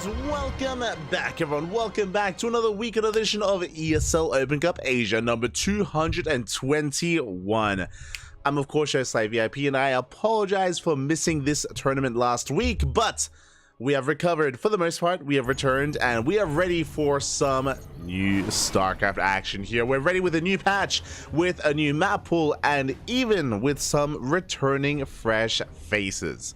Welcome back, everyone. Welcome back to another weekend edition of ESL Open Cup Asia number 221. I'm of course your Slay VIP, and I apologize for missing this tournament last week, but we have recovered for the most part. We have returned and we are ready for some new StarCraft action here. We're ready with a new patch, with a new map pool, and even with some returning fresh faces.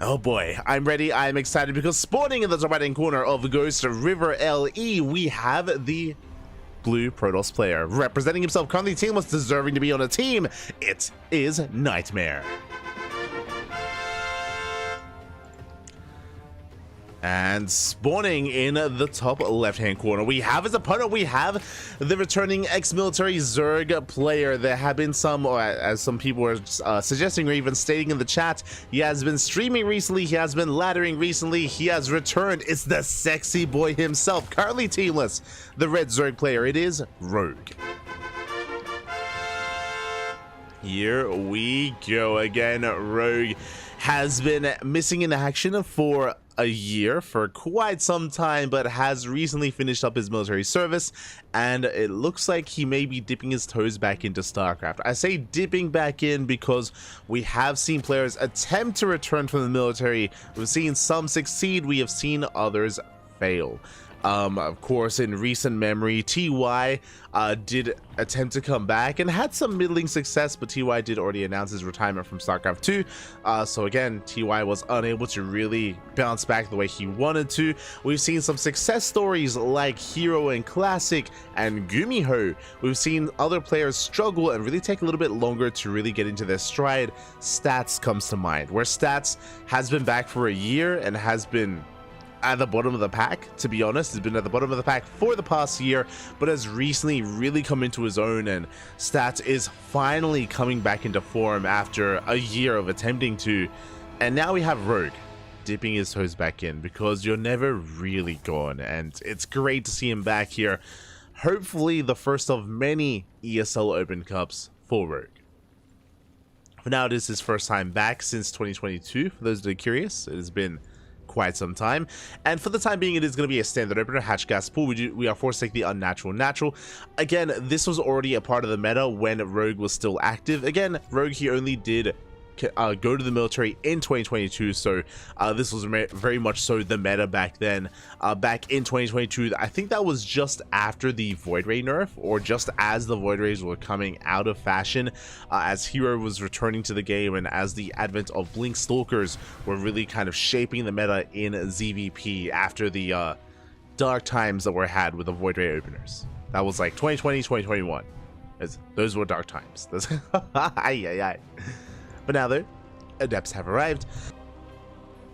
Oh boy, I'm ready. I'm excited because spawning in the top right hand corner of Ghost River LE, we have the blue Protoss player representing himself, currently teamless, deserving to be on a team. It is Nightmare. And spawning in the top left-hand corner, we have as opponent, we have the returning ex-military Zerg player. There have been some, or as some people are suggesting or even stating in the chat, he has been streaming recently, he has been laddering recently, he has returned. It's the sexy boy himself, currently teamless, the red Zerg player. It is Rogue. Here we go again. Rogue has been missing in action for a year, for quite some time, but has recently finished up his military service, and it looks like he may be dipping his toes back into StarCraft. I say dipping back in because we have seen players attempt to return from the military. We've seen some succeed, we have seen others fail. Of course, in recent memory, TY did attempt to come back and had some middling success, but TY did already announce his retirement from StarCraft 2. So again, TY was unable to really bounce back the way he wanted to. We've seen some success stories like Hero and Classic and Gumiho. We've seen other players struggle and really take a little bit longer to really get into their stride. Stats comes to mind, where Stats has been back for a year and has been at the bottom of the pack. To be honest, has been at the bottom of the pack for the past year, but has recently really come into his own, and Stats is finally coming back into form after a year of attempting to. And now we have Rogue dipping his toes back in, because you're never really gone, and it's great to see him back here. Hopefully the first of many ESL Open Cups for Rogue. For now, it is his first time back since 2022. For those that are curious, it has been quite some time, and for the time being, it is going to be a standard opener, hatch gas pool. We are forced to take the unnatural natural. Again, this was already a part of the meta when Rogue was still active. Again, Rogue, he only did go to the military in 2022, so this was very much so the meta back then. Back in 2022, I think that was just after the Void Ray nerf, or just as the Void Rays were coming out of fashion, as Hero was returning to the game, and as the advent of Blink Stalkers were really kind of shaping the meta in ZVP after the dark times that were had with the Void Ray openers. That was like 2020, 2021. Those were dark times. But now though, adepts have arrived,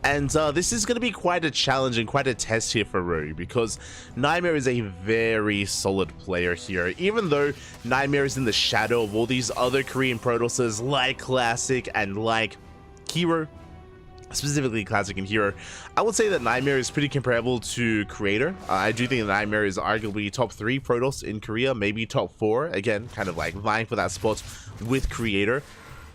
and this is going to be quite a challenge and quite a test here for Rogue, because Nightmare is a very solid player here. Even though Nightmare is in the shadow of all these other Korean Protosses like Classic and like Hero, specifically Classic and Hero, I would say that Nightmare is pretty comparable to Creator. I do think that Nightmare is arguably top 3 Protoss in Korea, maybe top 4, again kind of like vying for that spot with Creator,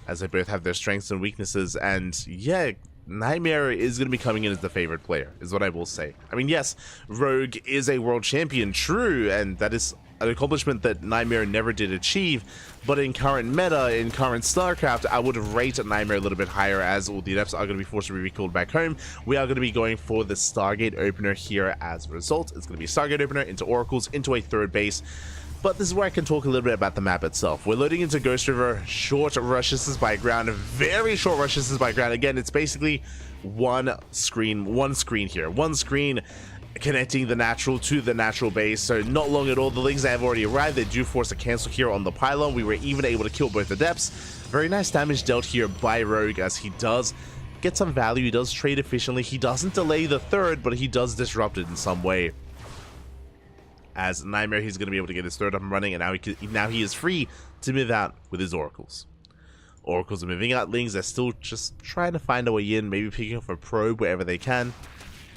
as they both have their strengths and weaknesses. And yeah, Nightmare is going to be coming in as the favorite player, is what I will say. I mean, yes, Rogue is a world champion, true, and that is an accomplishment that Nightmare never did achieve, but in current meta, in current StarCraft, I would rate Nightmare a little bit higher, as all the adepts are going to be forced to be recalled back home. We are going to be going for the Stargate opener here as a result. It's going to be Stargate opener into Oracles, into a third base. But this is where I can talk a little bit about the map itself. We're loading into Ghost River, short rushes by ground, very short rushes by ground. Again, it's basically one screen here. One screen connecting the natural to the natural base, so not long at all. The Lings have already arrived. They do force a cancel here on the pylon. We were even able to kill both adepts. Very nice damage dealt here by Rogue, as he does get some value. He does trade efficiently. He doesn't delay the third, but he does disrupt it in some way. As Nightmare, he's going to be able to get his third up and running, and now he is free to move out with his Oracles. Oracles are moving out. Lings are still just trying to find a way in, maybe picking up a probe wherever they can.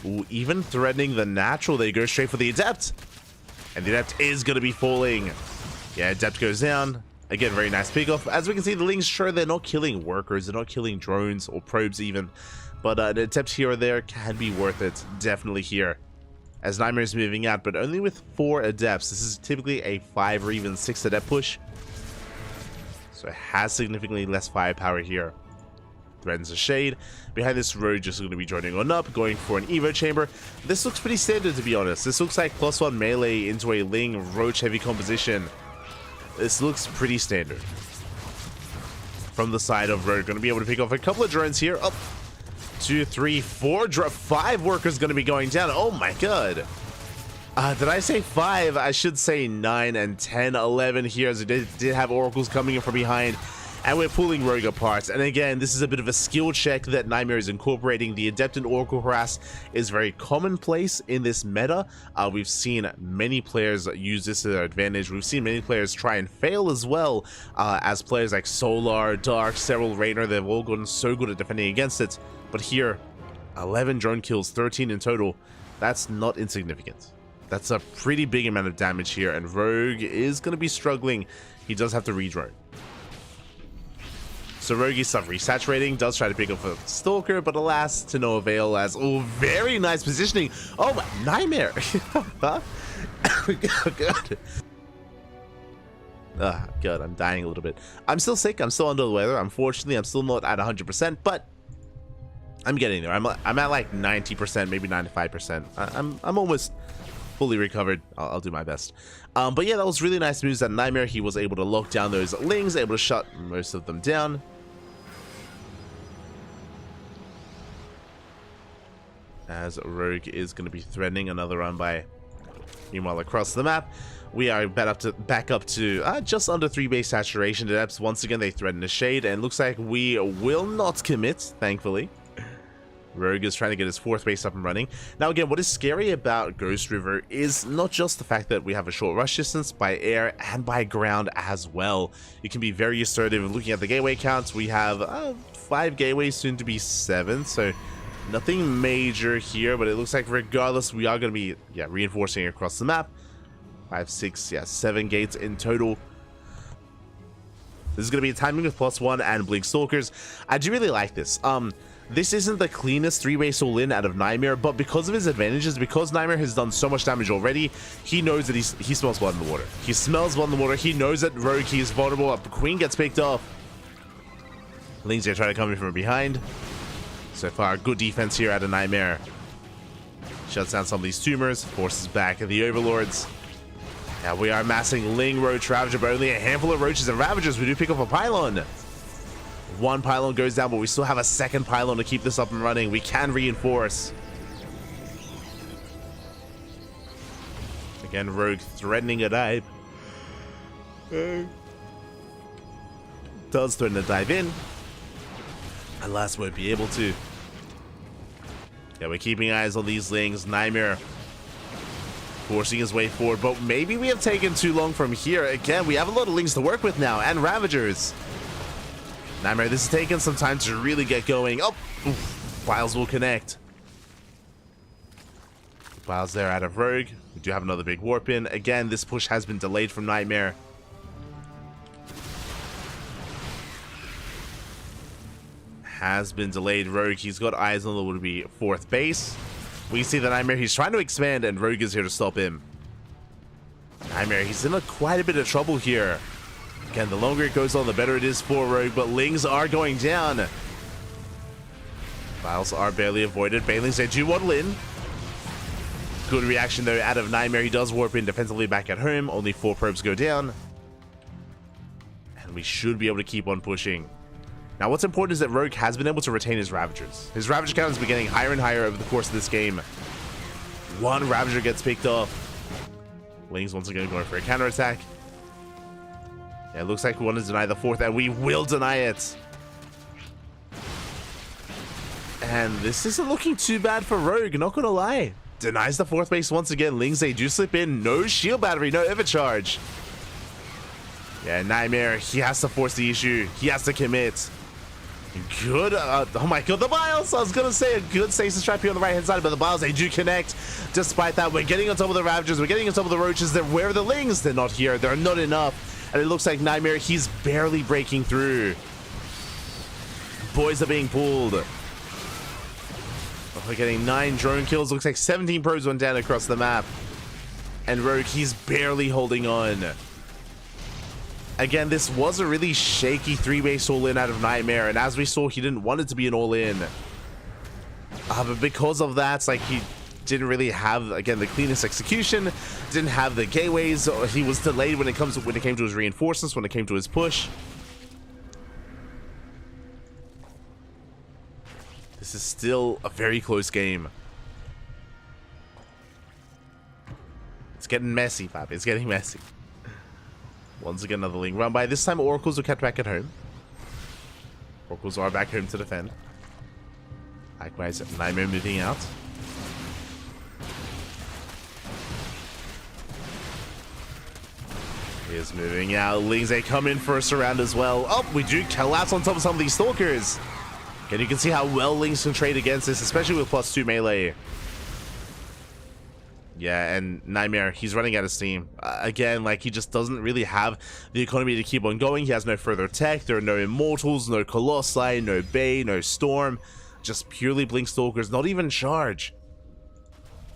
Ooh, even threatening the natural, they go straight for the Adept. And the Adept is going to be falling. Yeah, Adept goes down. Again, very nice pick off. As we can see, the Lings, sure, they're not killing workers, they're not killing drones or probes even, but an attempt here or there can be worth it, definitely here. As Nightmare is moving out, but only with 4 adepts. This is typically a 5 or even 6 adept push, so it has significantly less firepower here. Threatens a shade. Behind this, Rogue just going to be joining on up, going for an Evo chamber. This looks pretty standard, to be honest. This looks like +1 melee into a Ling Roach heavy composition. This looks pretty standard. From the side of Rogue, going to be able to pick off a couple of drones here. Up 2, 3, 4, 5 workers going to be going down. Oh my god. Did I say 5? I should say 9 and 10, 11 here, as it did have oracles coming in from behind. And we're pulling Rogue apart. And again, this is a bit of a skill check that Nightmare is incorporating. The Adept and Oracle Harass is very commonplace in this meta. We've seen many players use this to their advantage. We've seen many players try and fail as well, as players like Solar, Dark, Several, Rainer, they've all gotten so good at defending against it. But here, 11 drone kills, 13 in total. That's not insignificant. That's a pretty big amount of damage here, and Rogue is going to be struggling. He does have to redrone. So Rogue is resaturating, does try to pick up a Stalker, but alas, to no avail as, oh, very nice positioning. Oh, Nightmare. Huh? God. God, I'm dying a little bit. I'm still sick, I'm still under the weather. Unfortunately, I'm still not at 100%, but I'm getting there. I'm at like 90%, maybe 95%. I'm almost fully recovered. I'll do my best. But yeah, that was really nice moves that Nightmare. He was able to lock down those Lings, able to shut most of them down. As Rogue is going to be threatening another run by. Meanwhile, across the map, we are back up to just under 3 base saturation. Adepts, once again, they threaten the shade, and looks like we will not commit, thankfully. Rogue is trying to get his 4th base up and running. Now again, what is scary about Ghost River is not just the fact that we have a short rush distance by air and by ground as well. You can be very assertive. Looking at the gateway counts, we have 5 gateways, soon to be 7, so nothing major here, but it looks like regardless, we are going to be reinforcing across the map. 5, 6, 7 gates in total. This is going to be a timing with +1 and Blink Stalkers. I do really like this. This isn't the cleanest 3-base all-in out of Nightmare, but because of his advantages, because Nightmare has done so much damage already, he knows that he smells blood in the water. He smells blood in the water. He knows that Rogue, he is vulnerable. Queen gets picked off. Lings are trying to come in from behind. So far, good defense here out of Nightmare. Shuts down some of these tumors, forces back the Overlords. Now we are massing Ling, Roach, Ravager, but only a handful of Roaches and Ravagers. We do pick up a Pylon. 1 pylon goes down, but we still have a 2nd pylon to keep this up and running. We can reinforce. Again, Rogue threatening a dive. Does threaten to dive in. Alas, won't be able to. Yeah, we're keeping eyes on these Lings. Nightmare forcing his way forward, but maybe we have taken too long from here. Again, we have a lot of Lings to work with now, and Ravagers. Nightmare, this is taking some time to really get going. Oh, oof, Files will connect. Files there out of Rogue. We do have another big warp in. Again, this push has been delayed from Nightmare. Has been delayed. Rogue, he's got eyes on the would be 4th base. We see the Nightmare, he's trying to expand, and Rogue is here to stop him. Nightmare, he's in quite a bit of trouble here. Again, the longer it goes on, the better it is for Rogue, but Lings are going down. Files are barely avoided. Banelings, they do waddle in. Good reaction, though, out of Nightmare. He does warp in defensively back at home. Only 4 probes go down. And we should be able to keep on pushing. Now, what's important is that Rogue has been able to retain his Ravagers. His Ravager count has been getting higher and higher over the course of this game. 1 Ravager gets picked off. Lings once again going for a counterattack. Yeah, it looks like we want to deny the 4th, and we will deny it. And this isn't looking too bad for Rogue, not gonna lie. Denies the 4th base once again. Lings, they do slip in. No shield battery, no overcharge. Yeah, Nightmare, he has to force the issue. He has to commit. Good. Oh my god, the Biles! I was gonna say a good stasis trap here on the right-hand side, but the Biles, they do connect. Despite that, we're getting on top of the Ravagers. We're getting on top of the Roaches. Where are the Lings? They're not here. They're not enough. And it looks like Nightmare, he's barely breaking through. Boys are being pulled. We're getting 9 drone kills. Looks like 17 probes went down across the map. And Rogue, he's barely holding on. Again, this was a really shaky 3-base all-in out of Nightmare. And as we saw, he didn't want it to be an all-in. But because of that, it's like he didn't really have, again, the cleanest execution. Didn't have the gateways. He was delayed when it came to his reinforcements, when it came to his push. This is still a very close game. It's getting messy, Fab. It's getting messy. Once again, another Ling run by. This time, Oracles were kept back at home. Oracles are back home to defend. Likewise, Nightmare moving out. He is moving out. Lings, they come in for a surround as well. Oh, we do collapse on top of some of these Stalkers. And you can see how well Lings can trade against this, especially with +2 melee. Yeah, and Nightmare, he's running out of steam. Again, like, he just doesn't really have the economy to keep on going. He has no further tech. There are no Immortals, no Colossi, no Bay, no Storm. Just purely Blink Stalkers, not even Charge.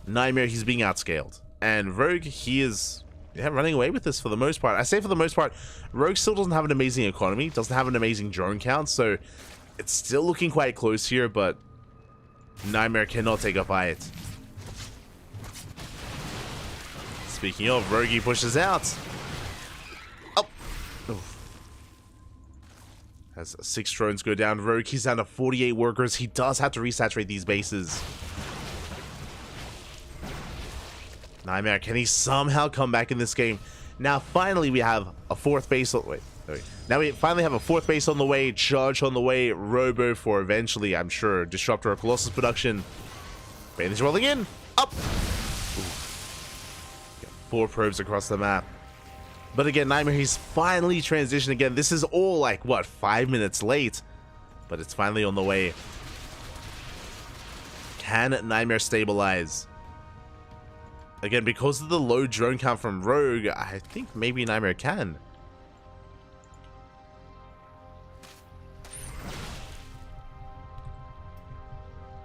Nightmare, he's being outscaled. And Rogue, he is running away with this for the most part. I say for the most part, Rogue still doesn't have an amazing economy, doesn't have an amazing drone count, so it's still looking quite close here, but Nightmare cannot take a fight. Speaking of, Rogue pushes out. Oh. Oof. As 6 drones go down, Rogue, he's down to 48 workers. He does have to resaturate these bases. Nightmare, can he somehow come back in this game? Now, finally, we have a 4th base. Wait. Now we finally have a 4th base on the way, Charge on the way, Robo for eventually, I'm sure, Disruptor or Colossus production. Bailey's rolling in. Up. 4 probes across the map. But again, Nightmare, he's finally transitioned again. This is all like, what, 5 minutes late? But it's finally on the way. Can Nightmare stabilize? Again, because of the low drone count from Rogue, I think maybe Nightmare can.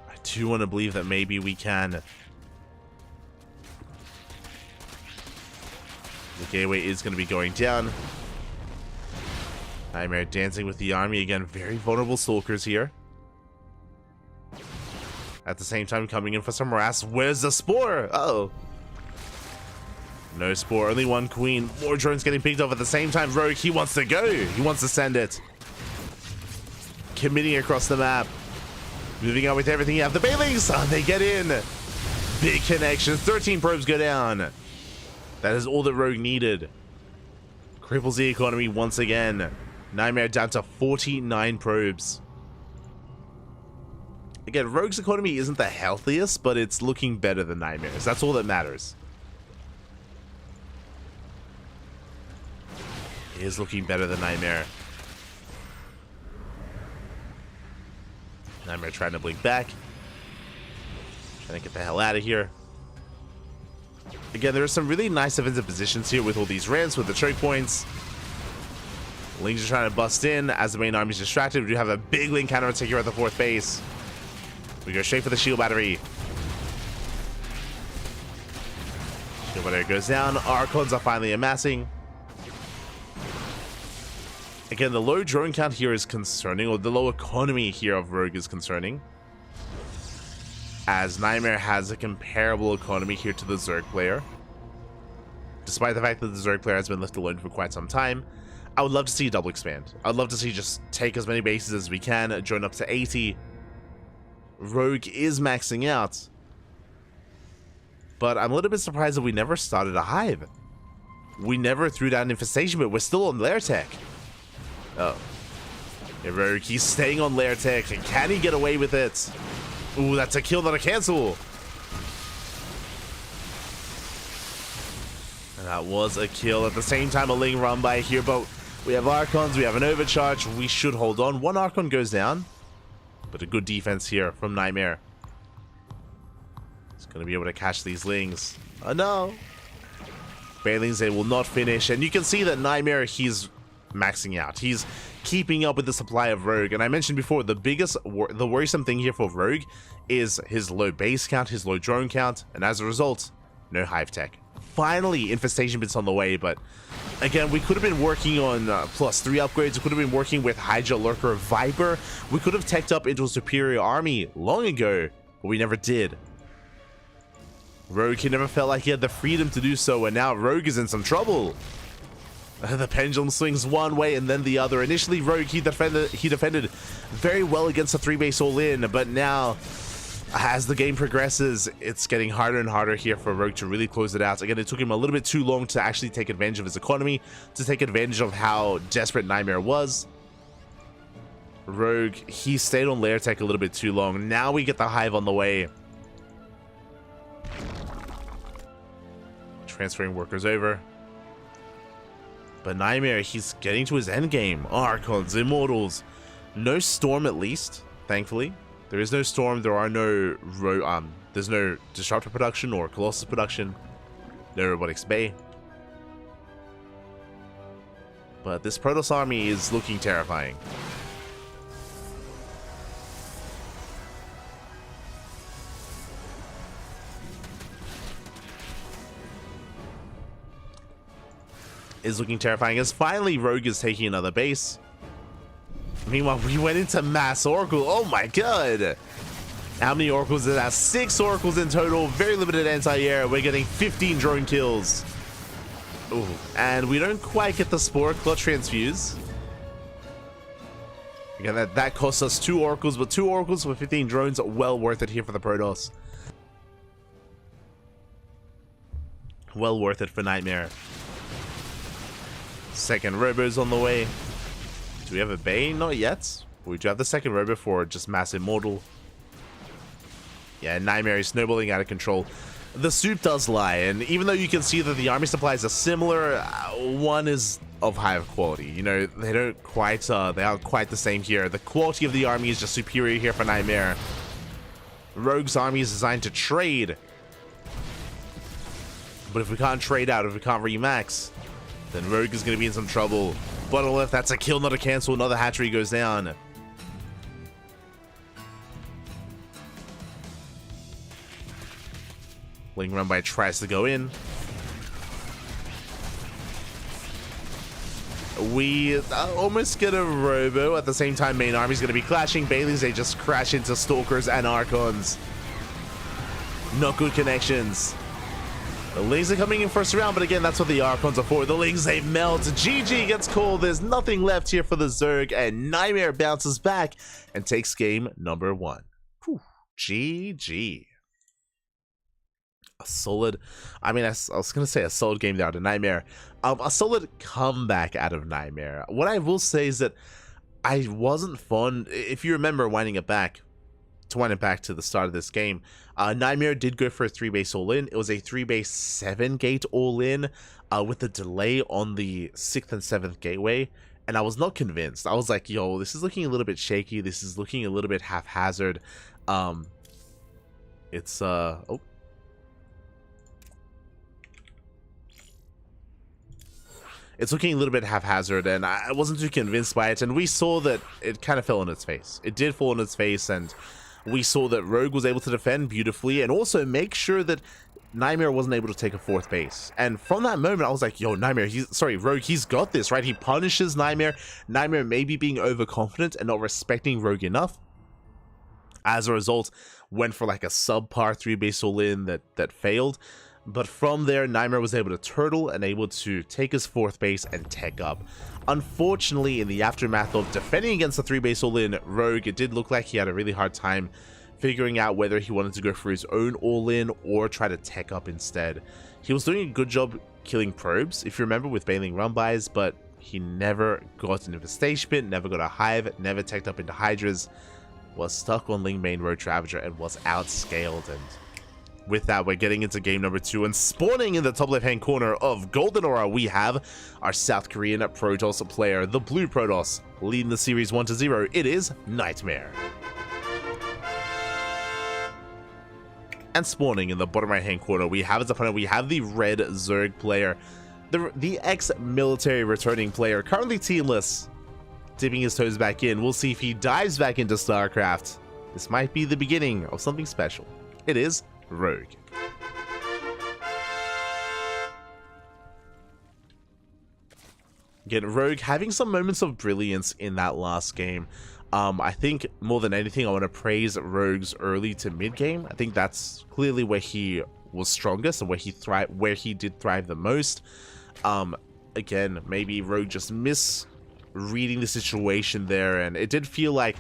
I do want to believe that maybe we can. The gateway is going to be going down. Nightmare dancing with the army again. Very vulnerable Stalkers here. At the same time, coming in for some harass. Where's the Spore? Uh-oh. No Spore, only 1 Queen. More drones getting picked off at the same time. Rogue, he wants to go. He wants to send it. Committing across the map. Moving on with everything. You have the Bailings. Oh, they get in. Big connections. 13 probes go down. That is all that Rogue needed. Cripples the economy once again. Nightmare down to 49 probes. Again, Rogue's economy isn't the healthiest, but it's looking better than Nightmare's. That's all that matters. It is looking better than Nightmare. Nightmare trying to blink back. Trying to get the hell out of here. Again, there are some really nice defensive positions here with all these ramps, with the choke points. Lings are trying to bust in as the main army is distracted. We do have a big Ling counter attack here at the 4th base. We go straight for the shield battery. Shield battery goes down. Archons are finally amassing. Again, the low drone count here is concerning, or the low economy here of Rogue is concerning, as Nightmare has a comparable economy here to the Zerg player. Despite the fact that the Zerg player has been left alone for quite some time, I would love to see a double expand. I'd love to see just take as many bases as we can, join up to 80. Rogue is maxing out, but I'm a little bit surprised that we never started a hive. We never threw down infestation, but we're still on lair tech. Oh. Yeah, Rogue, he's staying on lair tech. Can he get away with it? Ooh, that's a kill, not a cancel. And that was a kill. At the same time, a Ling run by here, but we have Archons, we have an overcharge. We should hold on. 1 Archon goes down, but a good defense here from Nightmare. He's going to be able to catch these Lings. Oh no. Bailings, they will not finish. And you can see that Nightmare, he's maxing out. He's keeping up with the supply of Rogue. And I mentioned before, the worrisome thing here for Rogue is his low base count, his low drone count, and as a result, no hive tech. Finally, infestation bits on the way, but again, we could have been working on +3 upgrades. We could have been working with Hydra, Lurker, Viper. We could have teched up into a superior army long ago, but we never did. Rogue, he never felt like he had the freedom to do so, and now Rogue is in some trouble. The pendulum swings one way and then the other. Initially, Rogue, he defended very well against a 3-base all-in, but now, as the game progresses, it's getting harder and harder here for Rogue to really close it out. Again, it took him a little bit too long to actually take advantage of his economy, to take advantage of how desperate Nightmare was. Rogue, he stayed on lair tech a little bit too long. Now we get the hive on the way. Transferring workers over. But Nightmare, he's getting to his end game. Archons, Immortals. No Storm, at least, thankfully. There is no Storm. There are no there's no Disruptor production or Colossus production. No Robotics Bay. But this Protoss army is looking terrifying. Is looking terrifying as finally Rogue is taking another base. Meanwhile, we went into mass Oracle. Oh my god! How many Oracles is that? 6 Oracles in total. Very limited anti-air. We're getting 15 drone kills. Ooh. And we don't quite get the Spore Clot Transfuse. Again, that costs us 2 Oracles, but 2 Oracles with 15 drones are well worth it here for the Protoss. Well worth it for Nightmare. Second Robo's on the way. Do we have a Bay? Not yet. We do have the second Robo for just Mass Immortal. Yeah, Nightmare is snowballing out of control. The soup does lie, and even though you can see that the army supplies are similar, one is of higher quality. You know, they aren't quite the same here. The quality of the army is just superior here for Nightmare. Rogue's army is designed to trade. But if we can't trade out, if we can't remax, then Rogue is going to be in some trouble. Bottom left, that's a kill, not a cancel. Another hatchery goes down. Ling Run by tries to go in. We almost get a Robo. At the same time, main army's going to be clashing. Baileys, they just crash into Stalkers and Archons. Not good connections. The Lings are coming in first round, but again, that's what the Archons are for. The Lings, they melt. GG gets called. There's nothing left here for the Zerg, and Nightmare bounces back and takes game number 1. Whew. GG. A solid, I mean, I was going to say a solid game out of Nightmare. A solid comeback out of Nightmare. What I will say is that I wasn't fond, if you remember winding it back to the start of this game, Nightmare did go for a 3-base all-in. It was a 3-base 7-gate all-in with a delay on the 6th and 7th gateway, and I was not convinced. I was like, yo, this is looking a little bit shaky. This is looking a little bit haphazard. It's looking a little bit haphazard, and I wasn't too convinced by it, and we saw that it kind of fell on its face. It did fall on its face, and we saw that Rogue was able to defend beautifully and also make sure that Nightmare wasn't able to take a 4th base. And from that moment, I was like, yo, Rogue, he's got this, right? He punishes Nightmare. Nightmare maybe being overconfident and not respecting Rogue enough. As a result, went for like a subpar 3-base all-in that failed. But from there, Nightmare was able to turtle and able to take his 4th base and tech up. Unfortunately, in the aftermath of defending against the 3-base all-in, Rogue, it did look like he had a really hard time figuring out whether he wanted to go for his own all-in or try to tech up instead. He was doing a good job killing probes, if you remember, with bailing run-bys, but he never got an infestation pit, never got a hive, never teched up into Hydras, was stuck on Ling main Road Ravager and was outscaled. And with that, we're getting into game number 2, and spawning in the top left-hand corner of Golden Aura, we have our South Korean Protoss player, the Blue Protoss, leading the series 1-0. It is Nightmare. And spawning in the bottom right-hand corner, we have his opponent. We have the Red Zerg player, the ex-military returning player, currently teamless dipping his toes back in. We'll see if he dives back into StarCraft. This might be the beginning of something special. It is Rogue. Again, Rogue having some moments of brilliance in that last game. I think more than anything, I want to praise Rogue's early to mid game. I think that's clearly where he was strongest and where he did thrive the most. Again, maybe Rogue just misreading the situation there, and it did feel like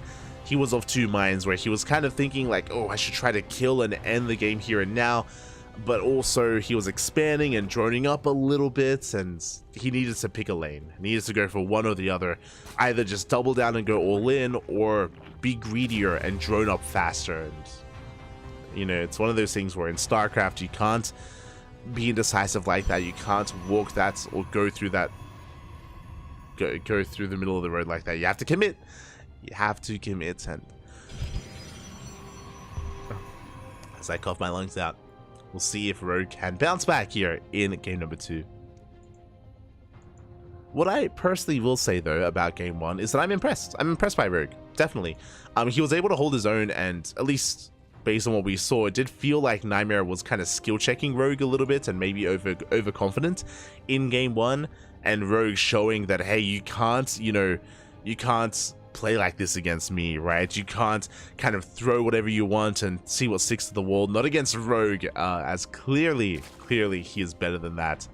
he was of two minds, where he was kind of thinking like, oh, I should try to kill and end the game here and now, but also he was expanding and droning up a little bit, and he needed to pick a lane. He needed to go for one or the other. Either just double down and go all in, or be greedier and drone up faster. And you know, it's one of those things where in StarCraft you can't be indecisive like that. You can't walk that or go through that, go through the middle of the road like that. You have to commit. You have to commit. And as I cough my lungs out, we'll see if Rogue can bounce back here in game number 2. What I personally will say, though, about game 1 is that I'm impressed. I'm impressed by Rogue, definitely. He was able to hold his own, and at least based on what we saw, it did feel like Nightmare was kind of skill-checking Rogue a little bit and maybe overconfident in game 1, and Rogue showing that, hey, you can't, you know, you can't play like this against me, right? You can't kind of throw whatever you want and see what sticks to the wall. Not against Rogue, as clearly he is better than that.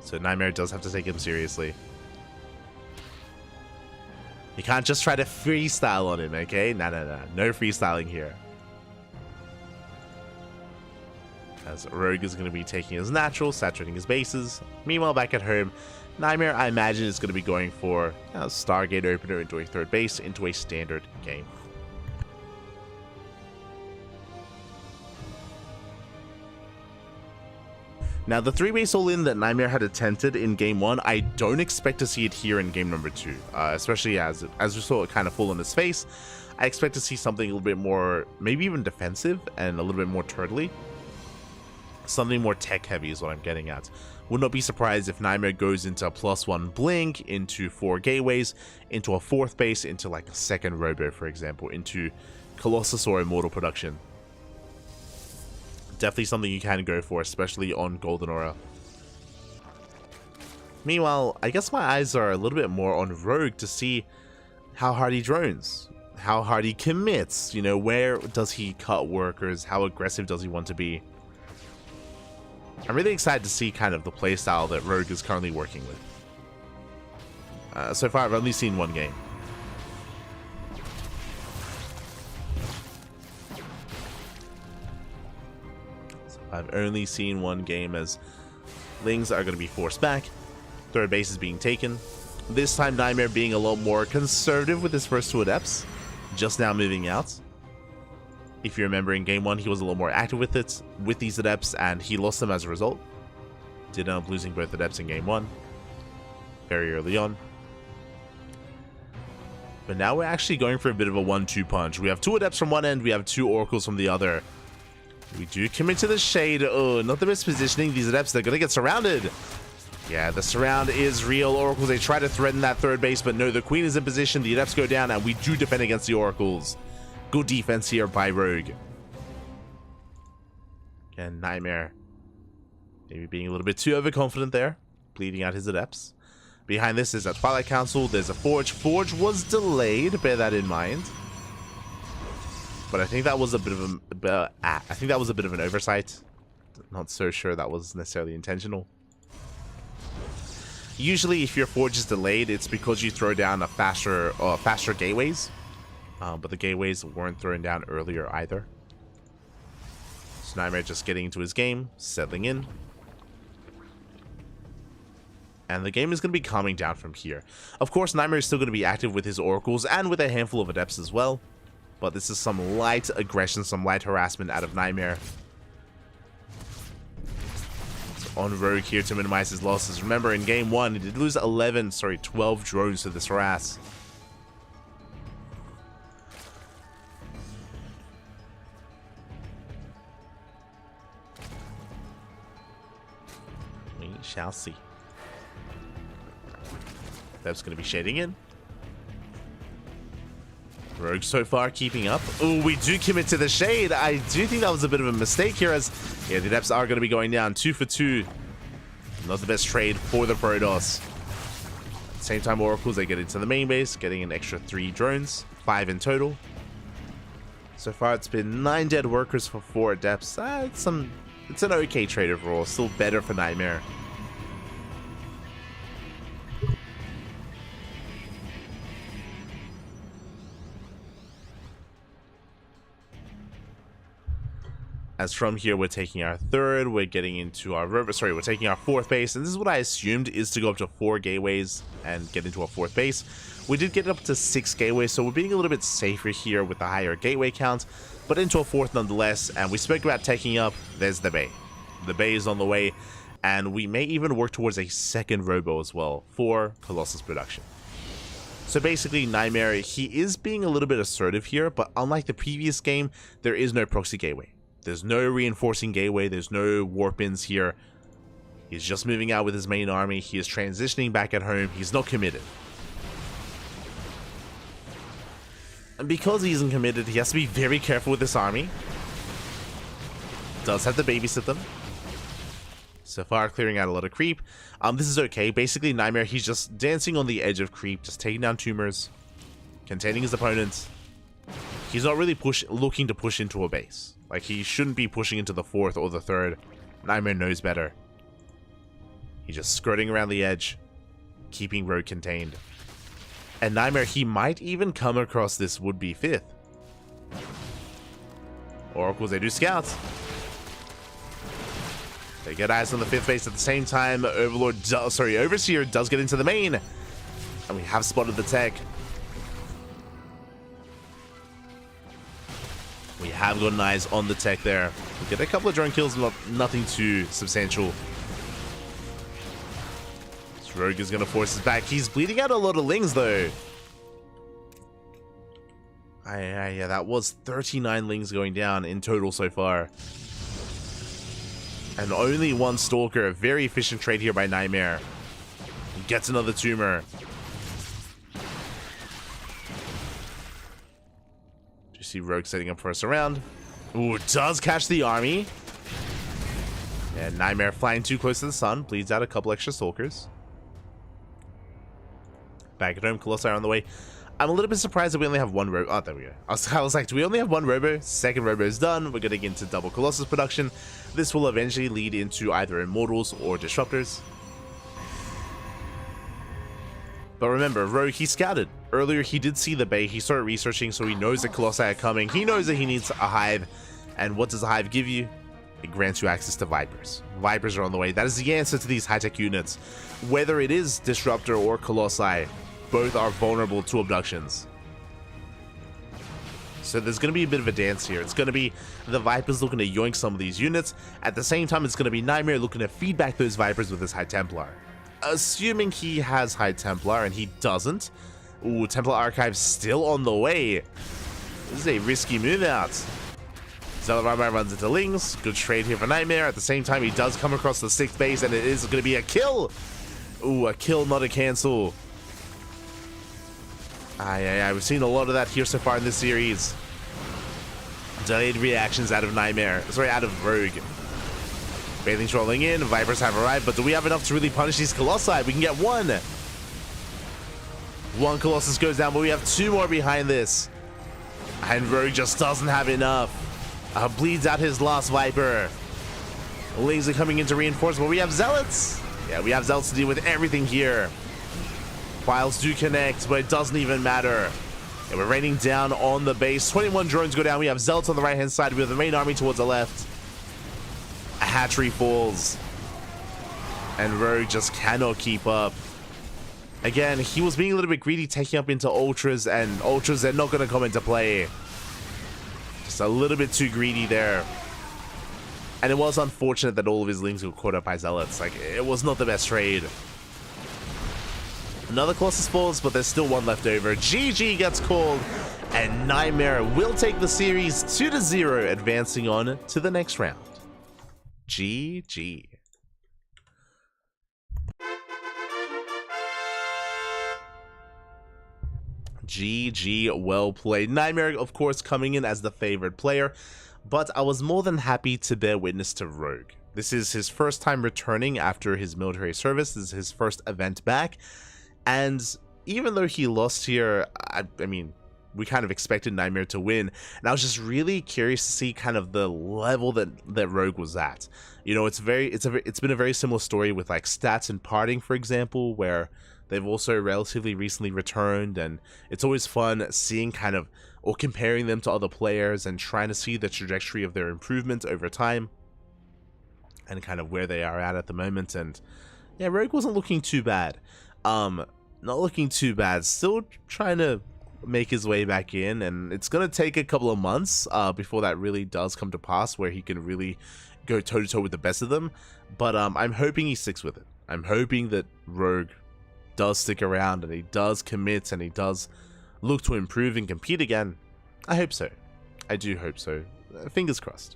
So Nightmare does have to take him seriously. You can't just try to freestyle on him, okay? No freestyling here. As Rogue is going to be taking his natural, saturating his bases. Meanwhile, back at home, Nightmare, I imagine, is going to be going for a Stargate opener into a third base, into a standard game. Now, the 3-base all-in that Nightmare had attempted in game 1, I don't expect to see it here in game number 2, especially as we saw it kind of fall on his face. I expect to see something a little bit more, maybe even defensive, and a little bit more turtly. Something more tech-heavy is what I'm getting at. Would not be surprised if Nightmare goes into a +1 blink, into 4 gateways, into a 4th base, into like a 2nd robo, for example, into Colossus or Immortal production. Definitely something you can go for, especially on Golden Aura. Meanwhile, I guess my eyes are a little bit more on Rogue to see how hard he drones, how hard he commits, you know, where does he cut workers, how aggressive does he want to be. I'm really excited to see kind of the playstyle that Rogue is currently working with. So far, I've only seen one game. I've only seen one game as Lings are going to be forced back. 3rd base is being taken. This time, Nightmare being a lot more conservative with his first 2 adepts. Just now moving out. If you remember, in game 1, he was a little more active with these adepts, and he lost them as a result. Did end up losing both adepts in game 1. Very early on. But now we're actually going for a bit of a 1-2 punch. We have 2 adepts from one end, we have 2 oracles from the other. We do commit to the shade. Oh, not the best positioning. These adepts, they're going to get surrounded. Yeah, the surround is real. Oracles, they try to threaten that 3rd base, but no, the queen is in position. The adepts go down, and we do defend against the oracles. Good defense here by Rogue. Again, Nightmare maybe being a little bit too overconfident there, bleeding out his adepts. Behind this is a Twilight Council. There's a Forge. Forge was delayed. Bear that in mind. But I think that was a bit of an oversight. Not so sure that was necessarily intentional. Usually, if your Forge is delayed, it's because you throw down a faster gateways. But the gateways weren't thrown down earlier either. So Nightmare just getting into his game, settling in. And the game is going to be calming down from here. Of course, Nightmare is still going to be active with his oracles and with a handful of adepts as well. But this is some light aggression, some light harassment out of Nightmare. So on Rogue here to minimize his losses. Remember, in game 1, he did lose 12 drones to this harass. We shall see. That's going to be shading in. Rogue so far keeping up. Oh, we do commit to the shade. I do think that was a bit of a mistake here, as yeah, the depths are going to be going down 2 for 2. Not the best trade for the Protoss. At the same time, Oracles, they get into the main base, getting an extra 3 drones, 5 in total. So far, it's been 9 dead workers for 4 depths. It's an okay trade overall. Still better for Nightmare. As from here, we're taking our 3rd, we're getting into our we're taking our 4th base, and this is what I assumed is to go up to 4 gateways and get into our 4th base. We did get up to 6 gateways, so we're being a little bit safer here with the higher gateway count, but into a 4th nonetheless. And we spoke about taking up, there's the bay. The bay is on the way, and we may even work towards a 2nd robo as well for Colossus production. So basically, Nightmare, he is being a little bit assertive here, but unlike the previous game, there is no proxy gateway. There's no reinforcing gateway, there's no warp-ins here. He's just moving out with his main army, he is transitioning back at home, he's not committed. And because he isn't committed, he has to be very careful with this army. Does have to babysit them. So far, clearing out a lot of creep. This is okay. Basically, Nightmare, he's just dancing on the edge of creep, just taking down tumors, containing his opponents. He's not really looking to push into a base. Like, he shouldn't be pushing into the 4th or the 3rd. Nightmare knows better. He's just skirting around the edge, keeping Rogue contained. And Nightmare, he might even come across this would-be 5th. Oracles, they do scouts. They get eyes on the 5th base at the same time. Overseer does get into the main. And we have spotted the tech. We have gotten eyes on the tech there. We get a couple of drone kills, nothing too substantial. This Rogue is going to force his back. He's bleeding out a lot of lings, though. Yeah, that was 39 lings going down in total so far. And only 1 Stalker. A very efficient trade here by Nightmare. He gets another tumor. See Rogue setting up for us around. Ooh, does catch the army. And Nightmare flying too close to the sun. Bleeds out a couple extra Stalkers. Back at home, Colossi are on the way. I'm a little bit surprised that we only have 1 robo. Oh, there we go. I was like, do we only have 1 robo? 2nd robo is done. We're getting into double Colossus production. This will eventually lead into either Immortals or Disruptors. But remember, Rogue, he scouted. Earlier, he did see the bay. He started researching, so he knows that Colossi are coming. He knows that he needs a hive. And what does a hive give you? It grants you access to Vipers. Vipers are on the way. That is the answer to these high-tech units. Whether it is Disruptor or Colossi, both are vulnerable to abductions. So there's going to be a bit of a dance here. It's going to be the Vipers looking to yoink some of these units. At the same time, it's going to be Nightmare looking to feed back those Vipers with his High Templar. Assuming he has High Templar, and he doesn't. Ooh, Templar Archive still on the way. This is a risky move out. Zealot Rabbi runs into Lings. Good trade here for Nightmare. At the same time, he does come across the 6th base, and it is going to be a kill. Ooh, a kill, not a cancel. We've seen a lot of that here so far in this series. Delayed reactions out of Nightmare. Sorry, out of Rogue. Bathing trolling in, Vipers have arrived, but do we have enough to really punish these Colossi? We can get 1. 1 Colossus goes down, but we have 2 more behind this. And Rogue just doesn't have enough. Bleeds out his last Viper. Lings are coming in to reinforce, but we have Zealots. Yeah, we have Zealots to deal with everything here. Files do connect, but it doesn't even matter. And we're raining down on the base. 21 drones go down. We have Zealots on the right-hand side. We have the main army towards the left. A hatchery falls. And Rogue just cannot keep up. Again, he was being a little bit greedy, taking up into Ultras, and Ultras, they're not going to come into play. Just a little bit too greedy there. And it was unfortunate that all of his Lings were caught up by Zealots. Like, it was not the best trade. Another Colossus falls, but there's still 1 left over. GG gets called, and Nightmare will take the series 2-0, advancing on to the next round. GG. GG, well played. Nightmare, of course, coming in as the favored player, but I was more than happy to bear witness to Rogue. This is his first time returning after his military service. This is his first event back, and even though he lost here, I mean, we kind of expected Nightmare to win, and I was just really curious to see kind of the level that Rogue was at. You know, it's been a very similar story with like Stats and Parting, for example, where they've also relatively recently returned, and it's always fun seeing kind of, or comparing them to other players and trying to see the trajectory of their improvement over time and kind of where they are at the moment. And yeah, Rogue wasn't looking too bad. Not looking too bad, still trying to make his way back in, and it's gonna take a couple of months before that really does come to pass, where he can really go toe-to-toe with the best of them. But I'm hoping he sticks with it. I'm hoping that Rogue does stick around and he does commit and he does look to improve and compete again. I hope so. I do hope so. Fingers crossed.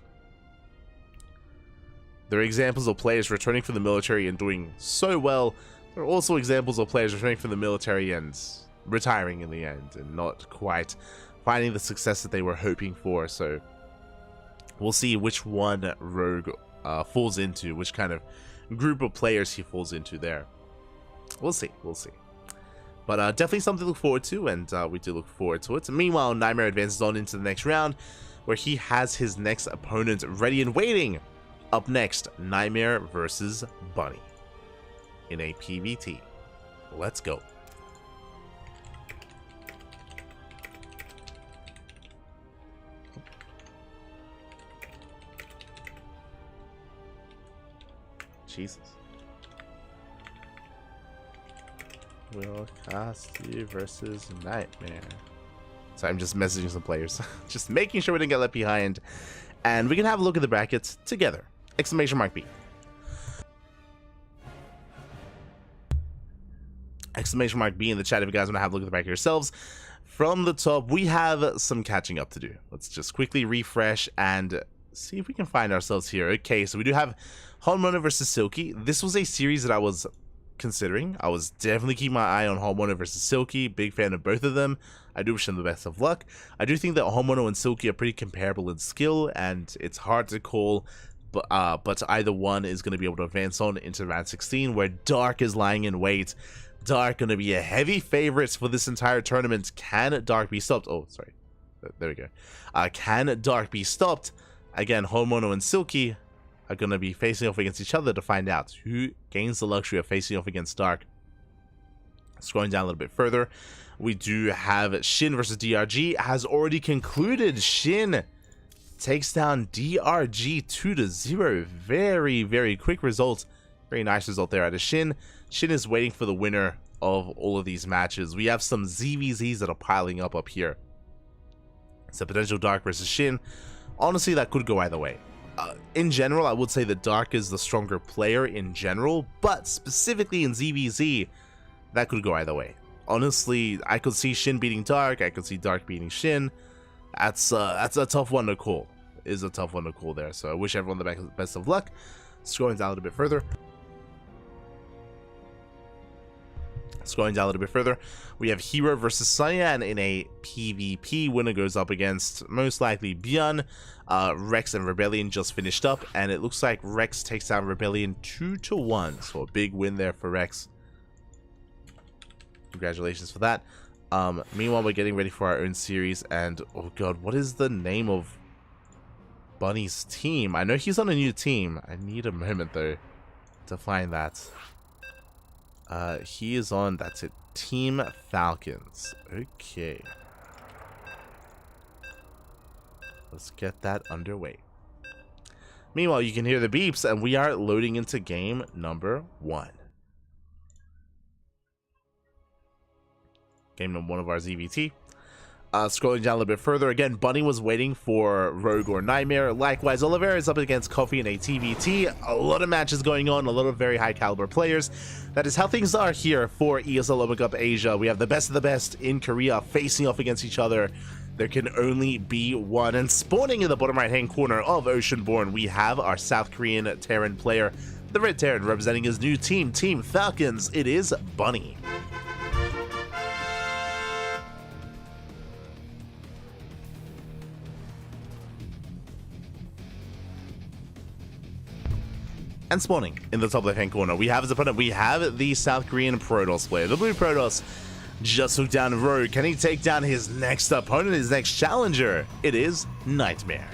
There are examples of players returning from the military and doing so well. There are also examples of players returning from the military and retiring in the end and not quite finding the success that they were hoping for. So we'll see which one Rogue falls into, which kind of group of players he falls into there. We'll see, but definitely something to look forward to, and we do look forward to it. Meanwhile, Nightmare advances on into the next round, where he has his next opponent ready and waiting. Up next, Nightmare versus Bunny in a PvT. Let's go. Jesus. Will cast you versus Nightmare. So I'm just messaging some players, just making sure we didn't get left behind, and we can have a look at the brackets together. Exclamation mark B. Exclamation mark B in the chat if you guys want to have a look at the bracket yourselves. From the top, we have some catching up to do. Let's just quickly refresh and see if we can find ourselves here. Okay, so we do have Honmono versus Silky. This was a series that I was considering. I was definitely keeping my eye on Honmono versus Silky. Big fan of both of them. I do wish them the best of luck. I do think that Honmono and Silky are pretty comparable in skill, and it's hard to call, but either one is going to be able to advance on into round 16, where Dark is lying in wait. Dark going to be a heavy favorite for this entire tournament. Can Dark be stopped? Oh, sorry. There we go. Can Dark be stopped? Again, Honmono and Silky are going to be facing off against each other to find out who gains the luxury of facing off against Dark. Scrolling down a little bit further, we do have Shin versus DRG. Has already concluded. Shin takes down DRG 2-0. Very, very quick result. Very nice result there out of Shin. Shin is waiting for the winner of all of these matches. We have some ZVZs that are piling up here. So potential Dark versus Shin. Honestly, that could go either way. In general, I would say that Dark is the stronger player in general, but specifically in ZVZ, that could go either way. Honestly, I could see Shin beating Dark. I could see Dark beating Shin. That's a tough one to call. Is a tough one to call there. So I wish everyone the best of luck. Scrolling down a little bit further. We have Hero versus Cyan in a PvP. Winner goes up against most likely Byun. Rex and Rebellion just finished up, and it looks like Rex takes down Rebellion 2-1. So a big win there for Rex. Congratulations for that. Meanwhile, we're getting ready for our own series, and oh god, what is the name of Bunny's team? I know he's on a new team. I need a moment though to find that. He is on, that's it, Team Falcons. Okay. Let's get that underway. Meanwhile, you can hear the beeps, and we are loading into game number 1. Game number 1 of our ZVT. Scrolling down a little bit further, again, Bunny was waiting for Rogue or Nightmare. Likewise, Oliveira is up against Coffee in a TVT. A lot of matches going on, a lot of very high caliber players. That is how things are here for ESL Open Cup Asia. We have the best of the best in Korea facing off against each other. There can only be one. And spawning in the bottom right hand corner of Oceanborn, we have our South Korean Terran player, the Red Terran, representing his new team, Team Falcons. It is Bunny. And spawning in the top left-hand corner, we have as opponent, we have the South Korean Protoss player. The blue Protoss just took down Rogue. Can he take down his next opponent, his next challenger? It is Nightmare.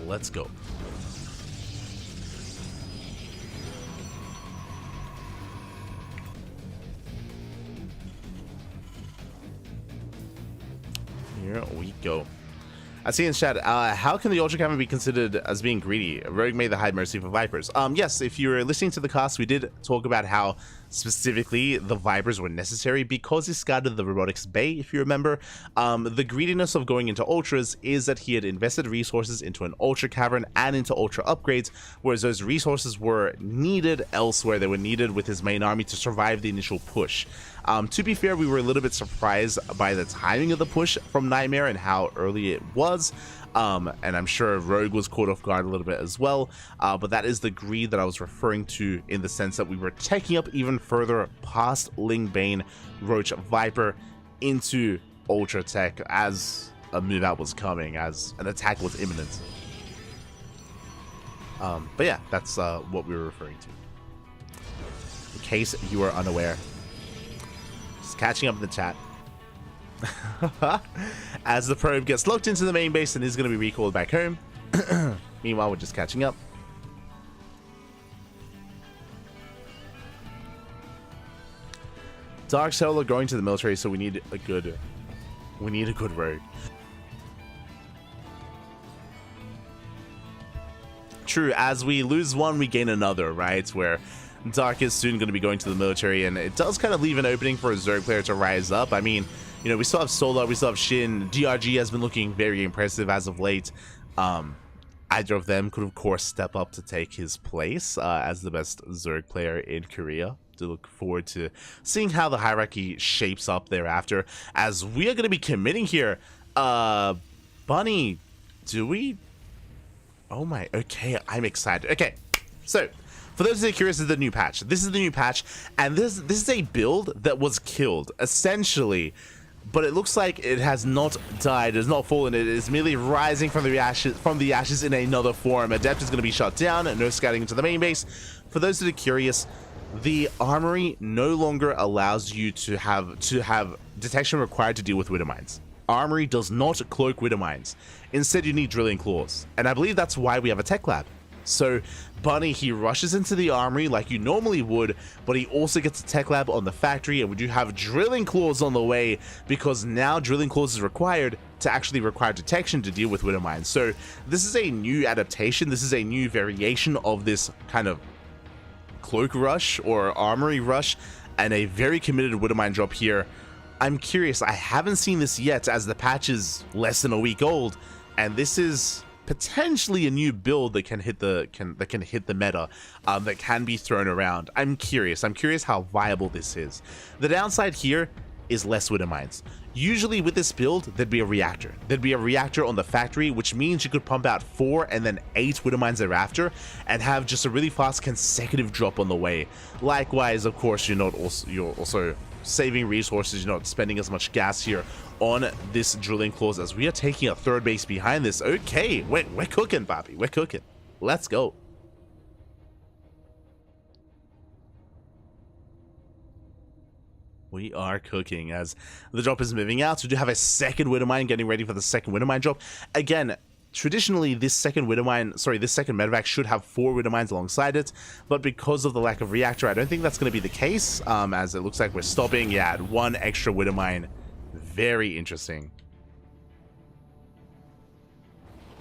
Let's go. Here we go. I see in chat, how can the Ultra Cavern be considered as being greedy? Rogue made the hide mercy for Vipers. Yes, if you're listening to the cast, we did talk about how specifically the Vipers were necessary because he scouted the Robotics Bay, if you remember. The greediness of going into Ultras is that he had invested resources into an Ultra Cavern and into Ultra upgrades, whereas those resources were needed elsewhere. They were needed with his main army to survive the initial push. To be fair, we were a little bit surprised by the timing of the push from Nightmare and how early it was. And I'm sure Rogue was caught off guard a little bit as well. But that is the greed that I was referring to, in the sense that we were taking up even further past Ling Bane, Roach, Viper into Ultra Tech as a move out was coming, as an attack was imminent. But yeah, that's what we were referring to. In case you are unaware. Catching up in the chat. As the probe gets locked into the main base and is going to be recalled back home. Meanwhile, we're just catching up. Dark Cell are going to the military, so we need a good rogue. True, as we lose one, we gain another, right? Where Dark is soon going to be going to the military, and it does kind of leave an opening for a Zerg player to rise up. I mean, you know, we still have Solar, we still have Shin. DRG has been looking very impressive as of late. Either of them could, of course, step up to take his place as the best Zerg player in Korea. To look forward to seeing how the hierarchy shapes up thereafter, as we are going to be committing here. Bunny, do we? Oh my, okay, I'm excited. Okay, so for those that are curious, this is the new patch. This is the new patch, and this is a build that was killed, essentially. But it looks like it has not died, it has not fallen, it is merely rising from the ashes in another form. Adept is going to be shut down, no scouting into the main base. For those that are curious, the armory no longer allows you to have detection required to deal with Widow Mines. Armory does not cloak Widow Mines. Instead, you need drilling claws. And I believe that's why we have a tech lab. So Bunny, he rushes into the armory like you normally would, but he also gets a tech lab on the factory, and we do have drilling claws on the way, because now drilling claws is required to actually require detection to deal with Widow Mines. So this is a new adaptation. This is a new variation of this kind of cloak rush or armory rush, and a very committed Widow Mine drop here. I'm curious, I haven't seen this yet, as the patch is less than a week old, and this is potentially a new build that can hit the meta, that can be thrown around. I'm curious how viable this is. The downside here is less Widow Mines. Usually with this build, there'd be a reactor. There'd be a reactor on the factory, which means you could pump out 4 and then 8 Widow Mines thereafter, and have just a really fast consecutive drop on the way. Likewise, of course, you're also saving resources. You're not spending as much gas here on this drilling claws, as we are taking a third base behind this. Okay, we're cooking, Bobby. We're cooking. Let's go. We are cooking as the drop is moving out. We do have a second Widow Mine, getting ready for the second Widow Mine drop. Again, traditionally, this second medevac should have 4 Widow Mines alongside it, but because of the lack of reactor, I don't think that's going to be the case, as it looks like we're stopping, at 1 extra Widow Mine. Very interesting.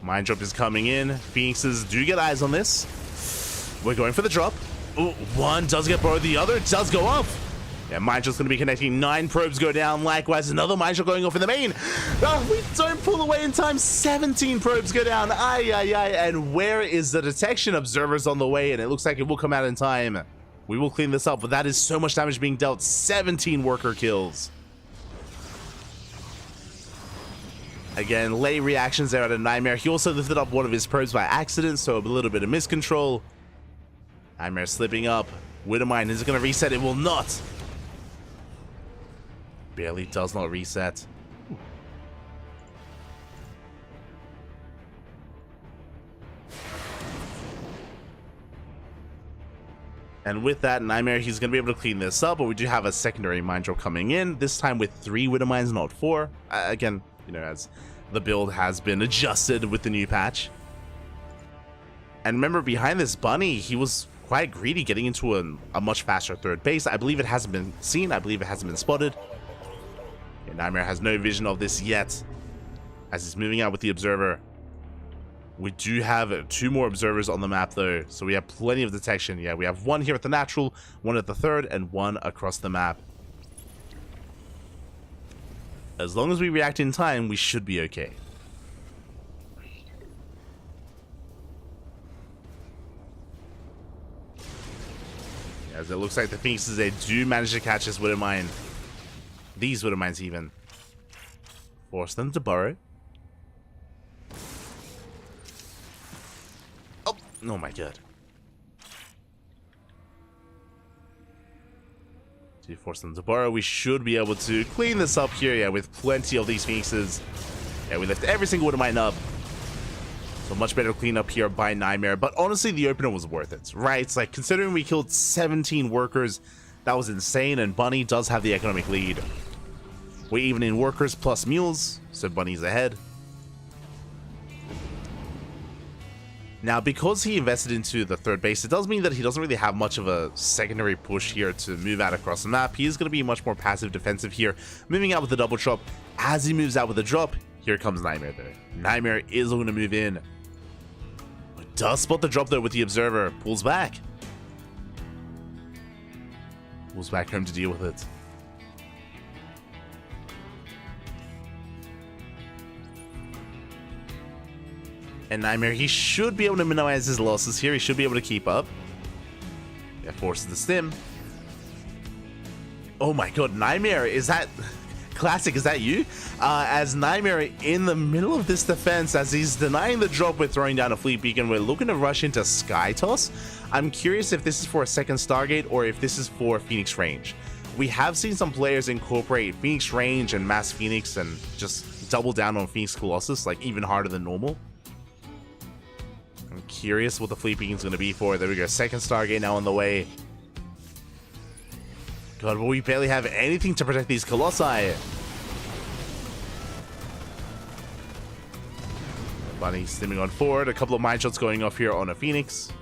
Mine drop is coming in. Phoenixes do get eyes on this. We're going for the drop. Ooh, one does get borrowed, the other does go up. Yeah, mine drop's going to be connecting. 9 probes go down. Likewise, another mine drop going off in the main. Oh, we don't pull away in time. 17 probes go down. Ay, ay, ay. And where is the detection? Observers on the way, and it looks like it will come out in time. We will clean this up, but that is so much damage being dealt. 17 worker kills. Again, late reactions there at a Nightmare. He also lifted up one of his probes by accident, so a little bit of miscontrol. Nightmare slipping up. Widow Mine, is it going to reset? It will not. Barely does not reset. And with that, Nightmare, he's going to be able to clean this up, but we do have a secondary mine drop coming in, this time with 3 Widow Mines, not 4. Again, you know, as the build has been adjusted with the new patch. And remember, behind this Bunny, he was quite greedy, getting into a much faster third base. I believe it hasn't been seen. I believe it hasn't been spotted. Yeah, Nightmare has no vision of this yet, as he's moving out with the Observer. We do have 2 more observers on the map though, so we have plenty of detection. Yeah, we have 1 here at the natural, 1 at the third, and 1 across the map. As long as we react in time, we should be okay. As it looks like the Phoenixes, they do manage to catch this Widow Mine. These Widow Mines even. Force them to burrow. Oh my god. To force them to burrow, we should be able to clean this up here, yeah, with plenty of these Phoenixes. Yeah, we left every single Widow Mine up. So much better cleanup here by Nightmare. But honestly, the opener was worth it, right? It's like, considering we killed 17 workers, that was insane, and Bunny does have the economic lead. We're even in workers plus mules, so Bunny's ahead. Now, because he invested into the third base, it does mean that he doesn't really have much of a secondary push here to move out across the map. He is going to be much more passive defensive here, moving out with the double drop. As he moves out with the drop, here comes Nightmare though. Nightmare is going to move in. But does spot the drop though with the Observer. Pulls back. Pulls back home to deal with it. And Nightmare, he should be able to minimize his losses here. He should be able to keep up. Yeah, forces the stim. Oh my god, Nightmare, is that... Classic, is that you? As Nightmare in the middle of this defense, as he's denying the drop with throwing down a fleet beacon, we're looking to rush into Sky Toss. I'm curious if this is for a second Stargate or if this is for Phoenix Range. We have seen some players incorporate Phoenix Range and Mass Phoenix and just double down on Phoenix Colossus, like even harder than normal. I'm curious what the fleet beacon's going to be for. There we go, second Stargate now on the way. God, but we barely have anything to protect these Colossi. Bunny stimming on forward. A couple of mine shots going off here on a Phoenix.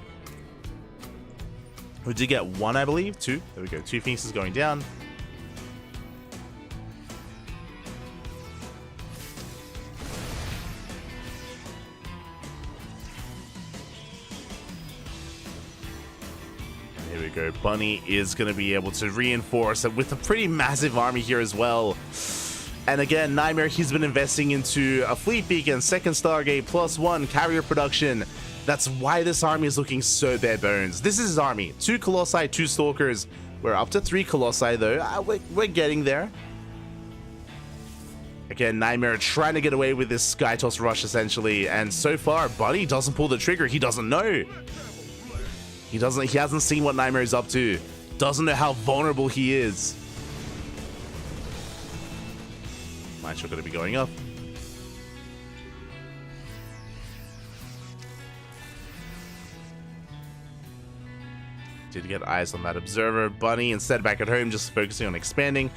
We did get 1, I believe. 2. There we go. 2 Phoenixes going down. Here we go. Bunny is going to be able to reinforce with a pretty massive army here as well. And again, Nightmare, he's been investing into a fleet beacon, second Stargate, +1 carrier production. That's why this army is looking so bare bones. This is his army. 2 Colossi, 2 Stalkers. We're up to 3 Colossi though. We're getting there. Again, Nightmare trying to get away with this Sky Toss rush essentially. And so far, Bunny doesn't pull the trigger. He doesn't know. He hasn't seen what Nightmare is up to. Doesn't know how vulnerable he is. Mine shot going to be going up. Did get eyes on that Observer. Bunny instead back at home, just focusing on expanding.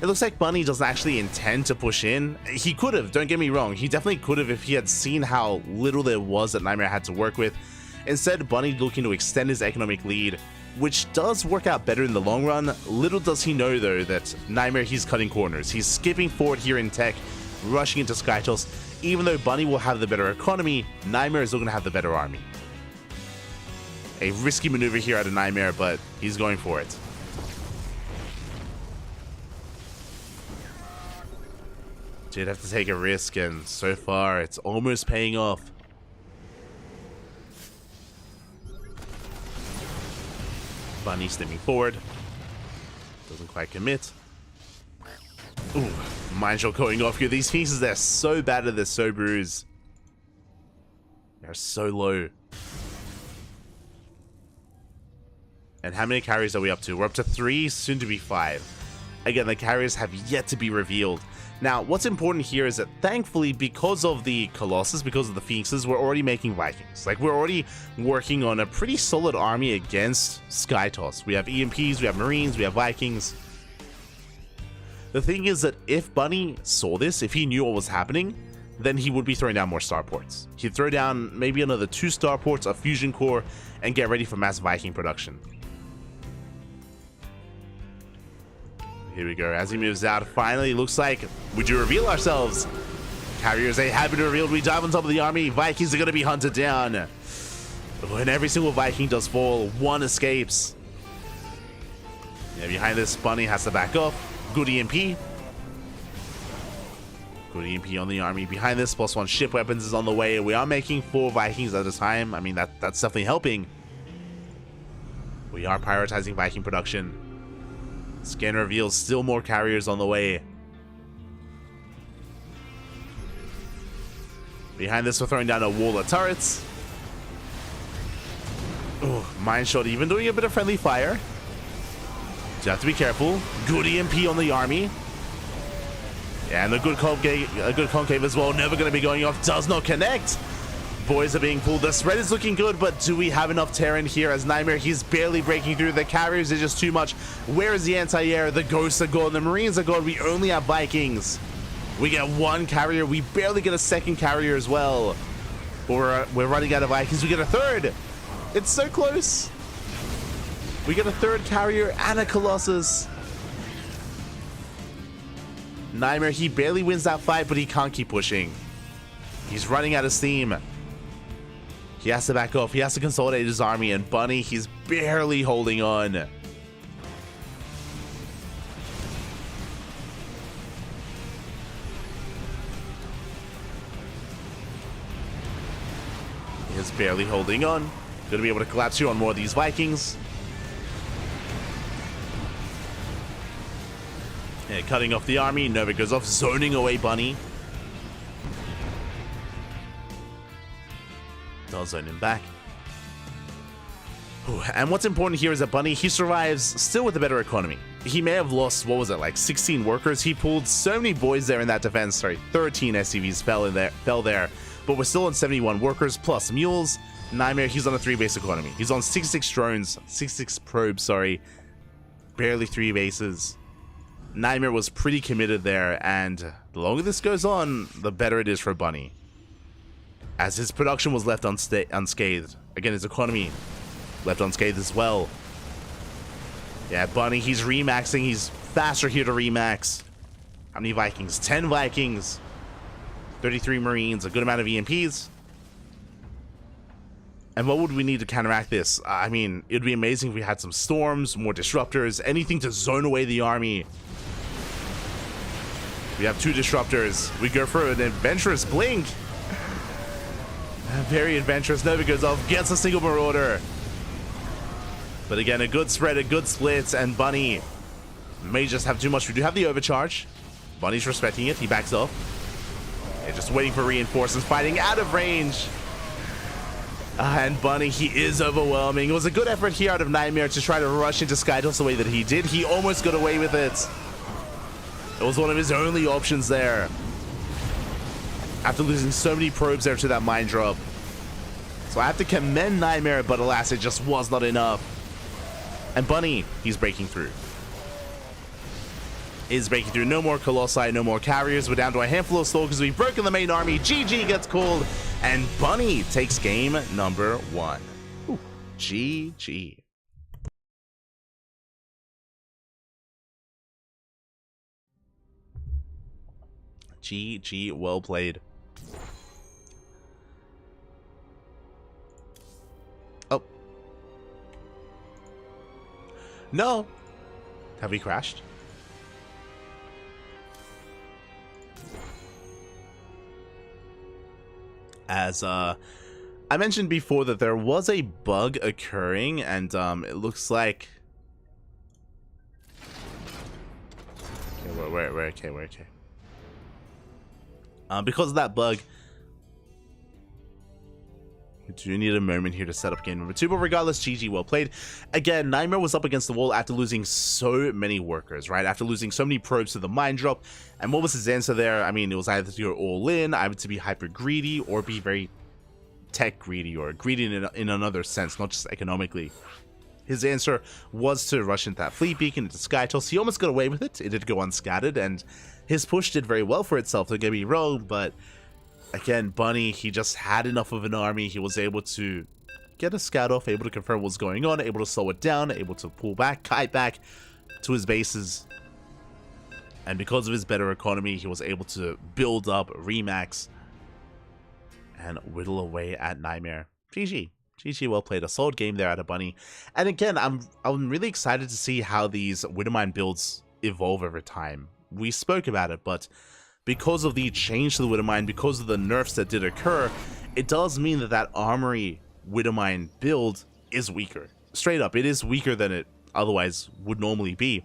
It looks like Bunny doesn't actually intend to push in. He could have, don't get me wrong. He definitely could have if he had seen how little there was that Nightmare had to work with. Instead, Bunny looking to extend his economic lead, which does work out better in the long run. Little does he know though that Nightmare, he's cutting corners. He's skipping forward here in tech, rushing into Sky Toss. Even though Bunny will have the better economy, Nightmare is still going to have the better army. A risky maneuver here out of Nightmare, but he's going for it. Did have to take a risk, and so far it's almost paying off. Bunny stepping forward. Doesn't quite commit. Ooh, mine shot going off here. These pieces, they're so battered, they're so bruised. They're so low. And how many carries are we up to? We're up to 3, soon to be 5. Again, the carriers have yet to be revealed. Now, what's important here is that thankfully, because of the Colossus, because of the Phoenixes, we're already making Vikings. Like, we're already working on a pretty solid army against Skytoss. We have EMPs, we have Marines, we have Vikings. The thing is that if Bunny saw this, if he knew what was happening, then he would be throwing down more starports. He'd throw down maybe another 2 starports, a fusion core, and get ready for mass Viking production. Here we go. As he moves out, finally, looks like we do reveal ourselves. Carriers, they have been revealed. We dive on top of the army. Vikings are going to be hunted down. When every single Viking does fall, one escapes. Yeah, behind this, Bunny has to back off. Good EMP. Good EMP on the army. Behind this, +1 ship weapons is on the way. We are making 4 Vikings at a time. I mean, that's definitely helping. We are prioritizing Viking production. Scan reveals still more carriers on the way. Behind this, we're throwing down a wall of turrets. Oh, mine shot even doing a bit of friendly fire. So you have to be careful. Good EMP on the army. Yeah, and a good concave as well. Never going to be going off. Does not connect. Boys are being pulled. The spread is looking good, but do we have enough Terran here as Nightmare? He's barely breaking through. The carriers are just too much. Where is the anti-air? The ghosts are gone. The Marines are gone. We only have Vikings. We get 1 carrier. We barely get a 2nd carrier as well. We're running out of Vikings. We get a 3rd. It's so close. We get a 3rd carrier and a Colossus. Nightmare, he barely wins that fight, but he can't keep pushing. He's running out of steam. He has to back off. He has to consolidate his army, and Bunny, he's barely holding on. He is barely holding on. Gonna be able to collapse here on more of these Vikings. Yeah, cutting off the army. Nova goes off, zoning away Bunny. I'll zone him back. Ooh, and what's important here is that Bunny, he survives still with a better economy. He may have lost, what was it, like 16 workers. He pulled so many boys there in that defense. Sorry, 13 SCVs fell there. But we're still on 71 workers plus mules. Nightmare, he's on a 3-base economy. He's on 66 drones, 66 probes, sorry. Barely 3 bases. Nightmare was pretty committed there, and the longer this goes on, the better it is for Bunny. As his production was left unscathed. Again, his economy left unscathed as well. Yeah, Bunny, he's remaxing. He's faster here to remax. How many Vikings? 10 Vikings. 33 Marines. A good amount of EMPs. And what would we need to counteract this? I mean, it would be amazing if we had some storms, more disruptors, anything to zone away the army. We have 2 disruptors. We go for an adventurous blink. Very adventurous. Nova goes off, gets a single Marauder. But again, a good spread, a good split, and Bunny may just have too much. We do have the overcharge. Bunny's respecting it. He backs off. Yeah, just waiting for reinforcements, fighting out of range. And Bunny, he is overwhelming. It was a good effort here out of Nightmare to try to rush into Skytoss the way that he did. He almost got away with it. It was one of his only options there. After losing so many probes there to that mine drop. So I have to commend Nightmare, but alas, it just was not enough. And Bunny, he's breaking through. Is breaking through. No more Colossi, no more carriers. We're down to a handful of Stalkers. We've broken the main army. GG gets called. And Bunny takes game number 1. Ooh, GG. GG, well played. Oh. No. Have we crashed? As I mentioned before that there was a bug occurring, and it looks like we're okay. Because of that bug, We do need a moment here to set up game number 2, but regardless, GG, well played. Again, Nightmare was up against the wall after losing so many workers, right? After losing so many probes to the mine drop. And what was his answer there? I mean, it was either to go all in, either to be hyper greedy, or be very tech greedy, or greedy in another sense, not just economically. His answer was to rush into that fleet beacon, into Sky Toss. He almost got away with it. It did go unscattered, and his push did very well for itself, don't get me wrong, but again, Bunny, he just had enough of an army. He was able to get a scout off, able to confirm what's going on, able to slow it down, able to pull back, kite back to his bases. And because of his better economy, he was able to build up, remax, and whittle away at Nightmare. GG. GG, well played. A solid game there out of Bunny. And again, I'm really excited to see how these Widowmine builds evolve over time. We spoke about it, but because of the change to the Widowmine, because of the nerfs that did occur, it does mean that that Armory Widowmine build is weaker. Straight up, it is weaker than it otherwise would normally be.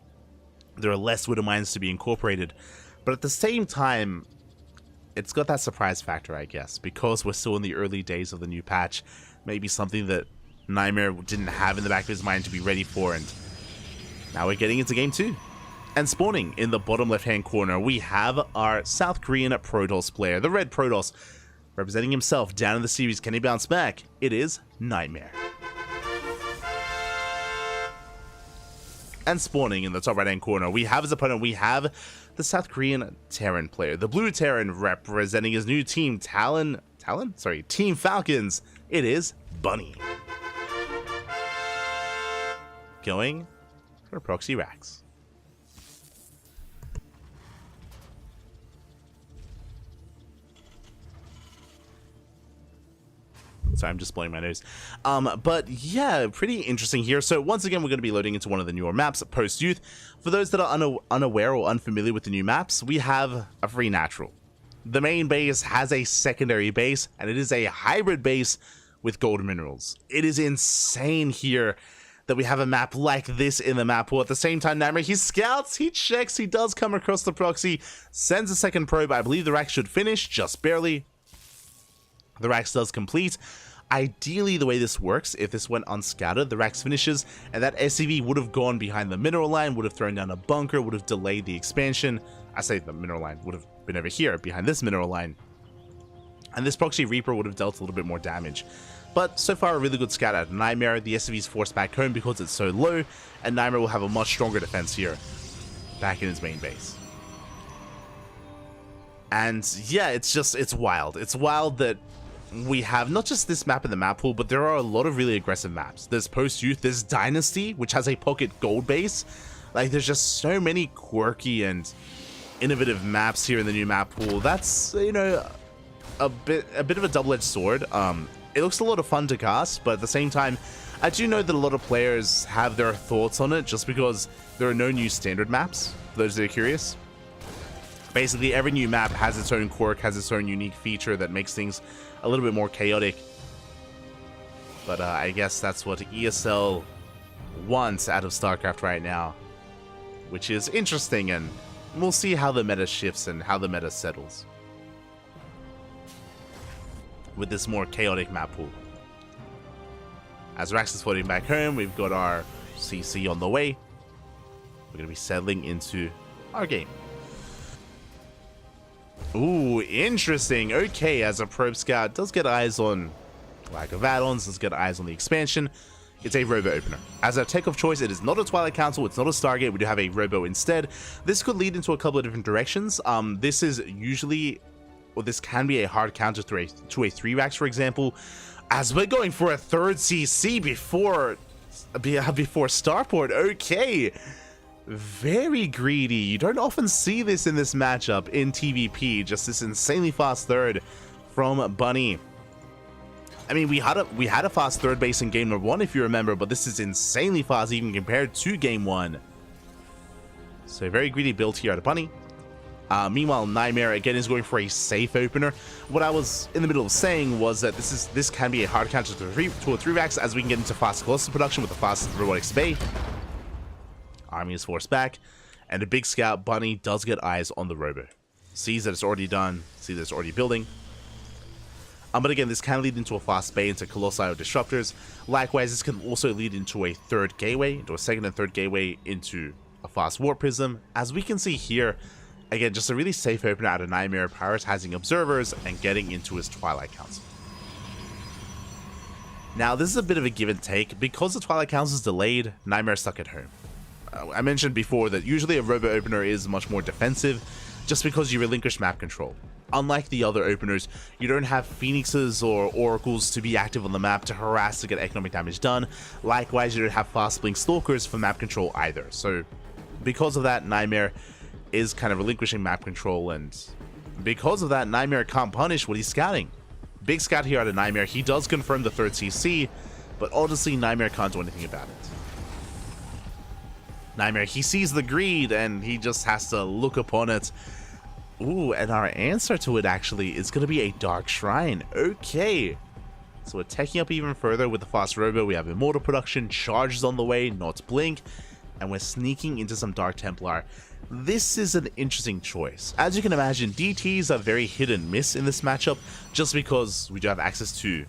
There are less Widowmines to be incorporated, but at the same time, it's got that surprise factor, I guess, because we're still in the early days of the new patch. Maybe something that Nightmare didn't have in the back of his mind to be ready for, and now we're getting into game 2. And spawning in the bottom left-hand corner, we have our South Korean Protoss player, the Red Protoss, representing himself down in the series. Can he bounce back? It is Nightmare. And spawning in the top right-hand corner, we have his opponent. We have the South Korean Terran player, the Blue Terran, representing his new team, Team Falcons. It is Bunny. Going for Proxy Racks. Sorry, I'm just blowing my nose. But yeah, pretty interesting here. So once again, we're going to be loading into one of the newer maps, Post-Youth. For those that are unaware or unfamiliar with the new maps, we have a free natural. The main base has a secondary base, and it is a hybrid base with gold minerals. It is insane here that we have a map like this in the map pool. At the same time, Nightmare, he scouts, he checks, he does come across the proxy, sends a second probe. I believe the rack should finish, just barely. The racks does complete. Ideally, the way this works, if this went unscattered, the racks finishes, and that SCV would have gone behind the mineral line, would have thrown down a bunker, would have delayed the expansion. I say the mineral line would have been over here, behind this mineral line. And this proxy Reaper would have dealt a little bit more damage. But so far, a really good scout out of Nightmare. The SCV is forced back home because it's so low, and Nightmare will have a much stronger defense here, back in his main base. And yeah, it's wild. It's wild that we have not just this map in the map pool, but there are a lot of really aggressive maps. There's Post-Youth, there's Dynasty, which has a pocket gold base. Like, there's just so many quirky and innovative maps here in the new map pool. That's, you know, a bit of a double-edged sword. It looks a lot of fun to cast, but at the same time, I do know that a lot of players have their thoughts on it just because there are no new standard maps, for those that are curious. Basically, every new map has its own quirk, has its own unique feature that makes things a little bit more chaotic. But I guess that's what ESL wants out of StarCraft right now, which is interesting, and we'll see how the meta shifts and how the meta settles with this more chaotic map pool. As Rax is floating back home, we've got our CC on the way. We're going to be settling into our game. Ooh, interesting. Okay, as a probe scout, does get eyes on lack of add-ons, does get eyes on the expansion. It's a robo opener. As a tech of choice, it is not a Twilight Council, it's not a Stargate, we do have a robo instead. This could lead into a couple of different directions. This is usually, or this can be a hard counter to a 3-Rax, for example, as we're going for a third CC before Starport. Okay. Very greedy. You don't often see this in this matchup in TVP, just this insanely fast third from Bunny. I mean, we had a fast third base in game number 1, if you remember, but this is insanely fast even compared to game 1. So a very greedy build here out of Bunny. Meanwhile, Nightmare again is going for a safe opener. What I was in the middle of saying was that this can be a hard counter to a 3-Rax as we can get into fast Colossus production with the fast Robotics Bay. Army is forced back, and a big scout, Bunny, does get eyes on the robo. Sees that it's already done, sees that it's already building. But again, this can lead into a fast bait into Colossi or Disruptors. Likewise, this can also lead into a third gateway, into a second and third gateway into a fast Warp Prism. As we can see here, again, just a really safe opener out of Nightmare, prioritizing Observers and getting into his Twilight Council. Now, this is a bit of a give and take. Because the Twilight Council is delayed, Nightmare is stuck at home. I mentioned before that usually a Robo Opener is much more defensive, just because you relinquish map control. Unlike the other openers, you don't have Phoenixes or Oracles to be active on the map to harass to get economic damage done. Likewise, you don't have Fast Blink Stalkers for map control either. So, because of that, Nightmare is kind of relinquishing map control, and because of that, Nightmare can't punish what he's scouting. Big scout here out of Nightmare. He does confirm the third CC, but honestly, Nightmare can't do anything about it. Nightmare, he sees the greed, and he just has to look upon it. Ooh, and our answer to it actually is going to be a Dark Shrine. Okay. So we're taking up even further with the fast Robo. We have Immortal Production, Charges on the way, not Blink, and we're sneaking into some Dark Templar. This is an interesting choice. As you can imagine, DTs are very hit and miss in this matchup, just because we do have access to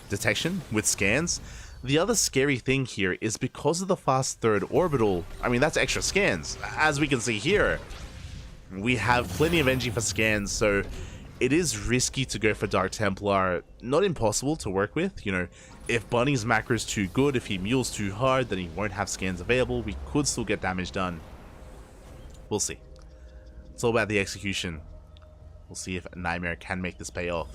detection with scans. The other scary thing here is because of the fast third orbital, I mean, that's extra scans. As we can see here, we have plenty of energy for scans, so it is risky to go for Dark Templar. Not impossible to work with, you know, if Bunny's macro is too good, if he mules too hard, then he won't have scans available. We could still get damage done. We'll see. It's all about the execution. We'll see if Nightmare can make this pay off.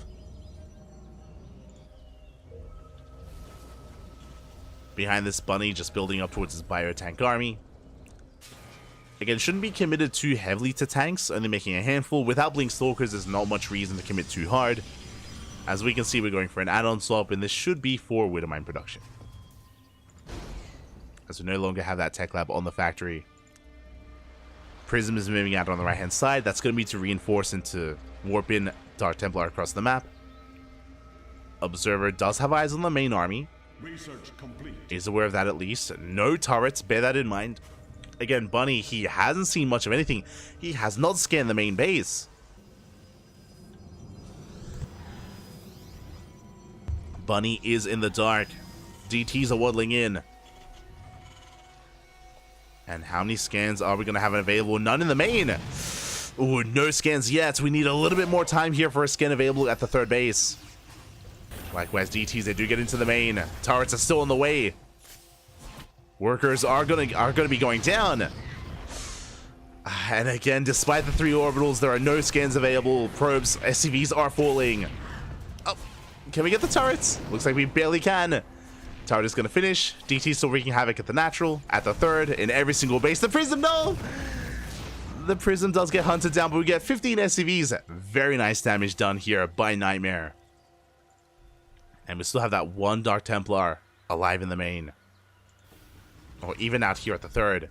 Behind this, Bunny just building up towards his bio-tank army. Again, shouldn't be committed too heavily to tanks, only making a handful. Without Blink Stalkers, there's not much reason to commit too hard. As we can see, we're going for an add-on swap, and this should be for Widowmine production. As we no longer have that tech lab on the factory. Prism is moving out on the right-hand side. That's going to be to reinforce and to warp in Dark Templar across the map. Observer does have eyes on the main army. Research complete. He's aware of that at least. No turrets, bear that in mind. Again, Bunny, he hasn't seen much of anything. He has not scanned the main base. Bunny is in the dark. DTs are waddling in. And how many scans are we going to have available? None in the main. Ooh, no scans yet. We need a little bit more time here for a scan available at the third base. Likewise, DTs, they do get into the main. Turrets are still on the way. Workers are gonna be going down. And again, despite the 3 orbitals, there are no scans available. Probes, SCVs are falling. Oh, can we get the turrets? Looks like we barely can. Turret is gonna finish. DT still wreaking havoc at the natural, at the third, in every single base. The Prism, no! The Prism does get hunted down, but we get 15 SCVs. Very nice damage done here by Nightmare. And we still have that one Dark Templar alive in the main. Or even out here at the third.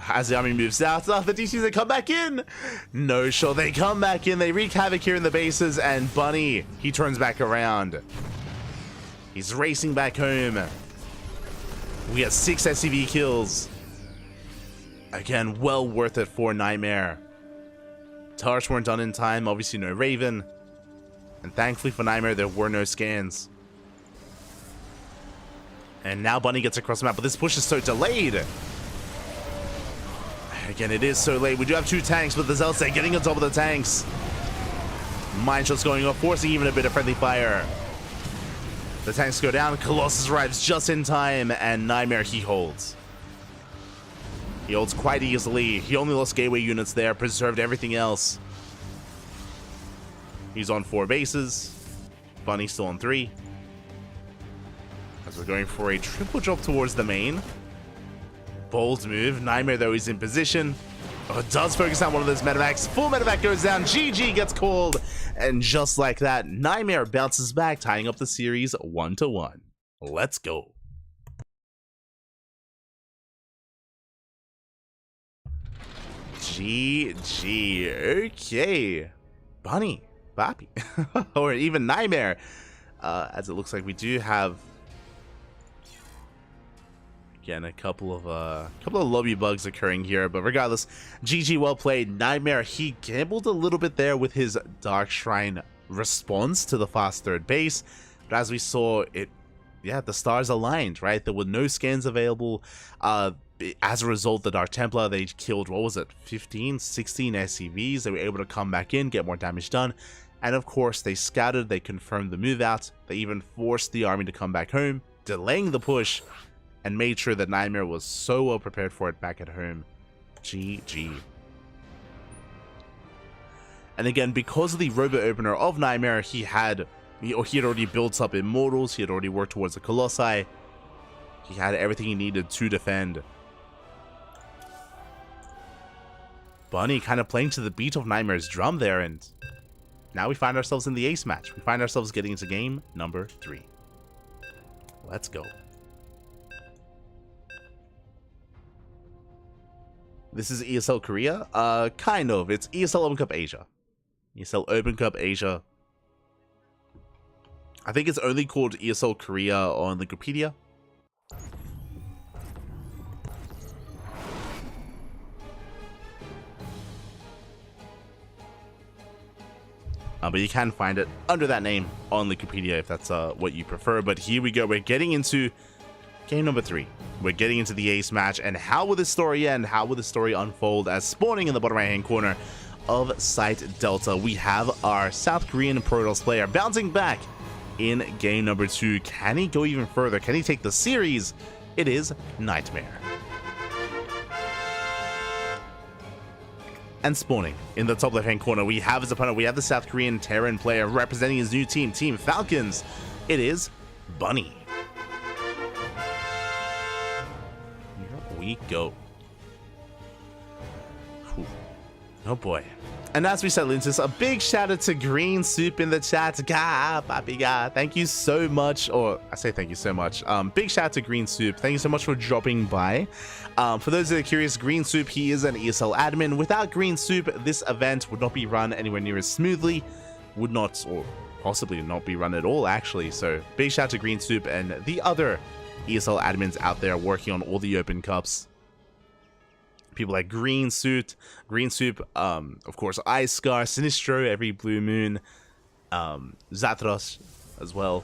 As the army moves out, the DCs, they come back in. No, sure, they come back in. They wreak havoc here in the bases, and Bunny, he turns back around. He's racing back home. We have 6 SCV kills. Again, well worth it for Nightmare. Turrets weren't done in time, obviously no Raven. And thankfully for Nightmare, there were no scans. And now Bunny gets across the map, but this push is so delayed. Again, it is so late. We do have 2 tanks, but the Zealots are getting on top of the tanks. Mine shots going off, forcing even a bit of friendly fire. The tanks go down, Colossus arrives just in time, and Nightmare, he holds. He holds quite easily. He only lost gateway units there, preserved everything else. He's on 4 bases. Bunny's still on 3. As we're going for a triple drop towards the main. Bold move. Nightmare, though, is in position. Oh, does focus on one of those medevacs. Full medevac goes down. GG gets called. And just like that, Nightmare bounces back, tying up the series 1-1. Let's go. GG. Okay. Bunny. Boppy. Or even Nightmare. As it looks like we do have Again, a couple of lobby bugs occurring here, but regardless, GG, well played. Nightmare, he gambled a little bit there with his Dark Shrine response to the fast third base, but as we saw, the stars aligned, right? There were no scans available. As a result, the Dark Templar, they killed, what was it, 15, 16 SCVs. They were able to come back in, get more damage done, and of course, they scouted, they confirmed the move out, they even forced the army to come back home, delaying the push, and made sure that Nightmare was so well prepared for it back at home. GG. And again, because of the robo opener of Nightmare, he had already built up Immortals, he had already worked towards the Colossi, he had everything he needed to defend. Bunny kind of playing to the beat of Nightmare's drum there, and now we find ourselves in the ace match. We find ourselves getting into game number 3. Let's go. This is ESL Korea? Kind of. It's ESL Open Cup Asia. ESL Open Cup Asia. I think it's only called ESL Korea on Wikipedia. But you can find it under that name on Wikipedia if that's what you prefer. But here we go. We're getting into game number 3. We're getting into the ace match, and how will this story end? How will the story unfold? As spawning in the bottom right hand corner of Site Delta, we have our South Korean Protoss player bouncing back in game number 2. Can he go even further? Can he take the series? It is Nightmare. And spawning in the top left hand corner, we have his opponent. We have the South Korean Terran player representing his new team, Team Falcons. It is Bunny. We go. Whew. Oh boy. And as we settle into this, a big shout out to Green Soup in the chat. Papi ga, thank you so much. Or I say thank you so much. Big shout out to Green Soup. Thank you so much for dropping by. For those that are curious, Green Soup, he is an ESL admin. Without Green Soup, this event would not be run anywhere near as smoothly. Would not, or possibly not be run at all, actually. So big shout out to Green Soup and the other ESL admins out there working on all the Open Cups. People like Green Soup, of course, Ice Scar, Sinistro, every blue moon, Zatros as well.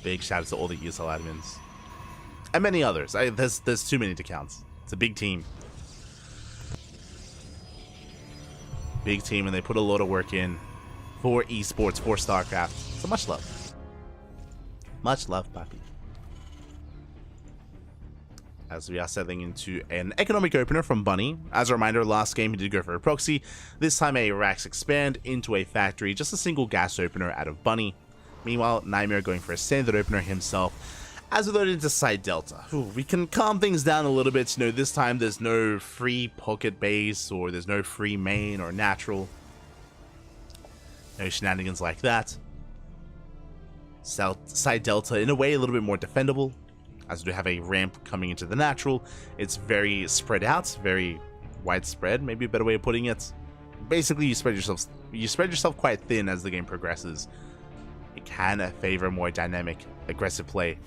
Big shout out to all the ESL admins. And many others. There's too many to count. It's a big team. Big team, and they put a lot of work in for esports, for StarCraft. So much love. Much love, Papi. As we are settling into an economic opener from Bunny. As a reminder, last game he did go for a proxy. This time a Rax Expand into a factory. Just a single gas opener out of Bunny. Meanwhile, Nightmare going for a standard opener himself. As we load into Side Delta, we can calm things down a little bit. You know, this time there's no free pocket base, or there's no free main or natural. No shenanigans like that. Side Delta, in a way, a little bit more defendable, as we do have a ramp coming into the natural. It's very spread out, very widespread, maybe a better way of putting it. Basically, you spread yourself quite thin as the game progresses. It can favor more dynamic, aggressive play.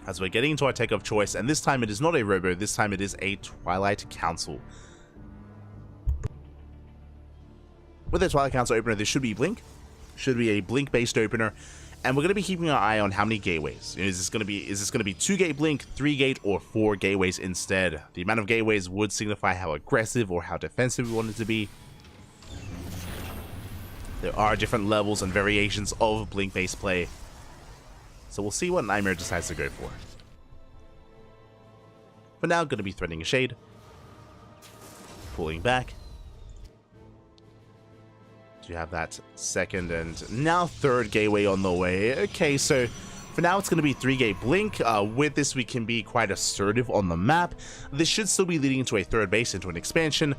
As we're getting into our tech of choice, and this time it is not a robo, this time it is a Twilight Council. With a Twilight Council opener, this should be Blink. Should be a Blink-based opener. And we're going to be keeping our eye on how many gateways. Is this going to be 2-gate Blink, 3-gate, or 4 gateways instead? The amount of gateways would signify how aggressive or how defensive we want it to be. There are different levels and variations of Blink-based play. So we'll see what Nightmare decides to go for. For now, going to be threading a shade. Pulling back. You have that second and now third gateway on the way. Okay, so for now it's going to be 3-gate Blink. With this, we can be quite assertive on the map. This should still be leading into a third base, into an expansion.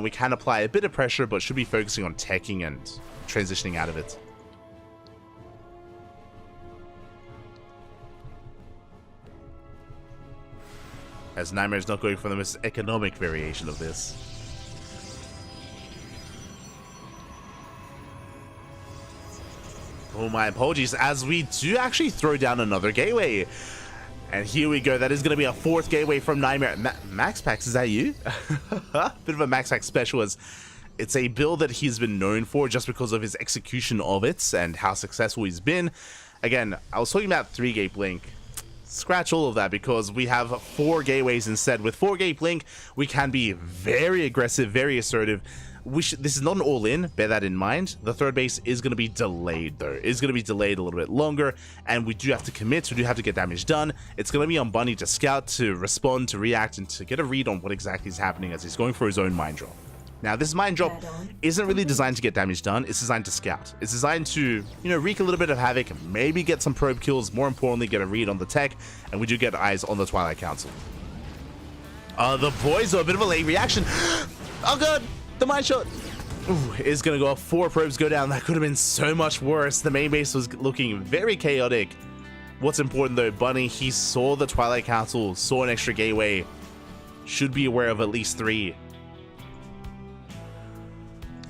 We can apply a bit of pressure, but should be focusing on teching and transitioning out of it. As Nightmare's not going for the most economic variation of this. Oh, my apologies, as we do actually throw down another gateway. And here we go. That is going to be a fourth gateway from Nightmare. Max Packs, is that you? Bit of a Max Pack specialist. It's a build that he's been known for just because of his execution of it and how successful he's been. Again, I was talking about 3-gate blink. Scratch all of that because we have 4 gateways instead. With 4-gate blink, we can be very aggressive, very assertive. This is not an all-in, bear that in mind. The third base is going to be delayed, though. It's going to be delayed a little bit longer, and we do have to commit. We do have to get damage done. It's going to be on Bunny to scout, to respond, to react, and to get a read on what exactly is happening as he's going for his own mine drop. Now, this mine drop isn't really designed to get damage done. It's designed to scout. It's designed to, wreak a little bit of havoc, maybe get some probe kills, more importantly, get a read on the tech, and we do get eyes on the Twilight Council. The boys are a bit of a late reaction. Oh, God. The mine shot is going to go off. 4 probes go down. That could have been so much worse. The main base was looking very chaotic. What's important, though, Bunny, he saw the Twilight Council, saw an extra gateway. Should be aware of at least 3.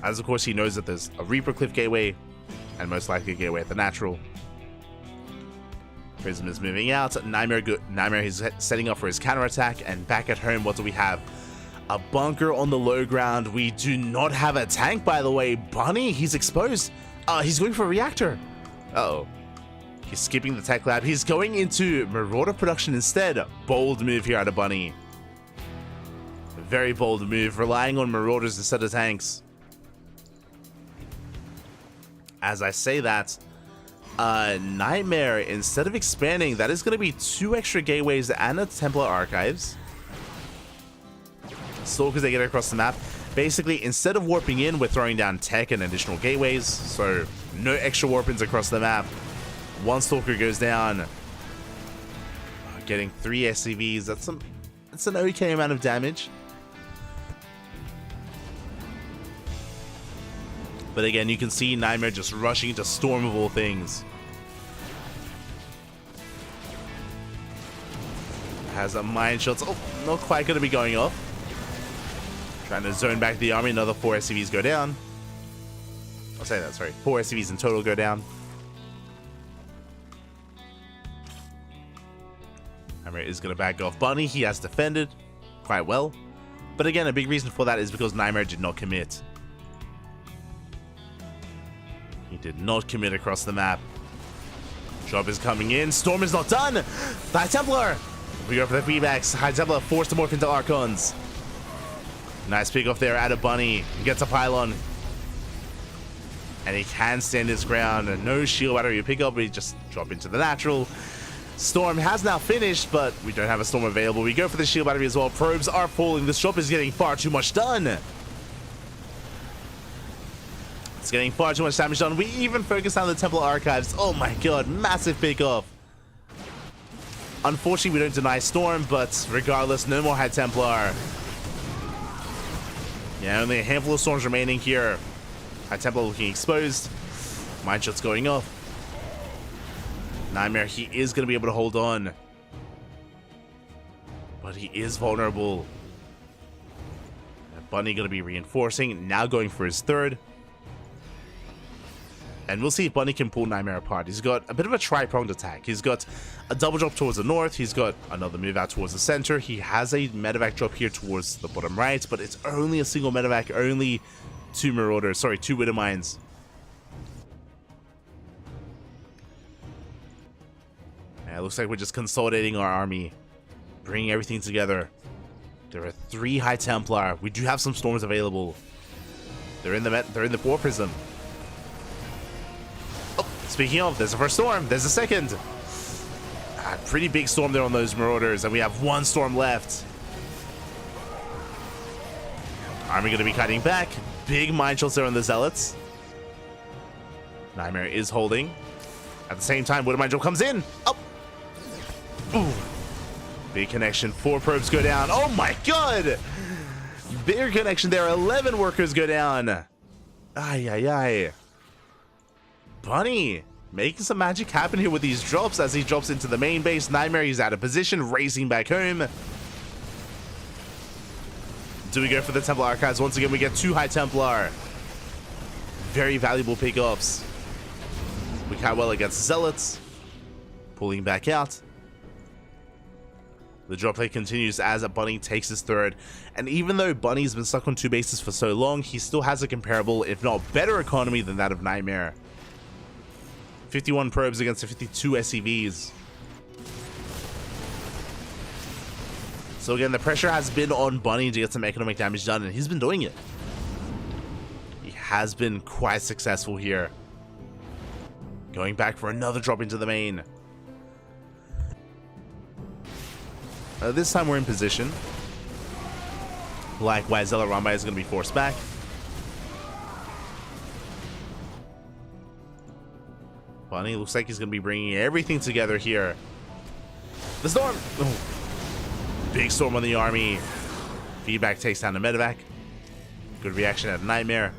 As, of course, he knows that there's a Reaper Cliff gateway and most likely a gateway at the Natural. Prism is moving out. Nightmare is setting up for his counterattack. And back at home, what do we have? A bunker on the low ground. We do not have a tank, by the way. Bunny, he's exposed. He's going for a reactor. Uh-oh. He's skipping the tech lab. He's going into Marauder production instead. Bold move here out of Bunny. Very bold move, relying on Marauders instead of tanks. As I say that, Nightmare, instead of expanding, that is going to be 2 extra gateways and a Templar Archives. Stalkers, they get across the map. Basically, instead of warping in, we're throwing down tech and additional gateways, so no extra warp-ins across the map. 1 Stalker goes down. Getting 3 SCVs, that's an okay amount of damage. But again, you can see Nightmare just rushing into Storm of all things. Has a mine shot. Oh, not quite going to be going off. Trying to zone back the army. Another 4 SCVs go down. I'll say that, sorry. 4 SCVs in total go down. Nightmare is going to back off Bunny. He has defended quite well. But again, a big reason for that is because Nightmare did not commit. He did not commit across the map. Job is coming in. Storm is not done. The High Templar. We go for the feedbacks. High Templar forced to morph into Archons. Nice pick off there out of Bunny. He gets a pylon. And he can stand his ground. No shield battery pick up. We just drop into the Natural. Storm has now finished, but we don't have a Storm available. We go for the shield battery as well. Probes are falling. This shop is getting far too much done. It's getting far too much damage done. We even focus on the Temple Archives. Oh my god, massive pick off. Unfortunately, we don't deny Storm, but regardless, no more High Templar. Yeah, only a handful of Storms remaining here. High Templar looking exposed. Mine shots going off. Nightmare, he is going to be able to hold on. But he is vulnerable. Bunny going to be reinforcing. Now going for his 3rd. And we'll see if Bunny can pull Nightmare apart. He's got a bit of a tri-pronged attack. He's got a double drop towards the north. He's got another move out towards the center. He has a medevac drop here towards the bottom right, but it's only a single medevac, only 2 Marauders. Sorry, 2 Widow Mines. Yeah, it looks like we're just consolidating our army, bringing everything together. There are 3 High Templar. We do have some Storms available. They're in the War Prism. Speaking of, there's the first Storm. There's the second. Pretty big Storm there on those Marauders, and we have 1 Storm left. Army going to be cutting back. Big mine shots there on the Zealots. Nightmare is holding. At the same time, Widow Mine Drop comes in. Oh! Ooh. Big connection. 4 probes go down. Oh my god! Bigger connection there. 11 workers go down. Ay, ay, ay. Bunny making some magic happen here with these drops as he drops into the main base. Nightmare, he's out of position, racing back home. Do we go for the Templar Archives? Once again, we get 2 High Templar. Very valuable pickups. be quite well against Zealots. Pulling back out. The draw play continues as Bunny takes his third. And even though Bunny's been stuck on 2 bases for so long, he still has a comparable, if not better, economy than that of Nightmare. 51 probes against the 52 SCVs. So again, the pressure has been on Bunny to get some economic damage done, and he's been doing it. He has been quite successful here. Going back for another drop into the main. This time we're in position. Likewise, Zealot Rambai is going to be forced back. Bunny looks like he's going to be bringing everything together here. The storm! Oh. Big storm on the army. Feedback takes down the medevac. Good reaction at Nightmare.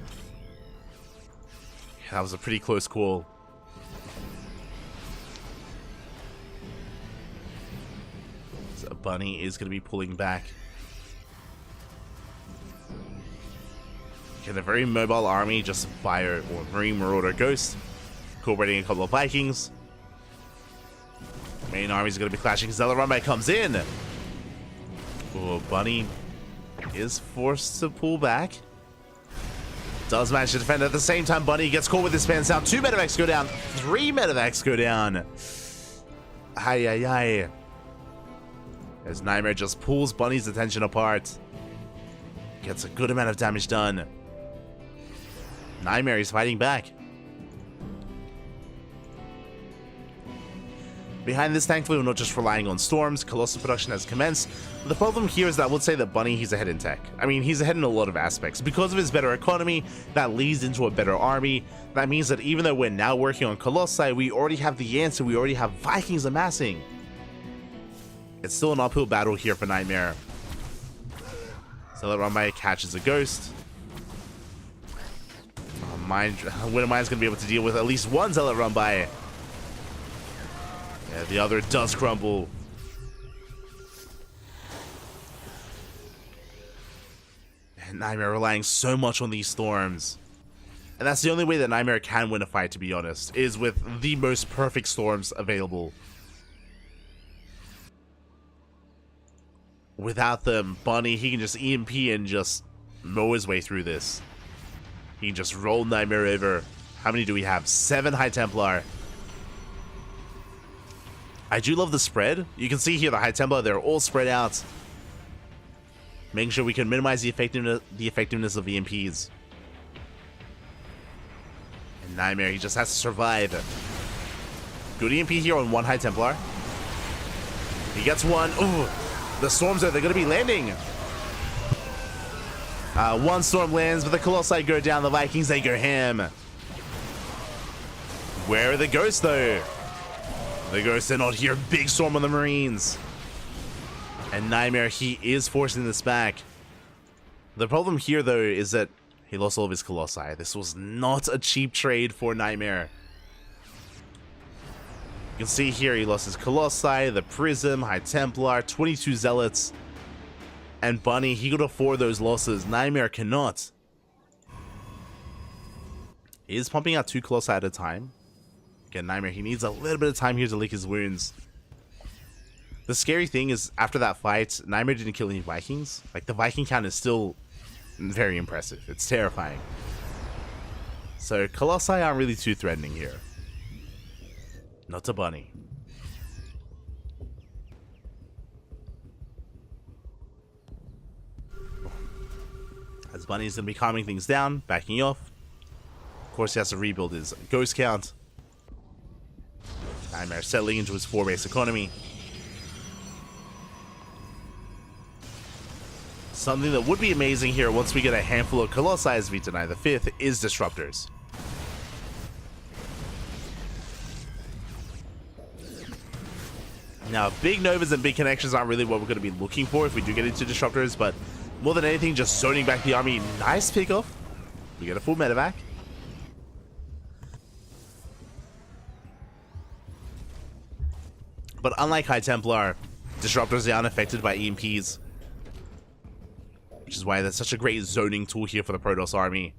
That was a pretty close call. So Bunny is going to be pulling back. Okay, the very mobile army, just Fire or Marine Marauder Ghost. Incorporating a couple of Vikings. Main army is going to be clashing. Zealot Rambai comes in. Oh, Bunny is forced to pull back. Does manage to defend at the same time. Bunny gets caught with his fans down. 2 medevacs go down. 3 medevacs go down. Ay, ay, ay. As Nightmare just pulls Bunny's attention apart. Gets a good amount of damage done. Nightmare is fighting back. Behind this, thankfully, we're not just relying on storms. Colossal production has commenced. The problem here is that I would say that Bunny, he's ahead in tech. I mean, he's ahead in a lot of aspects. Because of his better economy, that leads into a better army. That means that even though we're now working on Colossi, we already have the answer. We already have Vikings amassing. It's still an uphill battle here for Nightmare. Zealot Rambai catches a ghost. Wouldn't mind's going to be able to deal with at least one Zealot Rambai. Yeah, the other does crumble. And Nightmare relying so much on these storms. And that's the only way that Nightmare can win a fight, to be honest, is with the most perfect storms available. Without them, Bunny, he can just EMP and just mow his way through this. He can just roll Nightmare over. How many do we have? 7 High Templar. I do love the spread. You can see here the High Templar, they're all spread out. Making sure we can minimize the effectiveness of EMPs. And Nightmare, he just has to survive. Good EMP here on 1 High Templar. He gets one. Ooh, the storms they're going to be landing. 1 storm lands, but the Colossi go down. The Vikings, they go ham. Where are the ghosts, though? The ghosts are not here. Big storm on the Marines. And Nightmare, he is forcing this back. The problem here, though, is that he lost all of his Colossi. This was not a cheap trade for Nightmare. You can see here he lost his Colossi, the Prism, High Templar, 22 Zealots. And Bunny, he could afford those losses. Nightmare cannot. He is pumping out 2 Colossi at a time. Again, Nightmare, he needs a little bit of time here to lick his wounds. The scary thing is, after that fight, Nightmare didn't kill any Vikings. Like, the Viking count is still very impressive. It's terrifying. So, Colossi aren't really too threatening here. Not to Bunny. As Bunny's going to be calming things down, backing off. Of course, he has to rebuild his ghost count. Nightmare settling into his 4-base economy. Something that would be amazing here once we get a handful of Colossi as we deny the 5th is Disruptors. Now, big Novas and big connections aren't really what we're going to be looking for if we do get into Disruptors, but more than anything, just zoning back the army. Nice pickoff. We get a full medevac. But unlike High Templar, Disruptors are unaffected by EMPs. Which is why that's such a great zoning tool here for the Protoss army.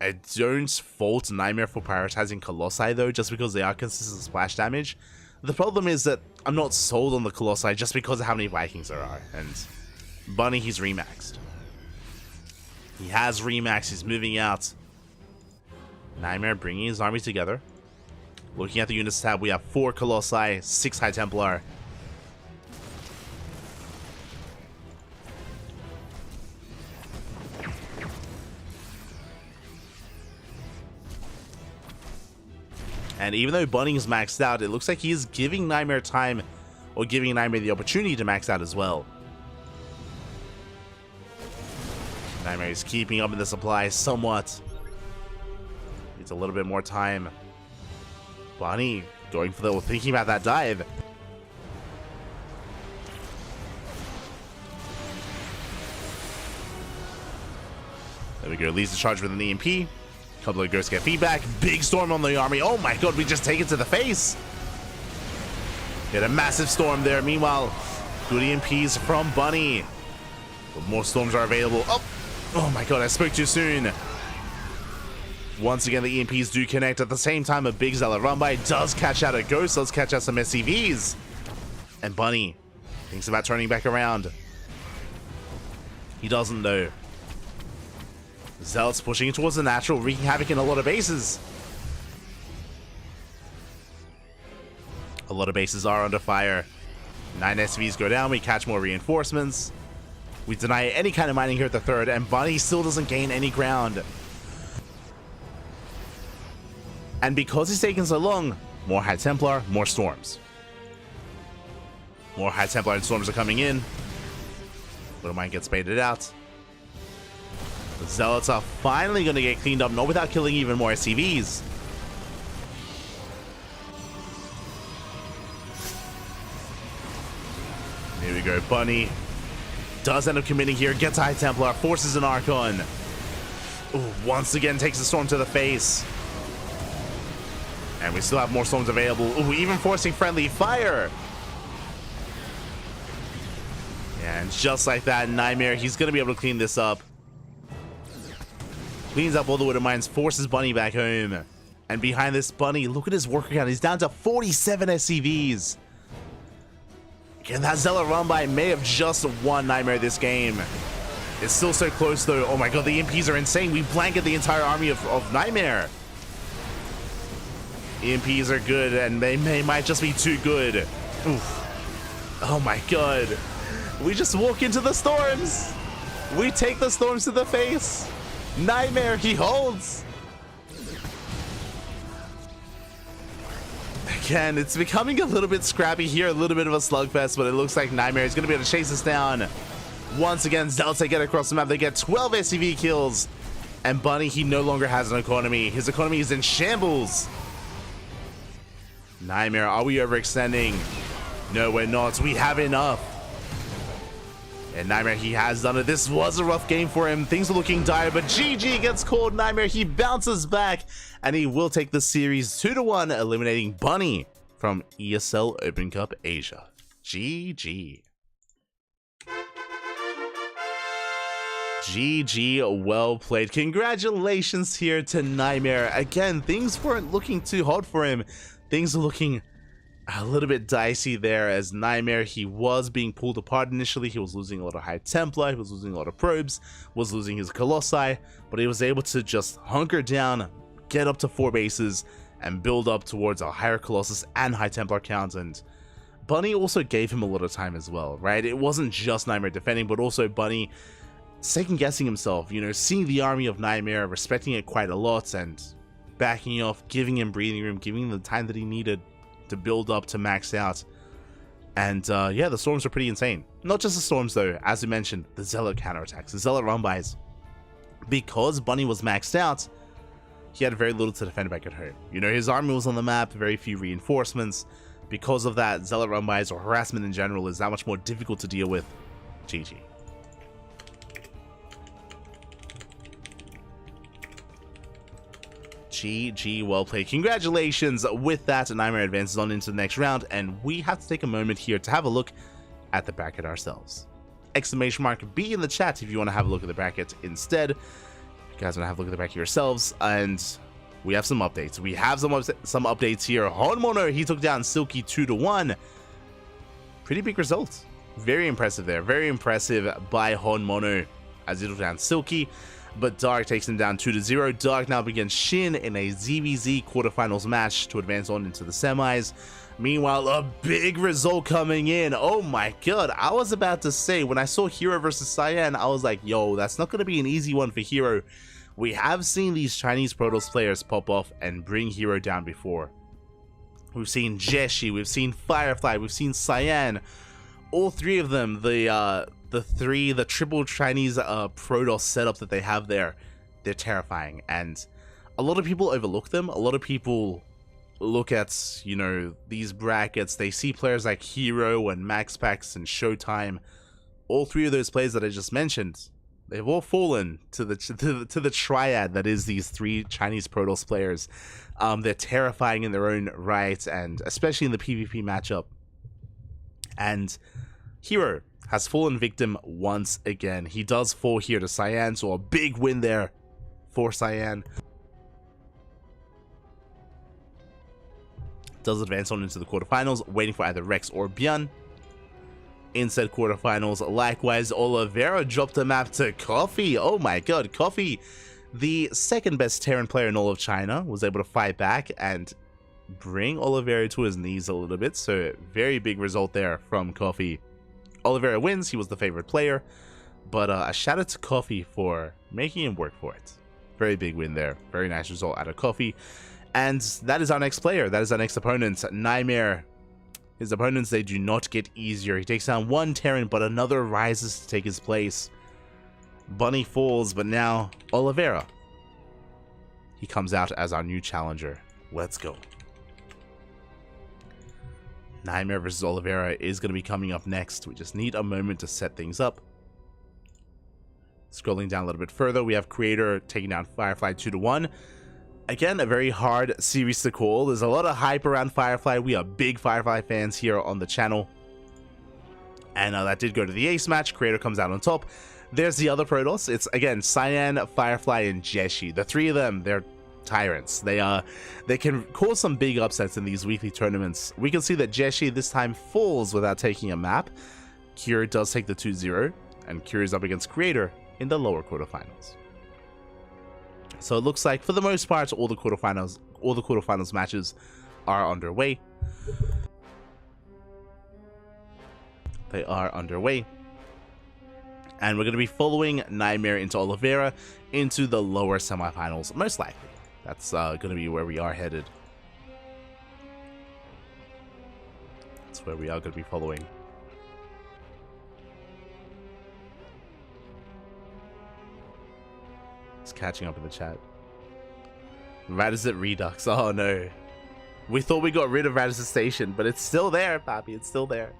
I don't fault Nightmare for prioritizing Colossi though, just because they are consistent splash damage. The problem is that I'm not sold on the Colossi just because of how many Vikings there are. And Bunny, he's remaxed. He has remaxed, he's moving out. Nightmare bringing his army together. Looking at the units tab, we have 4 Colossi, 6 High Templar. And even though Bunny is maxed out, it looks like he's giving Nightmare time, or giving Nightmare the opportunity to max out as well. Nightmare is keeping up in the supply somewhat. Needs a little bit more time. Bunny going for the, thinking about that dive. There we go, leads the charge with an EMP. Couple of ghosts get feedback. Big storm on the army. Oh my god, we just take it to the face. Get a massive storm there. Meanwhile, good EMPs from Bunny. But more storms are available. Oh my god, I spoke too soon. Once again, the EMPs do connect. At the same time, a big Zealot run by does catch out a ghost. Does catch out some SCVs. And Bunny thinks about turning back around. He doesn't know. Zealots pushing towards the natural, wreaking havoc in a lot of bases. A lot of bases are under fire. 9 SCVs go down, we catch more reinforcements. We deny any kind of mining here at the 3rd, and Bunny still doesn't gain any ground. And because he's taking so long, more High Templar, more storms. More High Templar and storms are coming in. Little Mine gets baited out. The Zealots are finally going to get cleaned up, not without killing even more SCVs. Here we go, Bunny does end up committing here, gets High Templar, forces an Archon. Ooh, once again takes the storm to the face. And we still have more storms available. Ooh, even forcing friendly fire. And just like that, Nightmare, he's going to be able to clean this up. Cleans up all the Widow Mines, forces Bunny back home. And behind this Bunny, look at his worker count. He's down to 47 SCVs. Again, that Zealot run by may have just won Nightmare this game. It's still so close though. Oh my god, the EMPs are insane. We blanket the entire army of Nightmare. EMPs are good, and they might just be too good. Oof. Oh my god. We just walk into the storms. We take the storms to the face. Nightmare, he holds. Again, it's becoming a little bit scrappy here, a little bit of a slugfest, but it looks like Nightmare is going to be able to chase us down. Once again, Zealots get across the map. They get 12 SCV kills. And Bunny, he no longer has an economy. His economy is in shambles. Nightmare, are we overextending? No, we're not. We have enough. And Nightmare, he has done it. This was a rough game for him. Things are looking dire, but GG gets called. Nightmare, he bounces back, and he will take the series 2-1, eliminating Bunny from ESL Open Cup Asia. GG. GG, well played. Congratulations here to Nightmare. Again, things weren't looking too hot for him. Things are looking a little bit dicey there, as Nightmare, he was being pulled apart initially. He was losing a lot of High Templar, he was losing a lot of probes, was losing his Colossi, but he was able to just hunker down, get up to 4 bases, and build up towards a higher Colossus and High Templar count. And Bunny also gave him a lot of time as well, right? It wasn't just Nightmare defending, but also Bunny second guessing himself, you know, seeing the army of Nightmare, respecting it quite a lot, and backing off, giving him breathing room, giving him the time that he needed to build up to max out. And yeah, the storms are pretty insane. Not just the storms though, as we mentioned, the Zealot counterattacks, the Zealot run-bys. Because Bunny was maxed out, he had very little to defend back at home. You know, his army was on the map, very few reinforcements. Because of that, Zealot run-bys or harassment in general is that much more difficult to deal with. GG. GG, well played. Congratulations with that. Nightmare advances on into the next round, and we have to take a moment here to have a look at the bracket ourselves. Exclamation mark B in the chat if you want to have a look at the bracket instead. guys want to have a look at the back yourselves, and we have some updates. We have some updates here. Honmono, he took down Silky 2-1. Pretty big results. Very impressive there. Very impressive by Honmono as he took down Silky. But Dark takes him down 2-0. Dark now begins Shin in a ZVZ quarterfinals match to advance on into the semis. Meanwhile, a big result coming in. Oh my god, I was about to say, when I saw Hero versus Cyan, I was like, yo, that's not going to be an easy one for Hero. We have seen these Chinese Protoss players pop off and bring Hero down before. We've seen Jeshi, we've seen Firefly, we've seen Cyan. All three of them, the triple Chinese Protoss setup that they have there, they're terrifying. And a lot of people overlook them. A lot of people look at, you know, these brackets, they see players like Hero and MaxPax and Showtime. All three of those players that I just mentioned, they've all fallen to the triad that is these three Chinese Protoss players. They're terrifying in their own right, and especially in the PvP matchup. And Hero has fallen victim once again. He does fall here to Cyan, so a big win there for Cyan. Does advance on into the quarterfinals, waiting for either Rex or Bjorn. In said quarterfinals, likewise, Oliveira dropped the map to Coffee. Oh my god, Coffee, the second best Terran player in all of China, was able to fight back and bring Oliveira to his knees a little bit. So very big result there from Coffee. Oliveira wins, he was the favorite player, but a shout out to Coffee for making him work for it. Very big win there. Very nice result out of Coffee. And that is our next player. That is our next opponent, Nightmare. His opponents, they do not get easier. He takes down one Terran, but another rises to take his place. Bunny falls, but now Oliveira, he comes out as our new challenger. Let's go. Nightmare versus Oliveira is going to be coming up next. We just need a moment to set things up. Scrolling down a little bit further, we have Creator taking down Firefly 2-1. Again, a very hard series to call. There's a lot of hype around Firefly. We are big Firefly fans here on the channel. And that did go to the ace match. Creator comes out on top. There's the other Protoss. It's, again, Cyan, Firefly, and Jeshi. The three of them, they're tyrants. They can cause some big upsets in these weekly tournaments. We can see that Jeshi this time falls without taking a map. Cure does take the 2-0. And Cure is up against Creator in the lower quarterfinals. So it looks like, for the most part, all the quarterfinals matches are underway. They are underway. And we're going to be following Nightmare into Oliveira into the lower semifinals, most likely. That's going to be where we are headed. That's where we are going to be following. It's catching up in the chat. Radizit Redux. Oh no. We thought we got rid of Radizit Station, but it's still there, Papi. It's still there.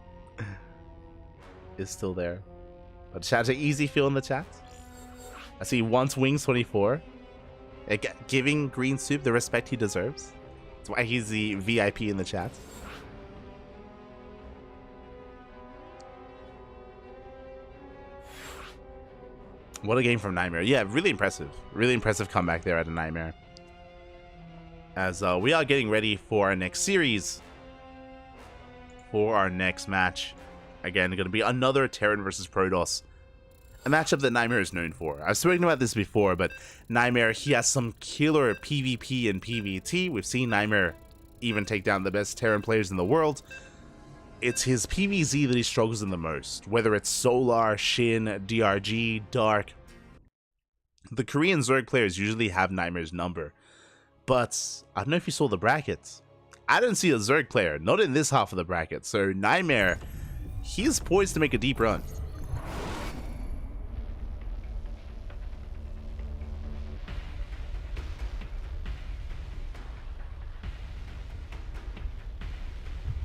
It's still there. But shout out to Easy Feel in the chat. I see Once Wings 24. Giving Green Soup the respect he deserves. That's why he's the VIP in the chat. What a game from Nightmare. Yeah, really impressive. Really impressive comeback there at a Nightmare. As we are getting ready for our next series. For our next match. Again, going to be another Terran versus Protoss. A matchup that Nightmare is known for. I've spoken about this before, but Nightmare, he has some killer PvP and PvT. We've seen Nightmare even take down the best Terran players in the world. It's his PvZ that he struggles in the most, whether it's Solar, Shin, DRG, Dark. The Korean Zerg players usually have Nightmare's number, but I don't know if you saw the brackets. I didn't see a Zerg player, not in this half of the bracket, so Nightmare, he's poised to make a deep run.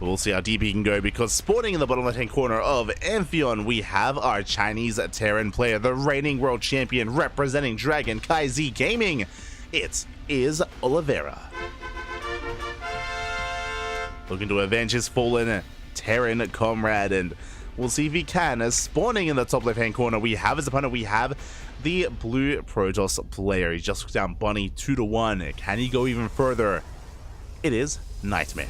But we'll see how deep he can go, because spawning in the bottom left-hand corner of Amphion, we have our Chinese Terran player, the reigning world champion representing Dragon Kai Z Gaming. It is Oliveira. Looking to avenge his fallen Terran comrade, and We'll see if he can. As spawning in the top left-hand corner, we have his opponent. We have the blue Protoss player. He just took down Bunny 2-1. Can he go even further? It is Nightmare.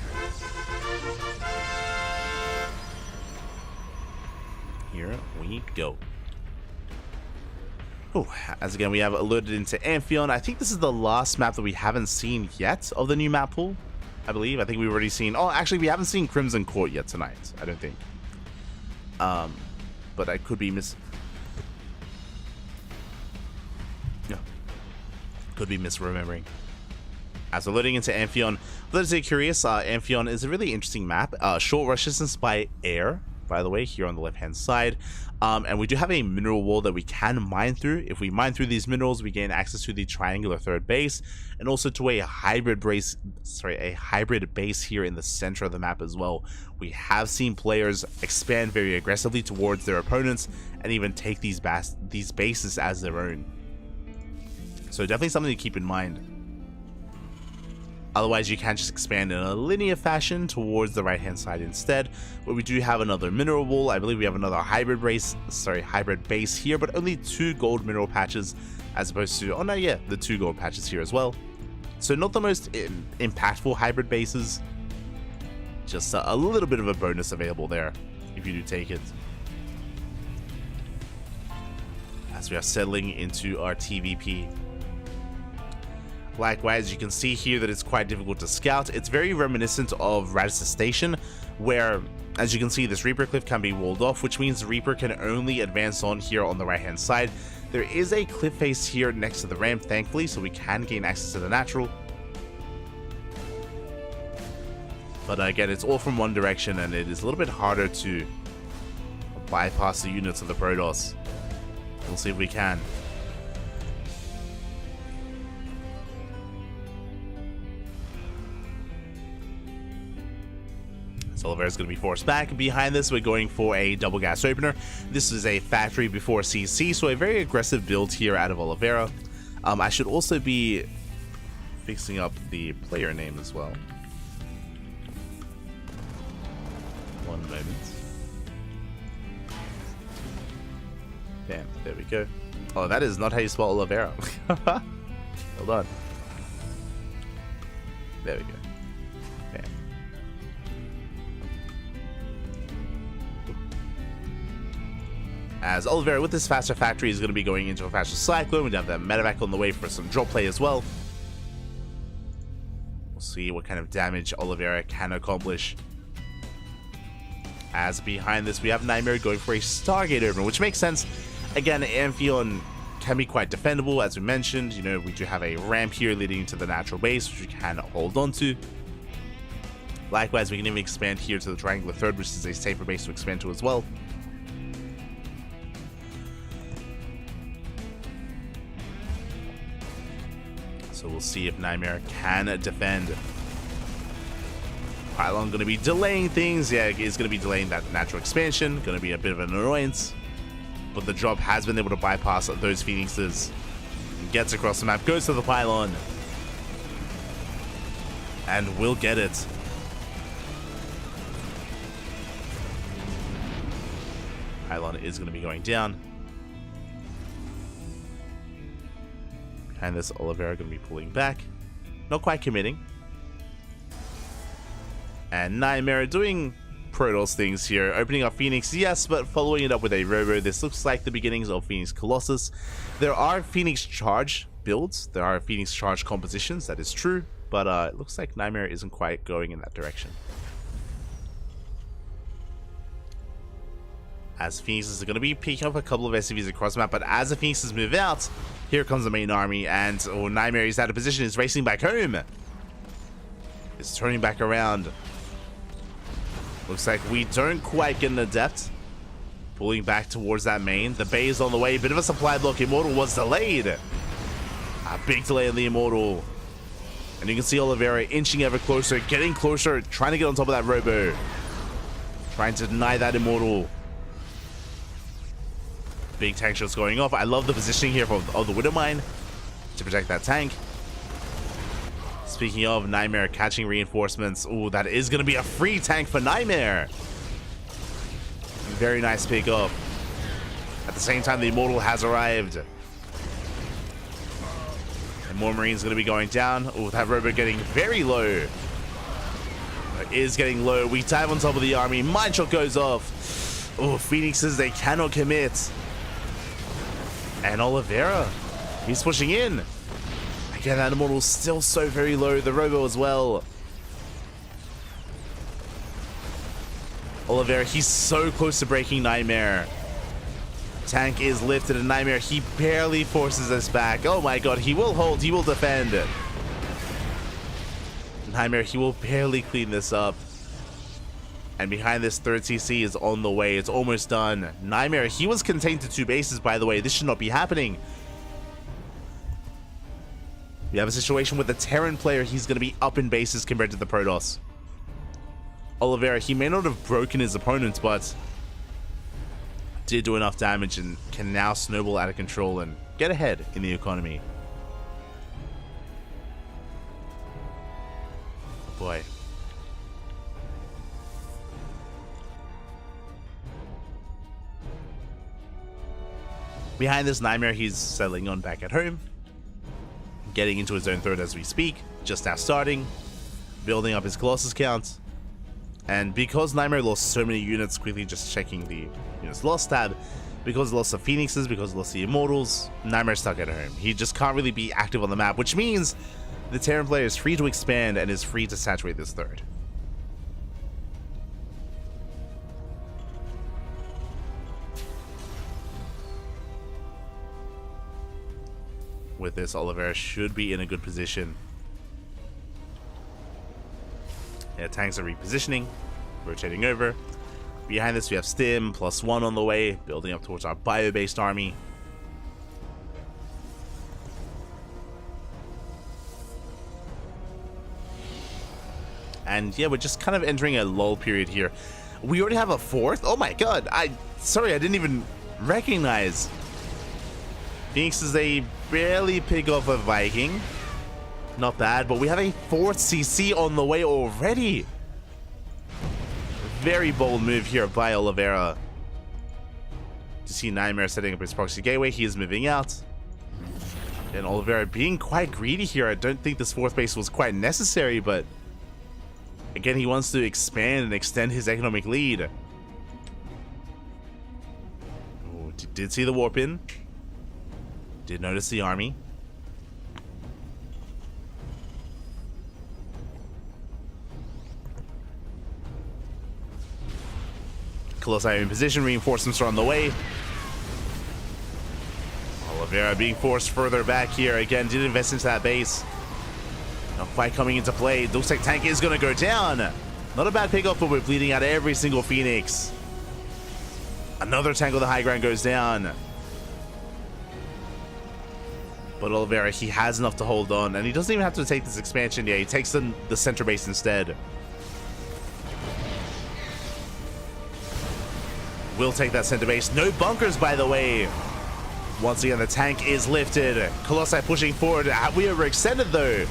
Here we go. Oh, as again, we have alerted into Amphion. I think this is the last map that we haven't seen yet of the new map pool. I believe. I think we've already seen... Oh, actually, we haven't seen Crimson Court yet tonight. I don't think. But I could be misremembering. As we're loading into Amphion, for those that are curious, Amphion is a really interesting map. Short rush distance by air, by the way, here on the left-hand side. And we do have a mineral wall that we can mine through. If we mine through these minerals, we gain access to the triangular third base, and also to a hybrid base. A hybrid base here in the center of the map as well. We have seen players expand very aggressively towards their opponents, and even take these bases as their own. So definitely something to keep in mind. Otherwise, you can just expand in a linear fashion towards the right-hand side instead. But we do have another mineral wall. I believe we have another hybrid base here, but only 2 gold mineral patches as opposed to, oh no, yeah, the 2 gold patches here as well. So not the most impactful hybrid bases. Just a little bit of a bonus available there if you do take it. As we are settling into our TVP. Likewise, you can see here that it's quite difficult to scout. It's very reminiscent of Radisson Station, where, as you can see, this Reaper cliff can be walled off, which means the Reaper can only advance on here on the right-hand side. There is a cliff face here next to the ramp, thankfully, so we can gain access to the natural. But again, it's all from one direction, and it is a little bit harder to bypass the units of the Protoss. We'll see if we can. So Oliveira's going to be forced back. Behind this, we're going for a double gas opener. This is a factory before CC, so a very aggressive build here out of Oliveira. I should also be fixing up the player name as well. One moment. Damn, there we go. Oh, that is not how you spell Oliveira. Hold on. There we go. Damn. As Oliveira, with this faster factory, is going to be going into a faster cyclone. We have that medevac on the way for some drop play as well. We'll see what kind of damage Oliveira can accomplish. As behind this, we have Nightmare going for a Stargate opener, which makes sense. Again, Amphion can be quite defendable, as we mentioned. You know, we do have a ramp here leading to the natural base, which we can hold on to. Likewise, we can even expand here to the triangular third, which is a safer base to expand to as well. So we'll see if Nightmare can defend. Pylon going to be delaying things. Yeah, it's going to be delaying that natural expansion. Going to be a bit of an annoyance. But the job has been able to bypass those Phoenixes. Gets across the map, goes to the Pylon. And will get it. Pylon is going to be going down. And this Oliveira going to be pulling back. Not quite committing. And Nightmare doing Protoss things here. Opening up Phoenix, yes, but following it up with a Robo. This looks like the beginnings of Phoenix Colossus. There are Phoenix Charge builds. There are Phoenix Charge compositions, that is true. But it looks like Nightmare isn't quite going in that direction. As Phoenixes are going to be picking up a couple of SCVs across the map, but as the Phoenixes move out, here comes the main army, and Nightmare is out of position, is racing back home. It's turning back around. Looks like we don't quite get an Adept. Pulling back towards that main. The Bay is on the way. Bit of a supply block. Immortal was delayed. A big delay on the Immortal. And you can see Oliveira inching ever closer. Getting closer. Trying to get on top of that Robo. Trying to deny that Immortal. Big tank shots going off. I love the positioning here of the Widowmine to protect that tank. Speaking of Nightmare catching reinforcements, oh, that is going to be a free tank for Nightmare. Very nice pick up. At the same time, the Immortal has arrived. And more Marines going to be going down. Oh, that Robo getting very low. It is getting low. We dive on top of the army. Mine shot goes off. Oh, Phoenixes, they cannot commit. And Oliveira, he's pushing in. Again, that Immortal's still so very low. The Robo as well. Oliveira, he's so close to breaking Nightmare. Tank is lifted and Nightmare, he barely forces us back. Oh my god, he will hold, he will defend. Nightmare, he will barely clean this up. And behind this, third CC is on the way. It's almost done. Nightmare, he was contained to 2 bases, by the way. This should not be happening. We have a situation with the Terran player. He's going to be up in bases compared to the Protoss. Oliveira, he may not have broken his opponent, but did do enough damage and can now snowball out of control and get ahead in the economy. Oh boy. Behind this, Nightmare, he's settling on back at home. Getting into his own third as we speak. Just now starting. Building up his Colossus count. And because Nightmare lost so many units, quickly just checking the units lost tab. Because he lost the Phoenixes, because he lost the Immortals, Nightmare's stuck at home. He just can't really be active on the map, which means the Terran player is free to expand and is free to saturate this third. With this, Oliveira should be in a good position. Yeah, tanks are repositioning, rotating over. Behind this, we have Stim, +1 on the way, building up towards our bio-based army. And yeah, we're just kind of entering a lull period here. We already have a 4th? Oh my god, sorry, I didn't even recognize. Phoenixes, they barely pick off a Viking. Not bad, but we have a 4th CC on the way already. Very bold move here by Oliveira. To see Nightmare setting up his proxy gateway, he is moving out. And Oliveira being quite greedy here. I don't think this 4th base was quite necessary, but again, he wants to expand and extend his economic lead. Ooh, did see the warp in. Did notice the army. Colossi in position, reinforcements are on the way. Oliveira being forced further back here. Again, did invest into that base. No fight coming into play. Looks like tank is going to go down. Not a bad pickup, but we're bleeding out every single Phoenix. Another tank with the high ground goes down. But Oliveira, he has enough to hold on, and he doesn't even have to take this expansion. Yeah, he takes the center base instead. Will take that center base. No bunkers, by the way. Once again, the tank is lifted. Colossi pushing forward. We overextended, though.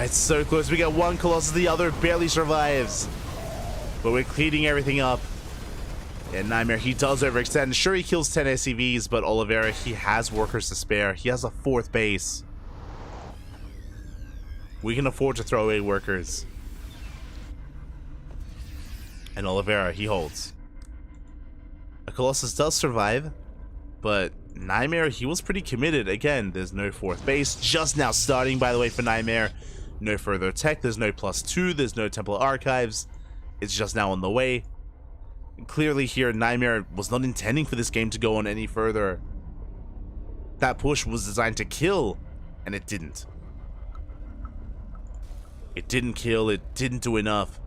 It's so close. We get one Colossus, the other barely survives. But we're cleaning everything up. And Nightmare, he does overextend. Sure, he kills 10 SCVs, but Oliveira, he has workers to spare. He has a 4th base. We can afford to throw away workers. And Oliveira, he holds. A Colossus does survive, but Nightmare, he was pretty committed. Again, there's no 4th base. Just now starting, by the way, for Nightmare. No further tech. There's no +2. There's no Temple Archives. It's just now on the way. Clearly here, Nightmare was not intending for this game to go on any further. That push was designed to kill, and it didn't. It didn't kill, it didn't do enough.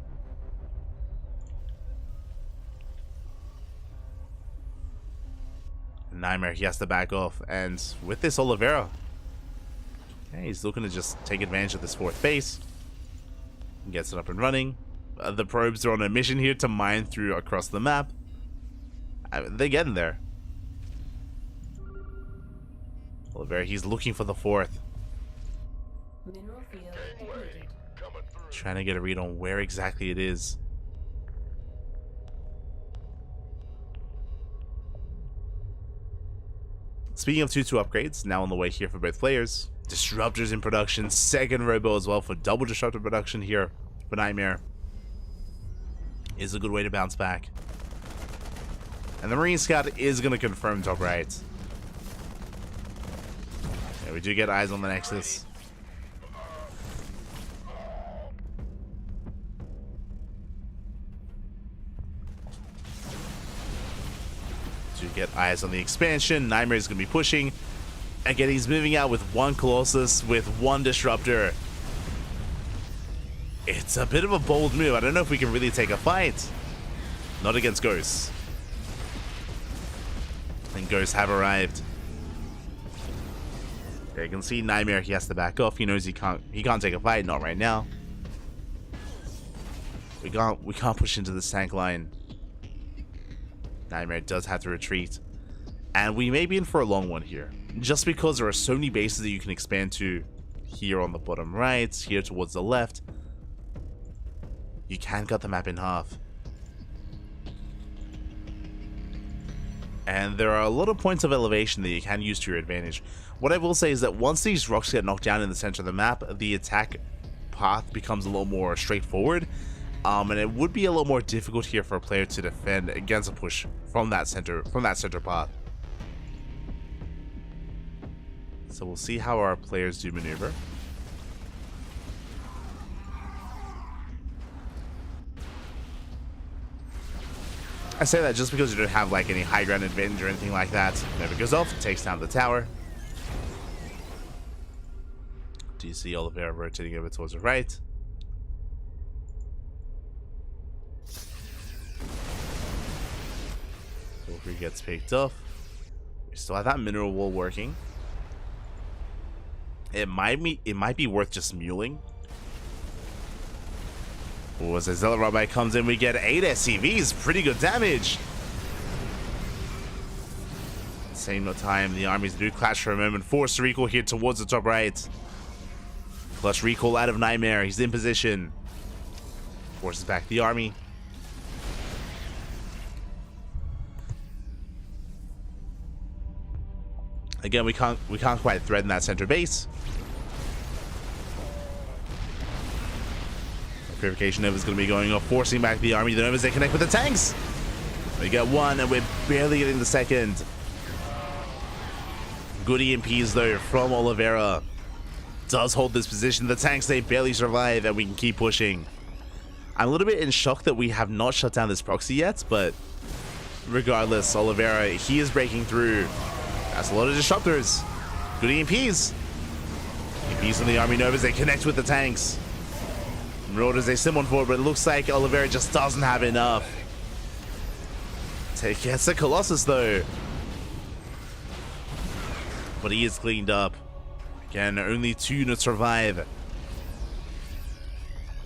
Nightmare, he has to back off, and with this, Oliveira, okay, he's looking to just take advantage of this 4th base. Gets it up and running. The probes are on a mission here to mine through across the map. They're getting there. Oliveira, he's looking for the 4th. Trying to get a read on where exactly it is. Speaking of 2-2 upgrades, now on the way here for both players. Disruptors in production, second robo as well for double disruptor production here for Nightmare. Is a good way to bounce back. And the Marine Scout is going to confirm top right. Yeah, we do get eyes on the Nexus. Do get eyes on the expansion. Nightmare is going to be pushing. Again, he's moving out with one Colossus, with one Disruptor. It's a bit of a bold move. I don't know if we can really take a fight. Not against Ghosts. And Ghosts have arrived. Okay, you can see Nightmare, he has to back off. He knows he can't take a fight, not right now. We can't push into this tank line. Nightmare does have to retreat. And we may be in for a long one here. Just because there are so many bases that you can expand to here on the bottom right, here towards the left. You can cut the map in half. And there are a lot of points of elevation that you can use to your advantage. What I will say is that once these rocks get knocked down in the center of the map, the attack path becomes a little more straightforward. And it would be a little more difficult here for a player to defend against a push from that center path. So we'll see how our players do maneuver. I say that just because you don't have like any high ground advantage or anything like that. Never goes off, takes down the tower. Do you see Oliveira rotating over towards the right? Wilfrey gets picked off. We still have that mineral wall working. It might be worth just muling. Oh, as the Zealot Rabbi comes in, we get 8 SCVs. Pretty good damage. At the same time, the armies do clash for a moment. Forced to recall here towards the top right. Clutch recall out of Nightmare. He's in position. Forces back the army. Again, we can't quite threaten that center base. Purification Nova is going to be going off, forcing back the army. The Novas, they connect with the tanks. We get one, and we're barely getting the second. Good EMPs, though, from Oliveira. Does hold this position. The tanks, they barely survive, and we can keep pushing. I'm a little bit in shock that we have not shut down this proxy yet, but regardless, Oliveira, he is breaking through. That's a lot of disruptors. Good EMPs. EMPs on the Army Novas, they connect with the tanks. Marauders, they sim on forward, but it looks like Oliveira just doesn't have enough. Take gets the Colossus though. But he is cleaned up. Again, only 2 units survive.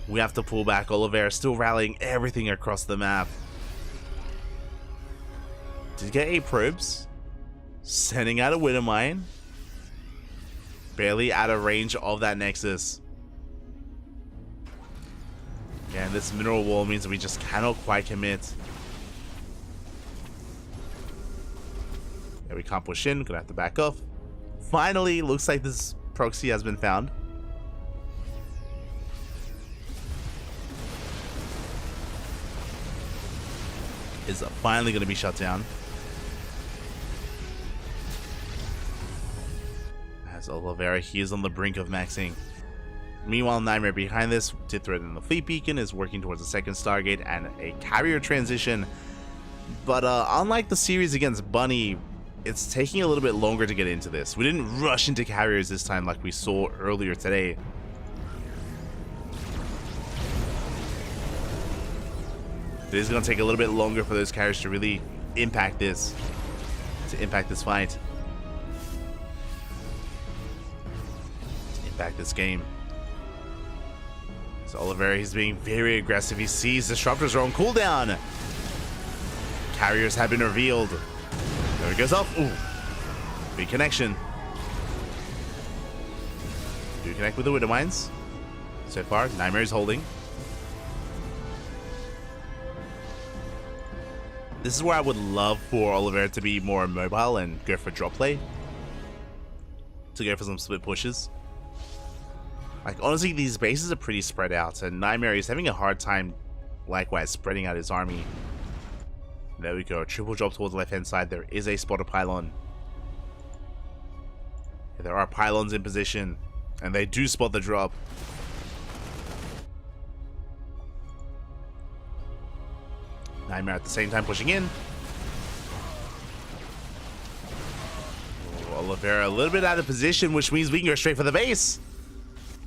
We have to pull back. Oliveira still rallying everything across the map. Did get 8 probes. Sending out a Winter Mine. Barely out of range of that Nexus. And this mineral wall means that we just cannot quite commit. Yeah, we can't push in. Gonna have to back off. Finally, looks like this proxy has been found. Is finally going to be shut down. As Oliveira, he is on the brink of maxing. Meanwhile, Nightmare behind this did threaten the fleet beacon, is working towards a second Stargate and a carrier transition. But unlike the series against Bunny, it's taking a little bit longer to get into this. We didn't rush into carriers this time like we saw earlier today. It is going to take a little bit longer for those carriers to really impact this, fight. Impact this game. So Oliveira, he's being very aggressive. He sees disruptors are on cooldown. Carriers have been revealed. There he goes off. Ooh. Big connection. Do you connect with the Widow Mines? So far, Nightmare is holding. This is where I would love for Oliveira to be more mobile and go for drop play. To go for some split pushes. Like, honestly, these bases are pretty spread out, and Nightmare is having a hard time, likewise, spreading out his army. There we go. Triple drop towards the left-hand side. There is a spotter pylon. There are pylons in position, and they do spot the drop. Nightmare at the same time pushing in. Oliveira a little bit out of position, which means we can go straight for the base.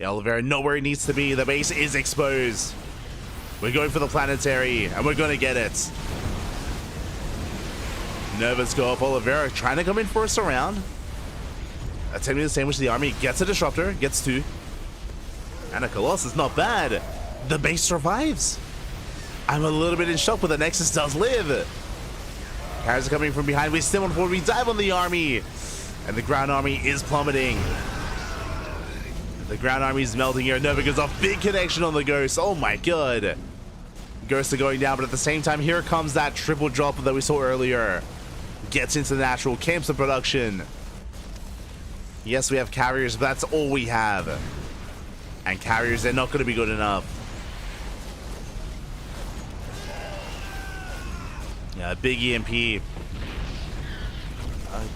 Yeah, Oliveira not where he needs to be. The base is exposed. We're going for the planetary, and we're going to get it. Nervous go off. Oliveira trying to come in for a surround. Attempting to sandwich the army. Gets a disruptor. Gets two. And a Colossus. Not bad. The base survives. I'm a little bit in shock, but the Nexus does live. Carriers are coming from behind. We stem on forward. We dive on the army. And the ground army is plummeting. The ground army is melting here. Nova goes off. Big connection on the Ghost. Oh my god. Ghosts are going down, but at the same time, here comes that triple drop that we saw earlier. Gets into the natural. Camps the production. Yes, we have carriers, but that's all we have. And carriers, they're not going to be good enough. Yeah, big EMP.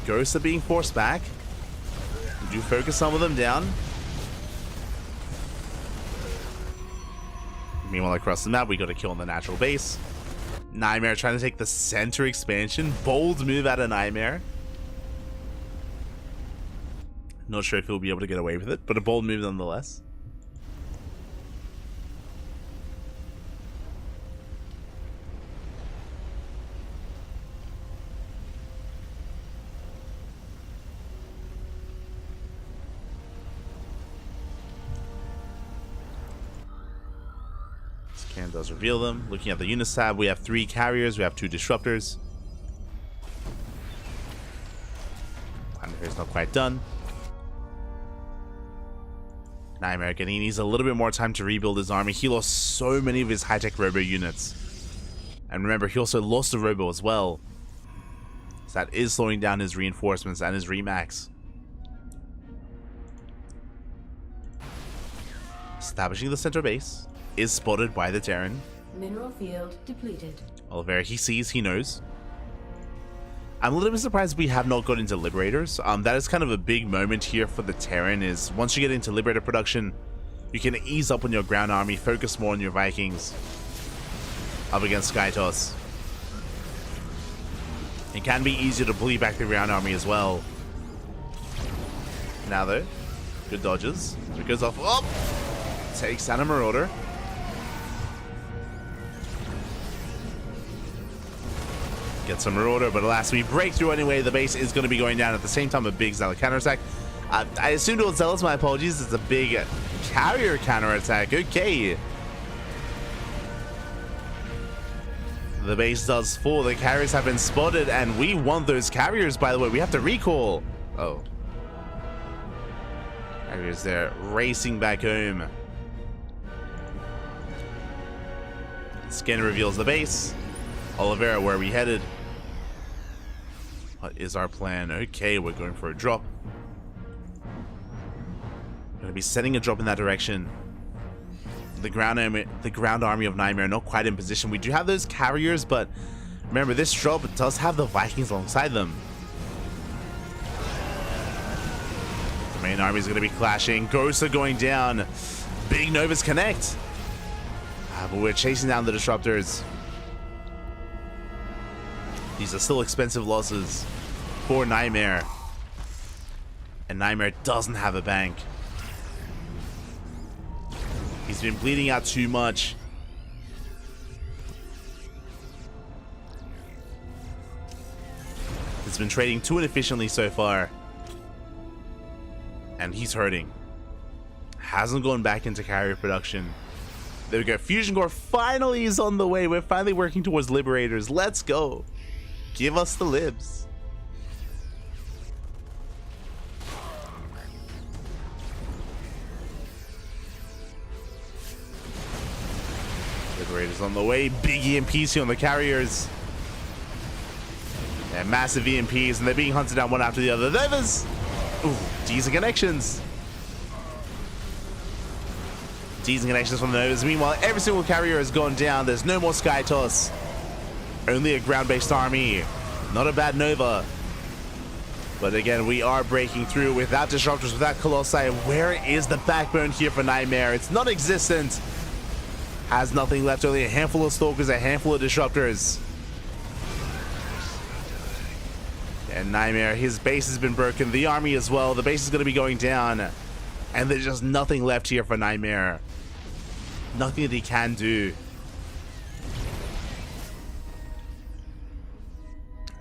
Ghosts are being forced back. We do focus some of them down. Meanwhile, across the map, we got a kill on the natural base. Nightmare trying to take the center expansion. Bold move out of Nightmare. Not sure if he'll be able to get away with it, but a bold move nonetheless. Scan does reveal them. Looking at the units tab, we have 3 carriers, we have 2 disruptors. Planetary's not quite done. Nightmare getting needs a little bit more time to rebuild his army. He lost so many of his high-tech robo units. And remember, he also lost the robo as well. So that is slowing down his reinforcements and his remax. Establishing the center base. Is spotted by the Terran. Mineral field depleted. Oliveira, he sees, he knows. I'm a little bit surprised we have not got into Liberators. That is kind of a big moment here for the Terran, is once you get into Liberator production, you can ease up on your ground army, focus more on your Vikings. Up against Skytos. It can be easier to bully back the ground army as well. Now though, good dodges. It goes off, oh! Takes down a Marauder. Get some Marauder, but alas, we break through anyway. The base is going to be going down at the same time. A big Zealot counterattack. I assumed it was Zealots, my apologies. It's a big carrier counterattack. Okay. The base does fall. The carriers have been spotted, and we want those carriers, by the way. We have to recall. Oh. Carriers there racing back home. Scan reveals the base. Oliveira, where are we headed? What is our plan? Okay, we're going for a drop. We're going to be setting a drop in that direction. The ground army of Nightmare not quite in position. We do have those carriers, but remember, this drop does have the Vikings alongside them. The main army is going to be clashing. Ghosts are going down. Big Novas connect. But we're chasing down the disruptors. These are still expensive losses for Nightmare. And Nightmare doesn't have a bank. He's been bleeding out too much. He's been trading too inefficiently so far. And he's hurting. Hasn't gone back into carrier production. There we go. Fusion Core finally is on the way. We're finally working towards Liberators. Let's go. Give us the libs. Liberators on the way. Big EMPs here on the carriers. And massive EMPs, and they're being hunted down one after the other. Novas! Ooh, D's and connections. D's and connections from the Novas. Meanwhile, every single carrier has gone down. There's no more Sky Toss. Only a ground-based army. Not a bad Nova. But again, we are breaking through without disruptors, without Colossi. Where is the backbone here for Nightmare? It's non-existent. Has nothing left, only a handful of Stalkers, a handful of disruptors. And Nightmare, his base has been broken. The army as well. The base is going to be going down. And there's just nothing left here for Nightmare. Nothing that he can do.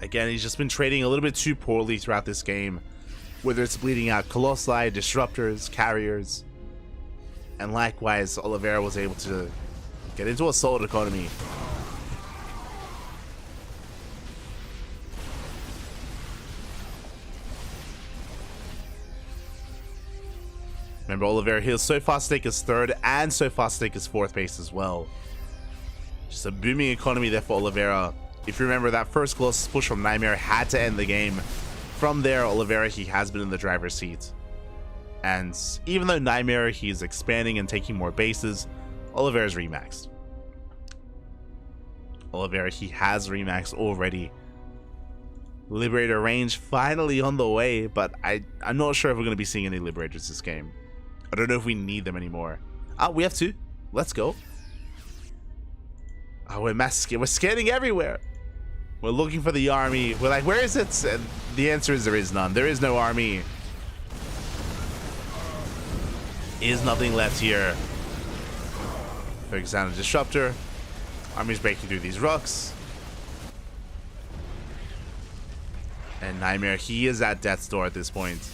Again, he's just been trading a little bit too poorly throughout this game. Whether it's bleeding out Colossi, disruptors, carriers. And likewise, Oliveira was able to get into a solid economy. Remember, Oliveira heals so fast to take his third and so fast to take his fourth base as well. Just a booming economy there for Oliveira. If you remember, that first Colossus push from Nightmare had to end the game. From there, Oliveira, he has been in the driver's seat. And even though Nightmare, he's expanding and taking more bases, Oliveira's remaxed. Oliveira, he has remaxed already. Liberator range finally on the way, but I'm not sure if we're going to be seeing any Liberators this game. I don't know if we need them anymore. Ah, we have two. Let's go. Oh, we're scanning everywhere. We're looking for the army. We're like, where is it? And the answer is there is none. There is no army. Is nothing left here. Focus on a disruptor. Army's breaking through these rocks. And Nightmare, he is at death's door at this point.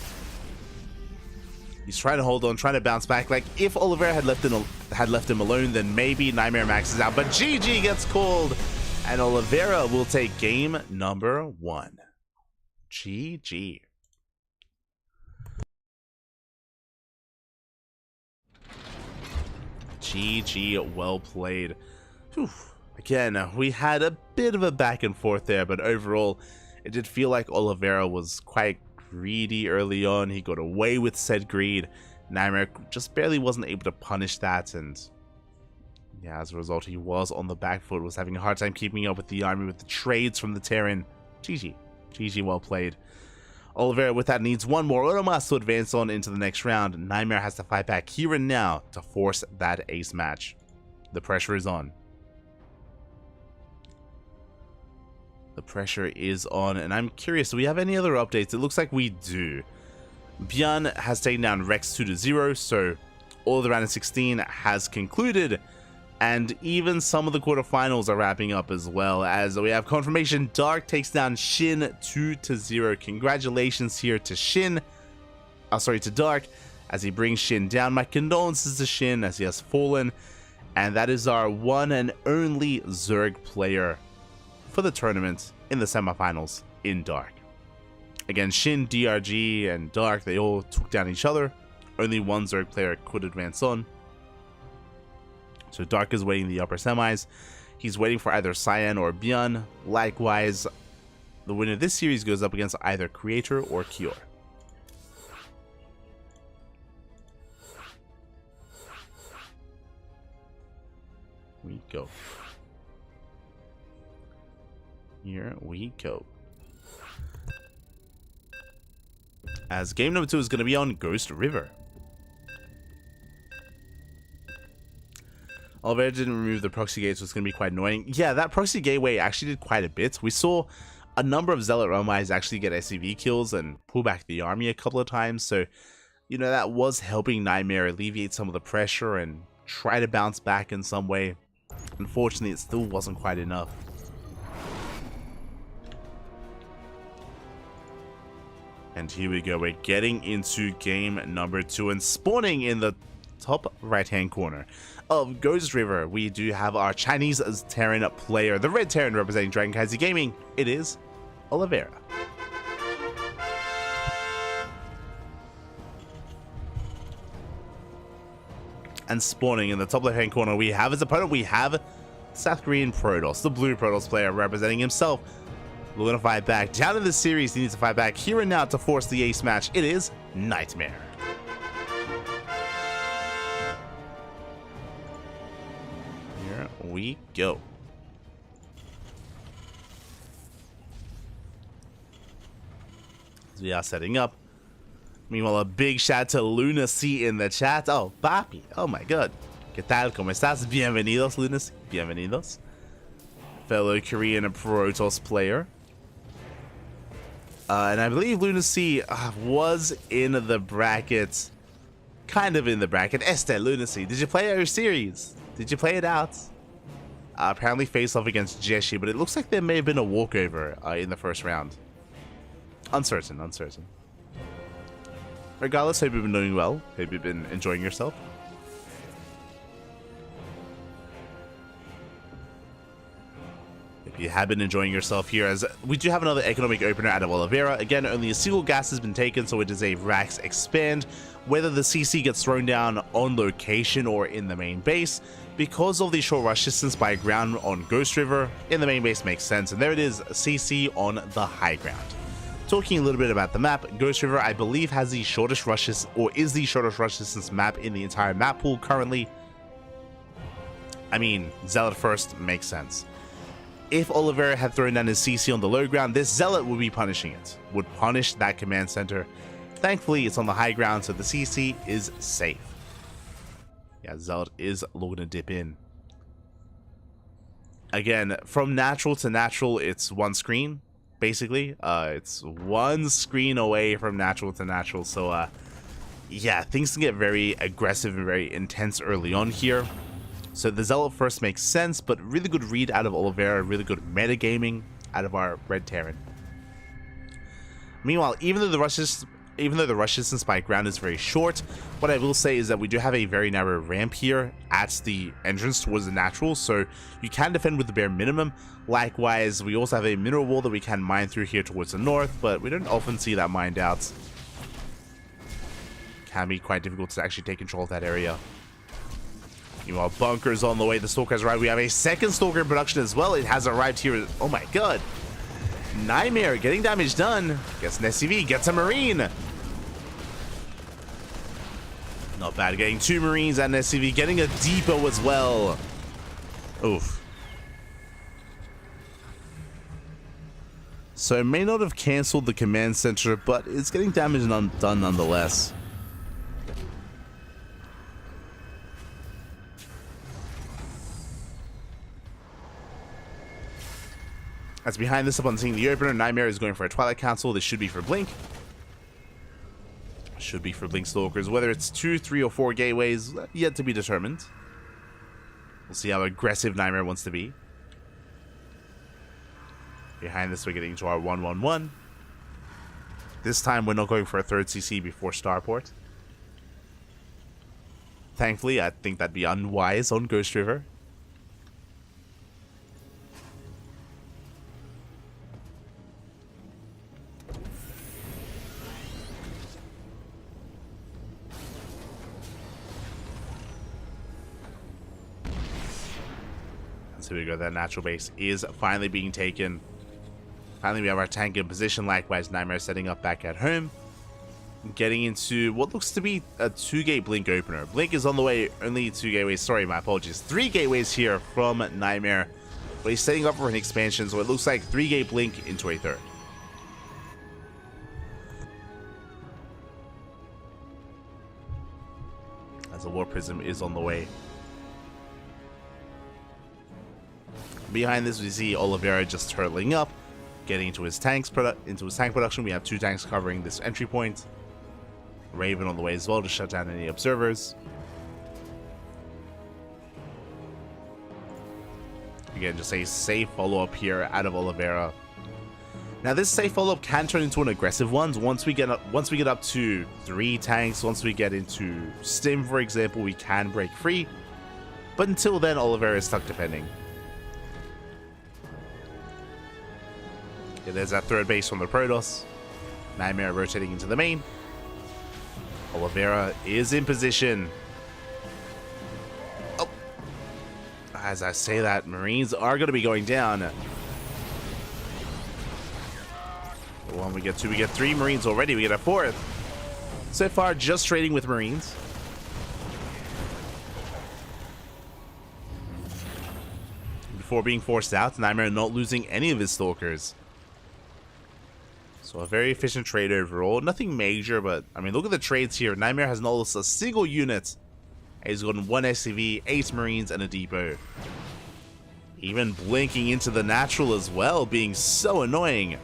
He's trying to hold on, trying to bounce back. Like, if Oliveira had left him alone, then maybe Nightmare maxes out. But GG gets called, and Oliveira will take game number 1. GG. GG, well played. Whew. Again, we had a bit of a back and forth there, but overall, it did feel like Oliveira was quite greedy early on. He got away with said greed. Nightmare just barely wasn't able to punish that, and yeah, as a result, he was on the back foot, was having a hard time keeping up with the army, with the trades from the Terran. GG. GG, well played. Oliveira, with that, needs one more Automas to advance on into the next round. Nightmare has to fight back here and now to force that ace match. The pressure is on. The pressure is on, and I'm curious, do we have any other updates? It looks like we do. Bjorn has taken down Rex 2-0, so all of the round of 16 has concluded, and even some of the quarterfinals are wrapping up as well, as we have confirmation Dark takes down Shin 2-0. Congratulations here to Shin, to Dark, as he brings Shin down. My condolences to Shin as he has fallen, and that is our one and only Zerg player for the tournament in the semifinals in Dark. Again, Shin, DRG, and Dark, they all took down each other. Only one Zerg player could advance on. So Dark is waiting the upper semis. He's waiting for either Cyan or Bjorn. Likewise, the winner of this series goes up against either Creator or Kior. We go. Here we go. As game number 2 is going to be on Ghost River. Oliveira didn't remove the proxy gates, so it's going to be quite annoying. Yeah, that proxy gateway actually did quite a bit. We saw a number of Zealot Romais actually get SCV kills and pull back the army a couple of times. So, you know, that was helping Nightmare alleviate some of the pressure and try to bounce back in some way. Unfortunately, it still wasn't quite enough. And here we go, we're getting into game number 2, and spawning in the top right hand corner of Ghost River, we do have our Chinese Terran player, the red Terran representing CranKy Gaming. It is Oliveira. And spawning in the top left hand corner, we have his opponent, we have South Korean Protoss, the blue Protoss player representing himself, Looking to fight back. Down in the series, he needs to fight back here and now to force the ace match. It is Nightmare. Here we go. As we are setting up. Meanwhile, a big shout out to Lunacy in the chat. Oh, papi. Oh my god. ¿Qué tal? ¿Cómo estás? Bienvenidos, Lunacy. Bienvenidos. Fellow Korean Protoss player. And I believe Lunacy was in the bracket. Kind of in the bracket. Lunacy. Did you play out your series? Did you play it out? Apparently faced off against Jeshi, but it looks like there may have been a walkover in the first round. Uncertain. Regardless, hope you've been doing well. Hope you've been enjoying yourself. If you have been enjoying yourself here, as we do have another economic opener out of Oliveira. Again, only a single gas has been taken, so it is a Rax expand. Whether the CC gets thrown down on location or in the main base, because of the short rush distance by ground on Ghost River, in the main base makes sense. And there it is, CC on the high ground. Talking a little bit about the map, Ghost River, I believe, has the shortest rushes, or is the shortest rush distance map in the entire map pool currently. I mean, Zealot first makes sense. If Oliveira had thrown down his CC on the low ground, this Zealot would be punishing it, would punish that command center. Thankfully, it's on the high ground, so the CC is safe. Yeah, Zealot is looking to dip in. Again, from natural to natural, it's one screen. Basically, it's one screen away from natural to natural, so yeah, things can get very aggressive and very intense early on here. So the Zealot first makes sense, but really good read out of Oliveira, really good metagaming out of our Red Terran. Meanwhile, even though the rush distance by ground is very short, what I will say is that we do have a very narrow ramp here at the entrance towards the natural, so you can defend with the bare minimum. Likewise, we also have a mineral wall that we can mine through here towards the north, but we don't often see that mined out. Can be quite difficult to actually take control of that area. Meanwhile, bunkers on the way. The Stalker has arrived. We have a second Stalker in production as well. It has arrived here. Oh my god. Nightmare getting damage done. Gets an SCV. Gets a Marine. Not bad. Getting 2 Marines and an SCV. Getting a depot as well. Oof. So it may not have cancelled the command center, but it's getting damage done nonetheless. As behind this, upon seeing the opener, Nightmare is going for a Twilight Council. This should be for Blink. Should be for Blink Stalkers. Whether it's 2, 3, or 4 gateways, yet to be determined. We'll see how aggressive Nightmare wants to be. Behind this, we're getting to our 1-1-1. This time, we're not going for a third CC before Starport. Thankfully, I think that'd be unwise on Ghost River. So we go, that natural base is finally being taken. Finally, we have our tank in position. Likewise, Nightmare setting up back at home. Getting into what looks to be a 2-gate Blink opener. Blink is on the way, only 2 gateways. Sorry, my apologies. 3 gateways here from Nightmare. But he's setting up for an expansion, so it looks like 3-gate Blink into a third. As a War Prism is on the way. Behind this, we see Oliveira just hurtling up, getting into his tank production. We have 2 tanks covering this entry point. Raven on the way as well to shut down any observers. Again, just a safe follow-up here out of Oliveira. Now, this safe follow-up can turn into an aggressive one once we get up to 3 tanks. Once we get into Stim, for example, we can break free. But until then, Oliveira is stuck defending. Okay, there's that third base from the Protoss. Nightmare rotating into the main. Oliveira is in position. Oh. As I say that, Marines are going to be going down. one, we get two, we get three Marines already. We get a fourth. So far, just trading with Marines. Before being forced out, Nightmare not losing any of his Stalkers. So a very efficient trade overall. Nothing major, but I mean, look at the trades here. Nightmare has not lost a single unit. He's gotten one SCV, 8 Marines, and a depot. Even blinking into the natural as well, being so annoying.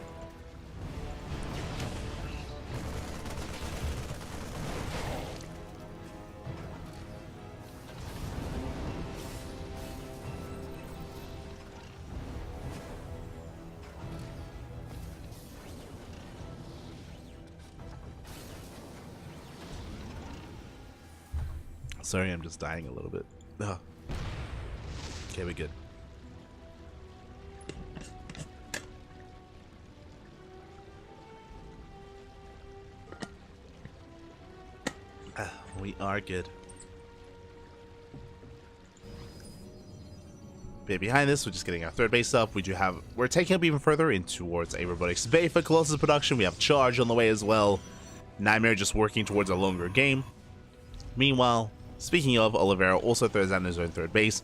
Sorry, I'm just dying a little bit. Oh. Okay, we're good. We are good. But behind this, we're just getting our third base up. We're taking up even further in towards a robotics bay for Colossus production. We have Charge on the way as well. Nightmare just working towards a longer game. Meanwhile, speaking of, Oliveira also throws down his own third base.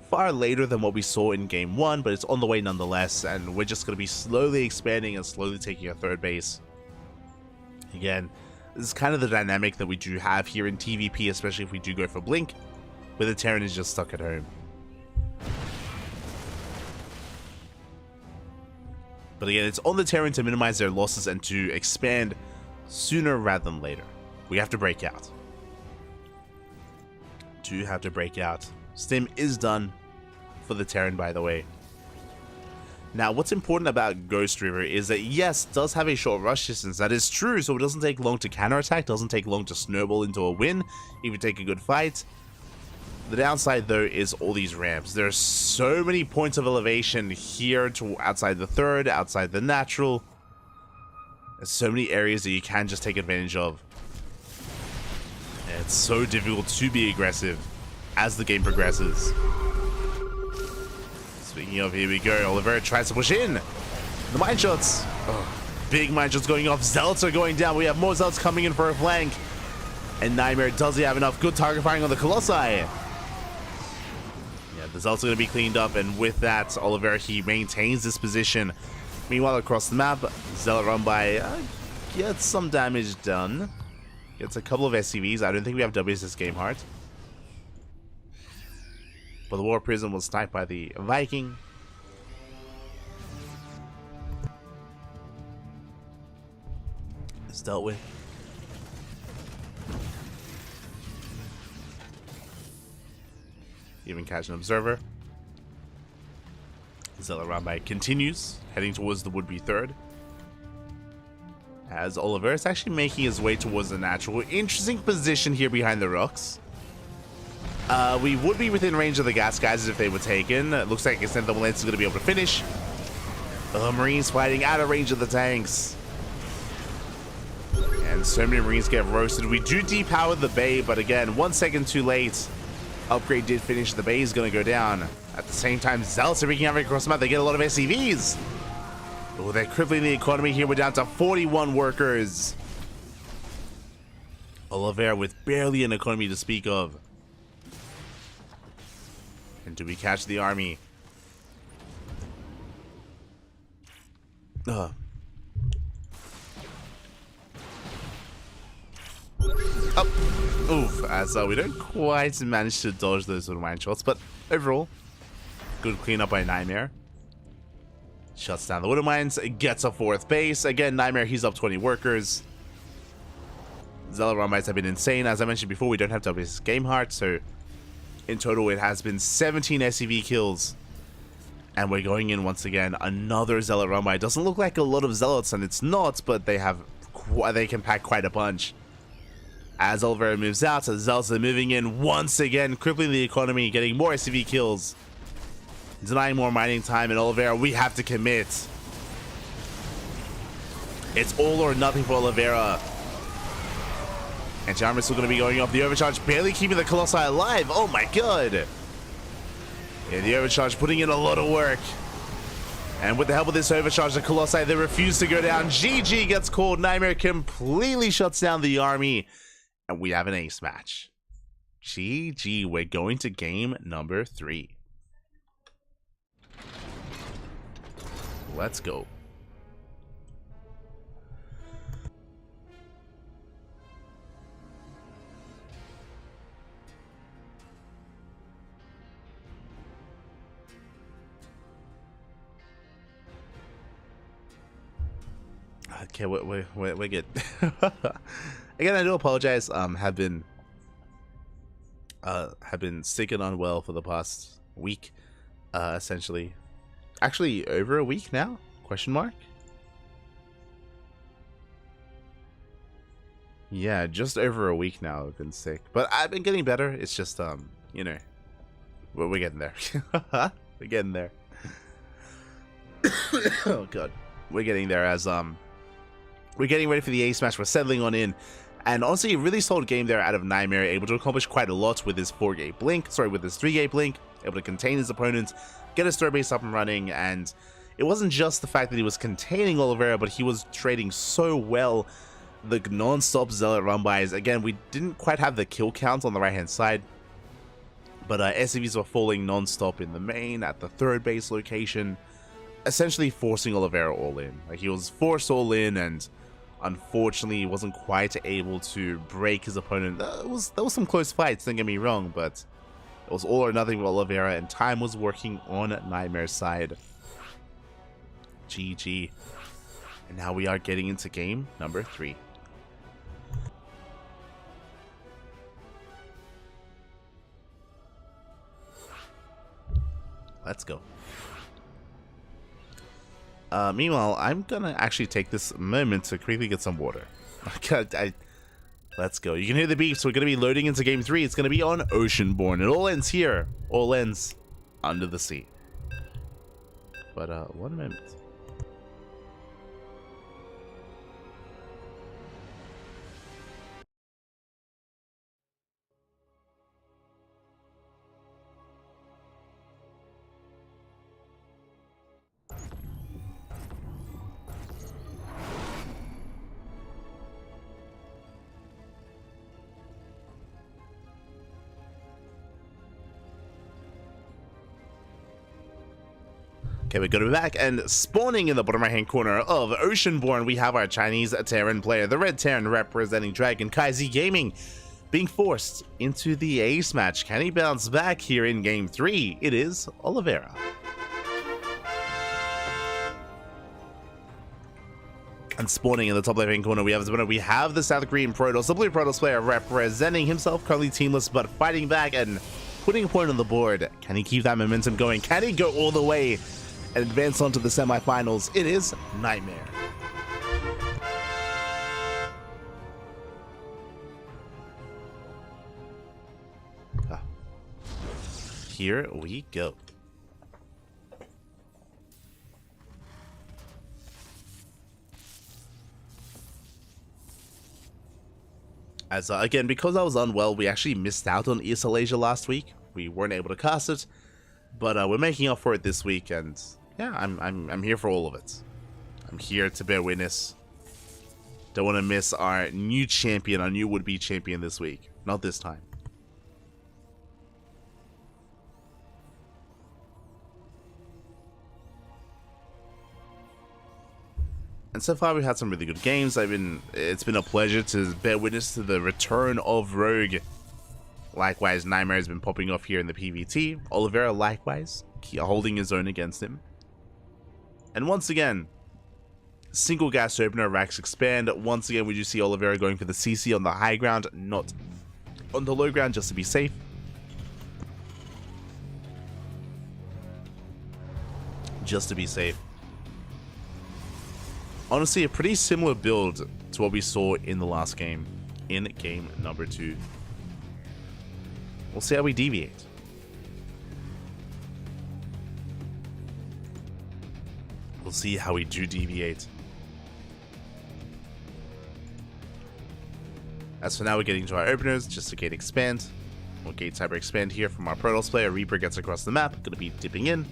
Far later than what we saw in game 1, but it's on the way nonetheless. And we're just going to be slowly expanding and slowly taking a third base. Again, this is kind of the dynamic that we do have here in TVP, especially if we do go for Blink, where the Terran is just stuck at home. But again, it's on the Terran to minimize their losses and to expand sooner rather than later. We have to break out. Do have to break out. Stim is done for the Terran, by the way. Now, what's important about Ghost River is that, yes, it does have a short rush distance. That is true, so it doesn't take long to counterattack, doesn't take long to snowball into a win, if you take a good fight. The downside, though, is all these ramps. There's so many points of elevation here to outside the third, outside the natural. There's so many areas that you can just take advantage of. And it's so difficult to be aggressive as the game progresses. Speaking of, here we go. Oliveira tries to push in. The mine shots. Oh, big mine shots going off. Zealots are going down. We have more Zealots coming in for a flank. And Nightmare, does he have enough good target firing on the Colossi? Yeah, the Zealots are going to be cleaned up. And with that, Oliveira, he maintains this position. Meanwhile, across the map, Zealot run by gets some damage done. Gets a couple of SCVs. I don't think we have W's this game hard. But the War Prison was sniped by the Viking. It's dealt with. Even catch an observer. Zealot Rambai continues, heading towards the would-be third. As Oliveira is actually making his way towards the natural. Interesting position here behind the rocks. We would be within range of the gas guys if they were taken. It looks like Extend the Lance is going to be able to finish. The Marines fighting out of range of the tanks. And so many Marines get roasted. We do depower the bay, but again, 1 second too late. Upgrade did finish. The bay is going to go down. At the same time, Zealots are wreaking havoc across the map. They get a lot of SCVs. Oh, they're crippling the economy here. We're down to 41 workers. Oliveira with barely an economy to speak of. And do we catch the army? Up. Oof. As we don't quite manage to dodge those little mine shots, but overall, good cleanup by Nightmare. Shuts down the Widow Mines, gets a fourth base. Again, Nightmare, he's up 20 workers. Zealot Rambites have been insane. As I mentioned before, we don't have W's game heart, so in total it has been 17 SCV kills. And we're going in once again, another Zealot Rambite. Doesn't look like a lot of Zealots, and it's not, but they can pack quite a bunch. As Oliveira moves out, so Zealots are moving in once again, crippling the economy, getting more SCV kills. Denying more mining time, and Oliveira, we have to commit. It's all or nothing for Oliveira. Anti-armor is still going to be going off. The overcharge barely keeping the Colossi alive. Oh my god. Yeah, the overcharge putting in a lot of work. And with the help of this overcharge, the Colossi, they refuse to go down. GG gets called. Nightmare completely shuts down the army. And we have an ace match. GG, we're going to game number 3. Let's go. Okay, we're good. Again, I do apologize. Have been sick and unwell for the past week, essentially. Actually, over a week now? Question mark? Yeah, just over a week now I've been sick. But I've been getting better. It's just, you know, we're getting there. We're getting there. Oh, God. We're getting there as, we're getting ready for the ace match. We're settling on in. And honestly, a really solid game there out of Nightmare, able to accomplish quite a lot with his 4-gate blink. Sorry, with his 3-gate blink. Able to contain his opponent, get his third base up and running. And it wasn't just the fact that he was containing Oliveira, but he was trading so well. The non-stop Zealot run-bys. Again, we didn't quite have the kill count on the right-hand side. But SCVs were falling non-stop in the main, at the third base location. Essentially forcing Oliveira all in. Like, he was forced all in, and unfortunately, he wasn't quite able to break his opponent. There was some close fights, don't get me wrong, but it was all or nothing with Oliveira, and time was working on Nightmare's side. GG. And now we are getting into game number 3. Let's go. Meanwhile, I'm gonna actually take this moment to quickly get some water. Let's go. You can hear the beeps. We're gonna be loading into game 3. It's gonna be on Oceanborn. It all ends here. All ends under the sea. But one moment. Okay, we're going to be back, and spawning in the bottom right-hand corner of Oceanborn, we have our Chinese Terran player, the Red Terran representing CranKy Gaming, being forced into the ace match. Can he bounce back here in game 3? It is Oliveira. And spawning in the top left-hand corner, we have the South Korean Protoss, the blue Protoss player representing himself, currently teamless, but fighting back and putting a point on the board. Can he keep that momentum going? Can he go all the way and advance on to the semifinals? It is Nightmare. Here we go. As again, because I was unwell, we actually missed out on ESL Asia last week. We weren't able to cast it, but we're making up for it this week, and yeah, I'm here for all of it. I'm here to bear witness. Don't want to miss our new champion, our new would-be champion this week. Not this time. And so far we've had some really good games. It's been a pleasure to bear witness to the return of Rogue. Likewise, Nightmare has been popping off here in the PvT. Oliveira likewise, holding his own against him. And once again, single gas opener, racks expand. Once again, we do see Oliveira going for the CC on the high ground, not on the low ground, just to be safe. Just to be safe. Honestly, a pretty similar build to what we saw in the last game, in game number 2. We'll see how we deviate. We'll see how we do deviate. As for now, we're getting to our openers, just to gate expand. We'll gate cyber expand here from our Protoss player. Reaper gets across the map, gonna be dipping in.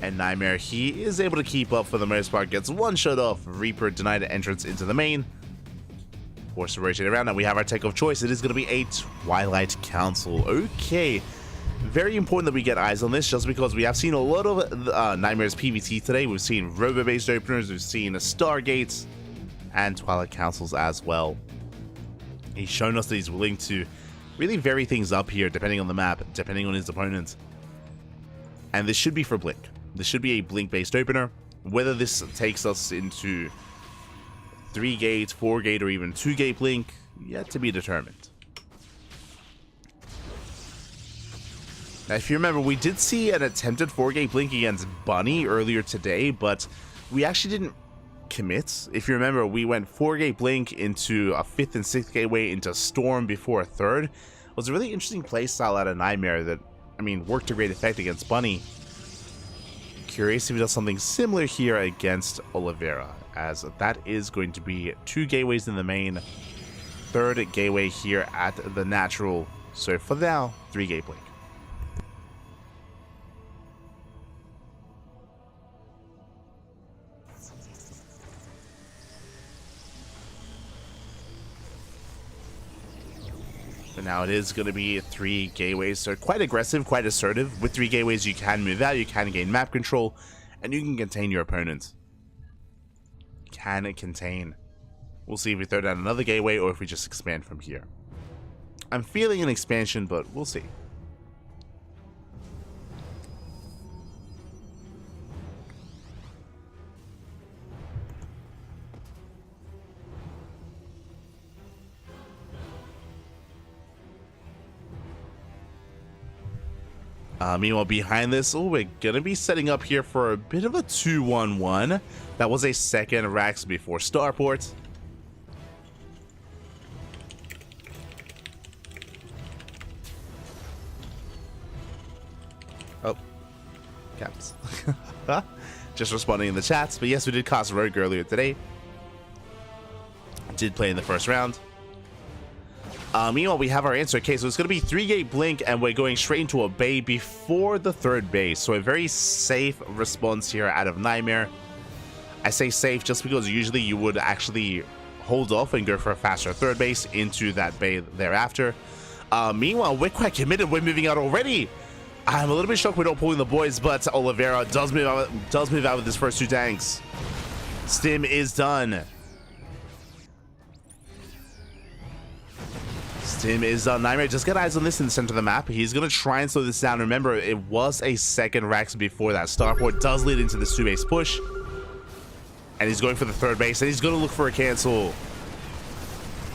And Nightmare, he is able to keep up for the most part. Gets one shot off. Reaper denied entrance into the main. Forced to rotate around. Now we have our tech of choice. It is going to be a Twilight Council. Okay. Very important that we get eyes on this, just because we have seen a lot of Nightmare's PvT today. We've seen Robo-based openers. We've seen Stargates and Twilight Councils as well. He's shown us that he's willing to really vary things up here, depending on the map, depending on his opponent. And this should be for Blink. This should be a Blink-based opener. Whether this takes us into 3-gate, 4-gate, or even 2-gate Blink, yet to be determined. Now, if you remember, we did see an attempted 4-gate Blink against Bunny earlier today, but we actually didn't commit. If you remember, we went 4-gate Blink into a 5th and 6th gateway into Storm before a 3rd. It was a really interesting playstyle out of Nightmare that, I mean, worked to great effect against Bunny. Curious if he does something similar here against Oliveira, as that is going to be 2 gateways in the main, 3rd gateway here at the natural. So for now, 3-gate Blink. But now it is going to be 3 gateways, so quite aggressive, quite assertive. With 3 gateways, you can move out, you can gain map control, and you can contain your opponent. Can it contain? We'll see if we throw down another gateway or if we just expand from here. I'm feeling an expansion, but we'll see. Meanwhile, behind this, we're going to be setting up here for a bit of a 2-1-1. That was a second Rax before Starport. Oh, caps. Just responding in the chats. But yes, we did cast Rogue earlier today. Did play in the first round. Meanwhile, we have our answer. Okay, so it's going to be 3-gate Blink, and we're going straight into a Bay before the 3rd base. So a very safe response here out of Nightmare. I say safe just because usually you would actually hold off and go for a faster 3rd base into that Bay thereafter. Meanwhile, we're quite committed. We're moving out already. I'm a little bit shocked we're not pulling the boys, but Oliveira does move out with his first 2 tanks. Stim is done. Stim is done. Nightmare, just get eyes on this in the center of the map. He's going to try and slow this down. Remember, it was a second Rax before that. Starport does lead into this 2-base push. And he's going for the 3rd base, and he's going to look for a cancel.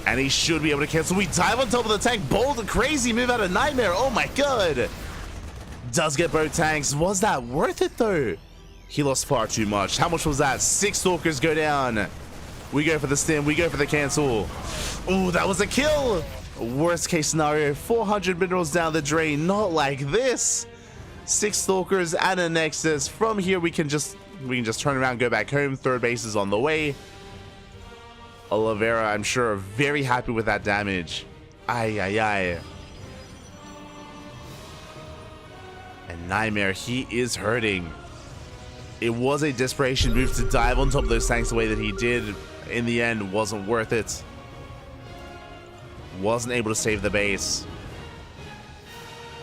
And he should be able to cancel. We dive on top of the tank. Bold and crazy move out of Nightmare. Oh my god. Does get both tanks. Was that worth it though? He lost far too much. How much was that? 6 Stalkers go down. We go for the stim. We go for the cancel. Oh, that was a kill. Worst case scenario, 400 minerals down the drain. Not like this. 6 Stalkers and a Nexus. From here, we can just turn around, go back home. 3rd base is on the way. Oliveira, I'm sure, very happy with that damage. Ay, ay, ay. And Nightmare, he is hurting. It was a desperation move to dive on top of those tanks the way that he did. In the end, wasn't worth it. Wasn't able to save the base.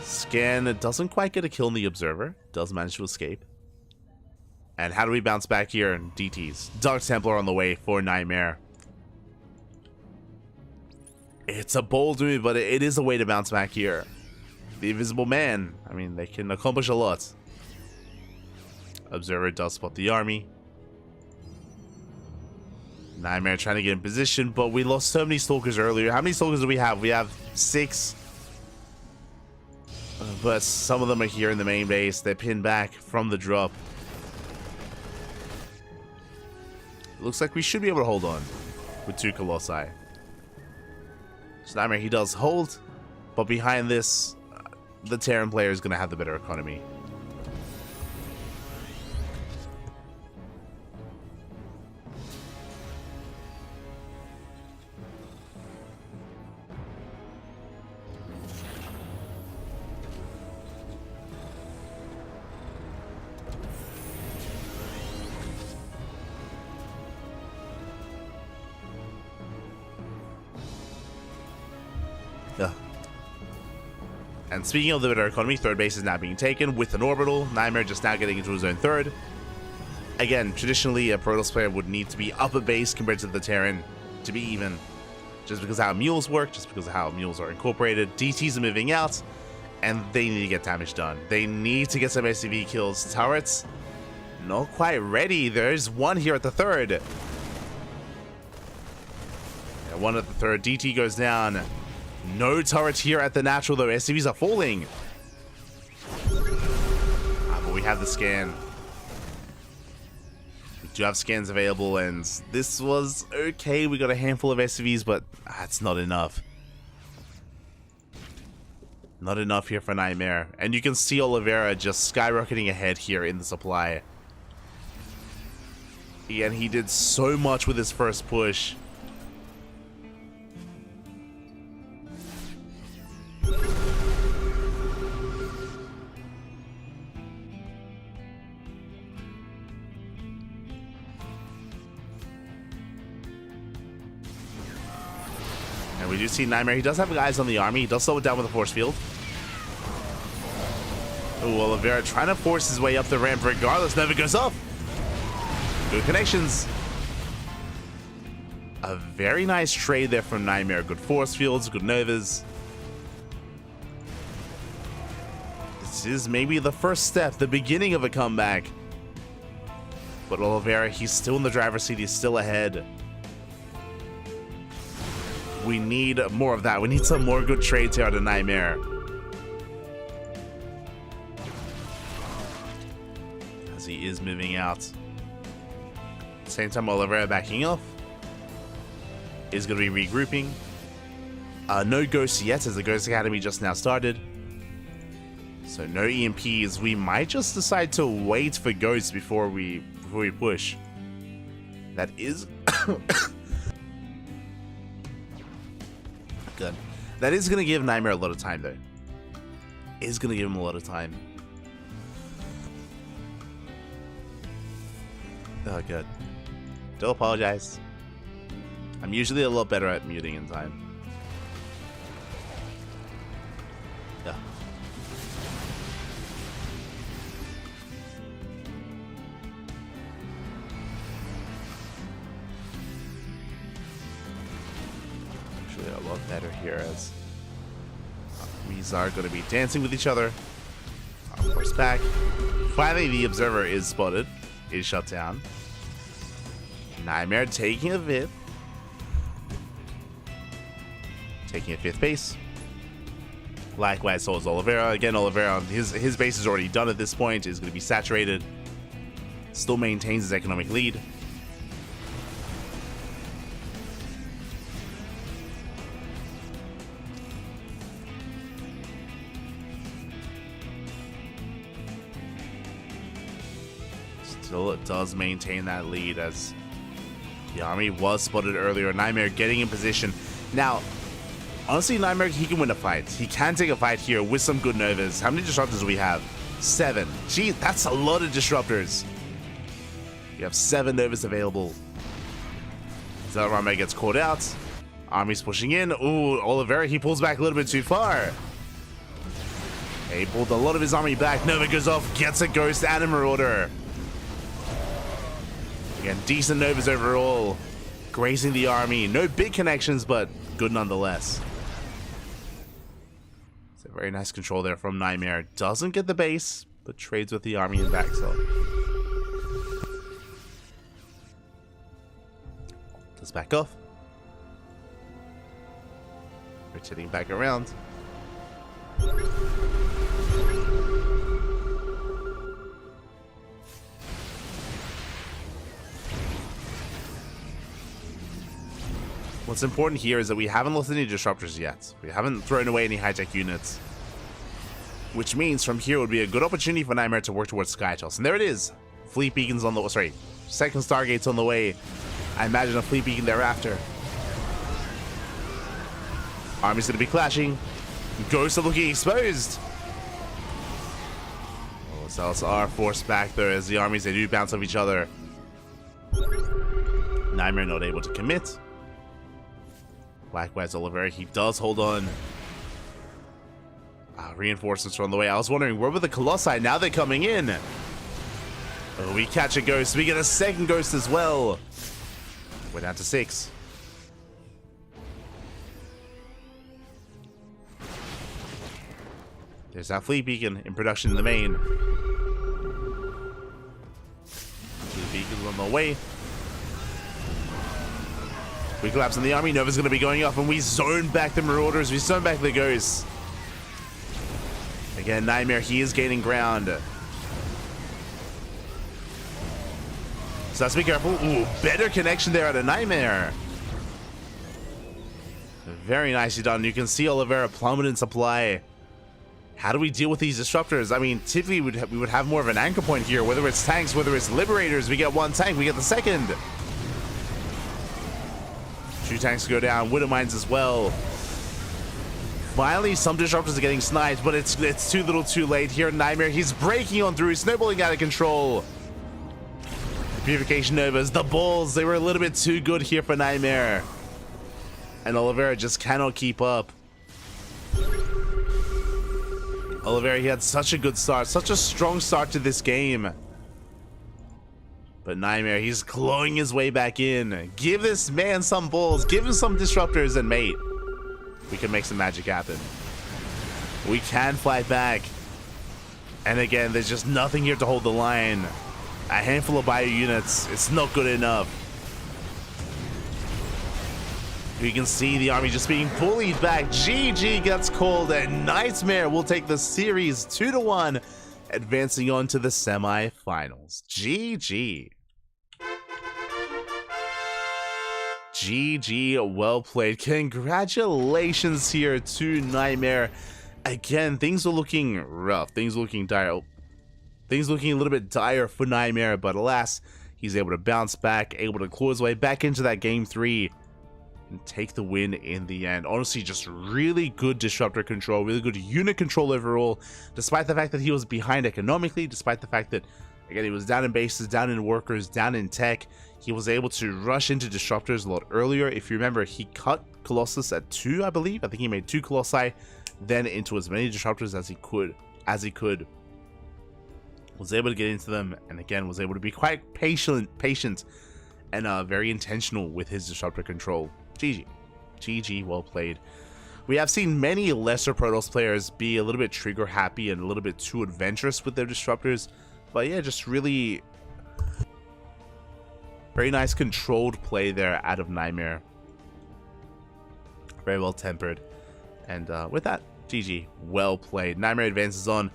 Scan doesn't quite get a kill in the Observer. Does manage to escape. And how do we bounce back here? DTs. Dark Templar on the way for Nightmare. It's a bold move, but it is a way to bounce back here. The Invisible Man. I mean, they can accomplish a lot. Observer does spot the army. Nightmare trying to get in position, but we lost so many Stalkers earlier. How many Stalkers do we have? We have 6. But some of them are here in the main base. They're pinned back from the drop. Looks like we should be able to hold on with 2 Colossi. So Nightmare, he does hold, but behind this, the Terran player is going to have the better economy. Ugh. And speaking of the better economy, third base is now being taken with an orbital. Nightmare just now getting into his own third. Again, traditionally, a Protoss player would need to be up a base compared to the Terran to be even. Just because of how mules work, just because of how mules are incorporated. DTs are moving out, and they need to get damage done. They need to get some SCV kills. Turrets, not quite ready. There's one here at the third. Yeah, one at the third. DT goes down. No turret here at the natural, though. SCVs are falling. But we have the scan. We do have scans available, and this was okay. We got a handful of SCVs, but that's not enough. Not enough here for Nightmare. And you can see Oliveira just skyrocketing ahead here in the supply. And he did so much with his first push. And we do see Nightmare. He does have guys on the army. He does slow it down with a force field. Ooh, Oliveira trying to force his way up the ramp regardless. Never goes off. Good connections. A very nice trade there from Nightmare. Good force fields, good novas. This is maybe the first step, the beginning of a comeback. But Oliveira, he's still in the driver's seat. He's still ahead. We need more of that. We need some more good trades here out of Nightmare. As he is moving out. Same time, Oliveira backing off. Is going to be regrouping. No ghosts yet, as the Ghost Academy just now started. So no EMPs. We might just decide to wait for ghosts before we push. That is good. That is going to give Nightmare a lot of time, though. Is going to give him a lot of time. Oh, good. Don't apologize. I'm usually a lot better at muting in time. Yeah. Actually, a lot better here as these are going to be dancing with each other. Of course, back. Finally, the Observer is spotted. Is shut down. Nightmare taking a fifth. Taking a fifth base. Likewise, so is Oliveira. Again, Oliveira, his base is already done at this point. Is going to be saturated. Still maintains his economic lead. Still, it does maintain that lead as the army was spotted earlier. Nightmare getting in position. Now, honestly, Nightmare, he can win a fight. He can take a fight here with some good novas. How many disruptors do we have? 7. Gee, that's a lot of disruptors. You have 7 novas available. Zelrame gets caught out. Army's pushing in. Ooh, Oliveira, he pulls back a little bit too far. He pulled a lot of his army back. Nova goes off, gets a ghost and a marauder. Again, decent novas overall. Grazing the army. No big connections, but good nonetheless. It's a very nice control there from Nightmare. Doesn't get the base, but trades with the army and backs up. Does back off. Rotating back around. What's important here is that we haven't lost any disruptors yet. We haven't thrown away any high-tech units. Which means from here would be a good opportunity for Nightmare to work towards Skytoss. And there it is. Fleet beacons on the... Sorry. Second Stargate's on the way. I imagine a fleet beacon thereafter. Army's going to be clashing. Ghosts are looking exposed. Oh, cells are forced back there as the armies, they do bounce off each other. Nightmare not able to commit. Likewise, Oliveira, he does hold on. Reinforcements are on the way. I was wondering, where were the Colossi? Now they're coming in. Oh, we catch a ghost. We get a second ghost as well. We're down to 6. There's our fleet beacon in production in the main. Fleet beacon's on the way. We collapse on the army. Nova's going to be going off, and we zone back the Marauders. We zone back the ghosts. Again, Nightmare, he is gaining ground. So let's be careful. Ooh, better connection there at a Nightmare. Very nicely done. You can see Oliveira plummet in supply. How do we deal with these disruptors? I mean, typically we would have more of an anchor point here. Whether it's tanks, whether it's liberators, we get one tank, we get the second. 2 tanks go down, Widow Mines as well. Finally, some disruptors are getting sniped, but it's too little too late here. Nightmare, he's breaking on through, snowballing out of control. Purification Novas, the balls, they were a little bit too good here for Nightmare. And Oliveira just cannot keep up. Oliveira, he had such a good start, such a strong start to this game. But Nightmare, he's clawing his way back in. Give this man some balls, give him some disruptors, and mate, we can make some magic happen. We can fight back. And again, there's just nothing here to hold the line. A handful of bio units, it's not good enough. You can see the army just being bullied back. GG gets called, and Nightmare will take the series 2-1, advancing on to the semi-finals. GG. GG, well played. Congratulations here to Nightmare. Again, things are looking rough. Things are looking dire. Things looking a little bit dire for Nightmare, but alas, he's able to bounce back, able to claw his way back into that game 3 and take the win in the end. Honestly, just really good disruptor control, really good unit control overall, despite the fact that he was behind economically, despite the fact that, again, he was down in bases, down in workers, down in tech. He was able to rush into disruptors a lot earlier. If you remember, he cut Colossus at 2, I believe. I think he made 2 Colossi, then into as many disruptors as he could. Was able to get into them, and again, was able to be quite patient, and very intentional with his disruptor control. GG. GG, well played. We have seen many lesser Protoss players be a little bit trigger happy and a little bit too adventurous with their disruptors. But yeah, just really very nice controlled play there out of Nightmare. Very well tempered. And with that, GG, well played. Nightmare advances on.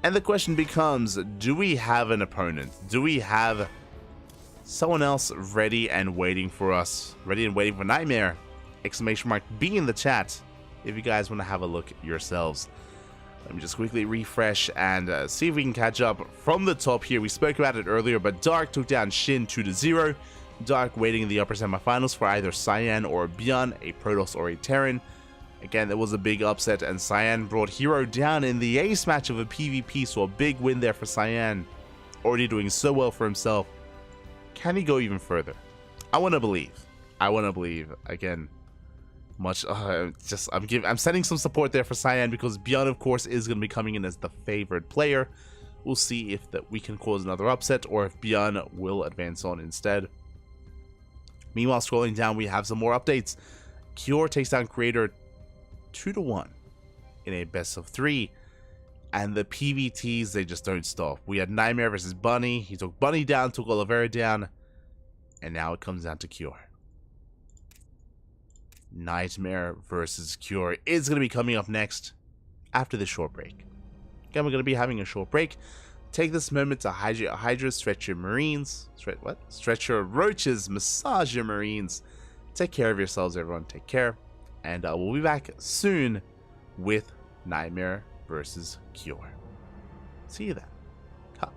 And the question becomes, do we have an opponent? Do we have someone else ready and waiting for us? Ready and waiting for Nightmare? Exclamation mark B in the chat if you guys want to have a look yourselves. Let me just quickly refresh and see if we can catch up from the top here. We spoke about it earlier, but Dark took down Shin 2-0. Dark waiting in the upper semifinals for either Cyan or Bjorn, a Protoss or a Terran. Again, there was a big upset, and Cyan brought Hero down in the ace match of a PvP, so a big win there for Cyan. Already doing so well for himself. Can he go even further? I want to believe. Again, I'm sending some support there for Cyan because Bjorn, of course, is going to be coming in as the favored player. We'll see if we can cause another upset or if Bjorn will advance on instead. Meanwhile, scrolling down, we have some more updates. Cure takes down Creator 2-1 in a best of 3, and the PvTs, they just don't stop. We had Nightmare versus Bunny. He took Bunny down, took Oliveira down, and now it comes down to Cure. Nightmare versus Cure is going to be coming up next after this short break. Again, we're going to be having a short break. Take this moment to Hydra, stretch your Marines. Stretch your Roaches, massage your Marines. Take care of yourselves, everyone. Take care. And we'll be back soon with Nightmare versus Cure. See you then. Ha.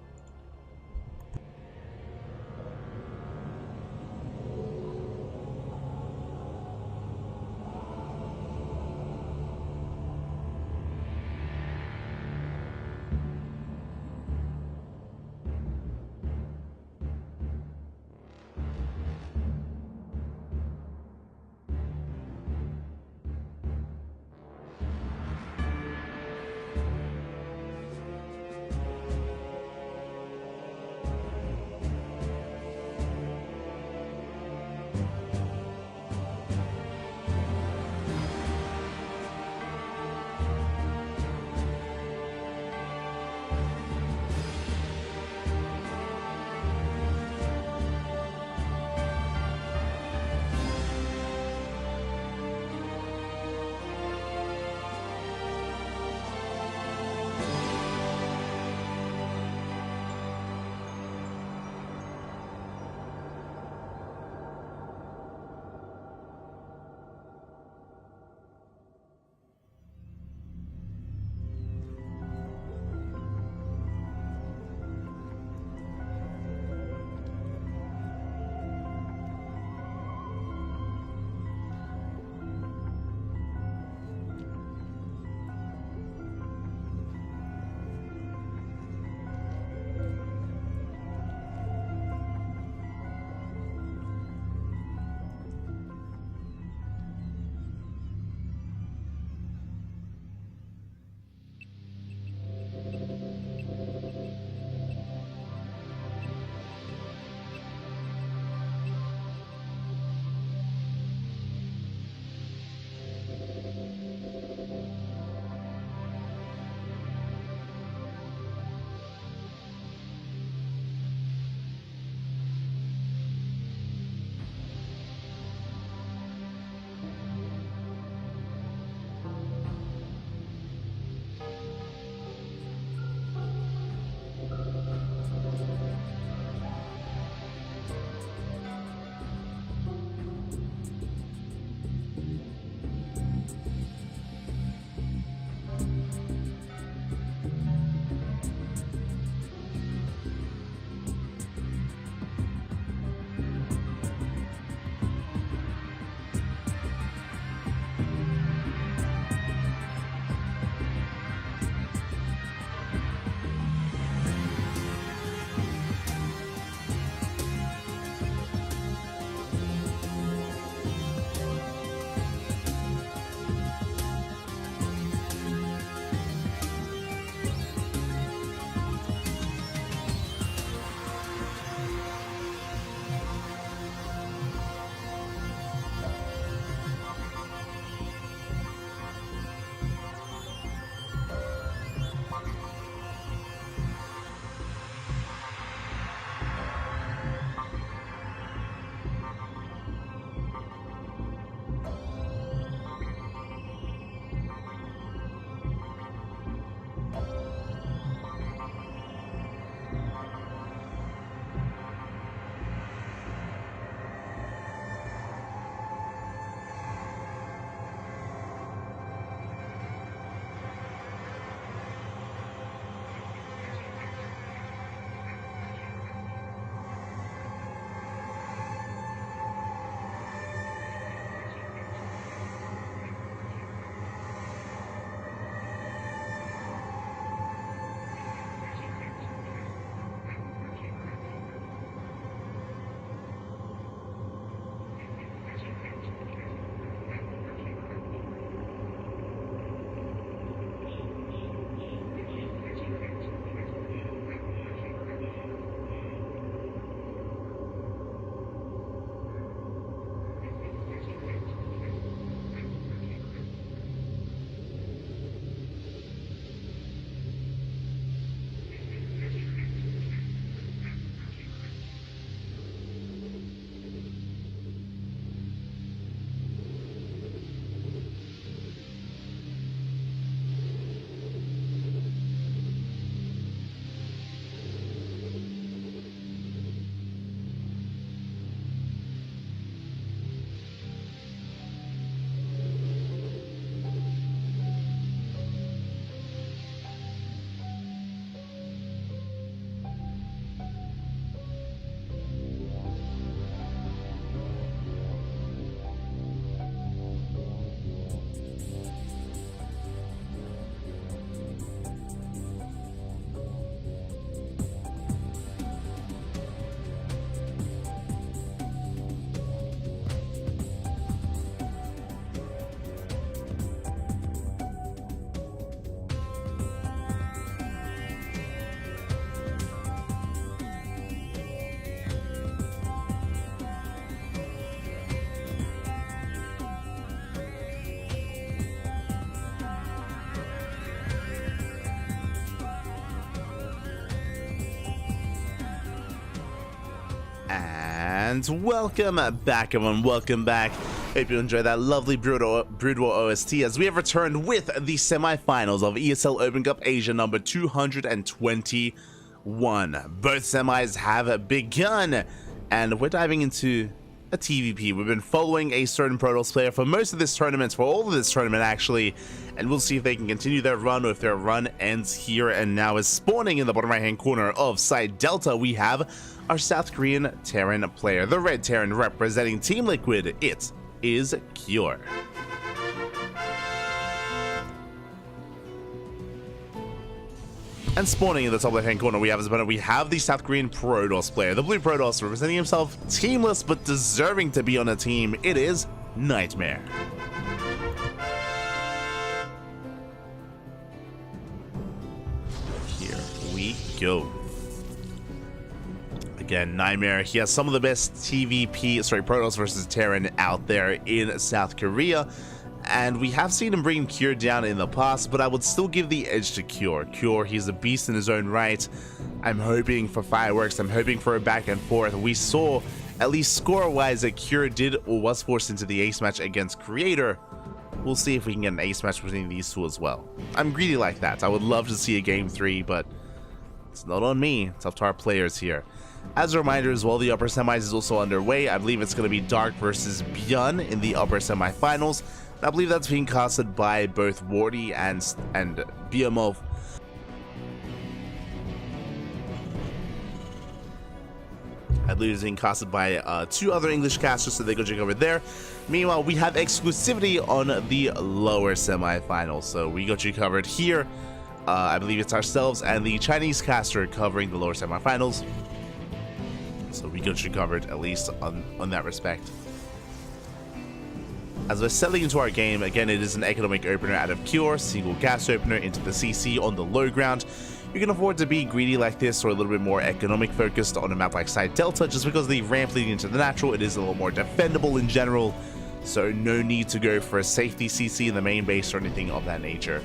And welcome back, everyone. Welcome back. Hope you enjoyed that lovely Brood War OST as we have returned with the semifinals of ESL Open Cup Asia number 221. Both semis have begun, and we're diving into a TVP. We've been following a certain Protoss player for most of this tournament, for all of this tournament actually, and we'll see if they can continue their run or if their run ends here and now. Is spawning in the bottom right hand corner of side Delta, we have our South Korean Terran player, the Red Terran representing Team Liquid. It is Cure. And spawning in the top left-hand corner, we have the South Korean Protoss player, the blue Protoss, representing himself teamless but deserving to be on a team. It is Nightmare. Here we go. Again, Nightmare, he has some of the best Protoss versus Terran out there in South Korea. And we have seen him bring Cure down in the past, but I would still give the edge to Cure. Cure, he's a beast in his own right. I'm hoping for fireworks. I'm hoping for a back and forth. We saw, at least score-wise, that Cure did or was forced into the ace match against Creator. We'll see if we can get an ace match between these two as well. I'm greedy like that. I would love to see a game 3, but it's not on me. It's up to our players here. As a reminder as well, the upper semis is also underway. I believe it's going to be Dark versus Byun in the upper semifinals. I believe that's being casted by both Wardy and BMO. I believe it's being casted by 2 other English casters, so they go check over there. Meanwhile, we have exclusivity on the lower semifinals, so we got you covered here. I believe it's ourselves and the Chinese caster covering the lower semifinals. So we got you covered, at least on that respect. As we're settling into our game, again, it is an economic opener out of Cure, single gas opener into the CC on the low ground. You can afford to be greedy like this or a little bit more economic focused on a map like Side Delta, just because the ramp leading into the natural, it is a little more defendable in general, so no need to go for a safety CC in the main base or anything of that nature.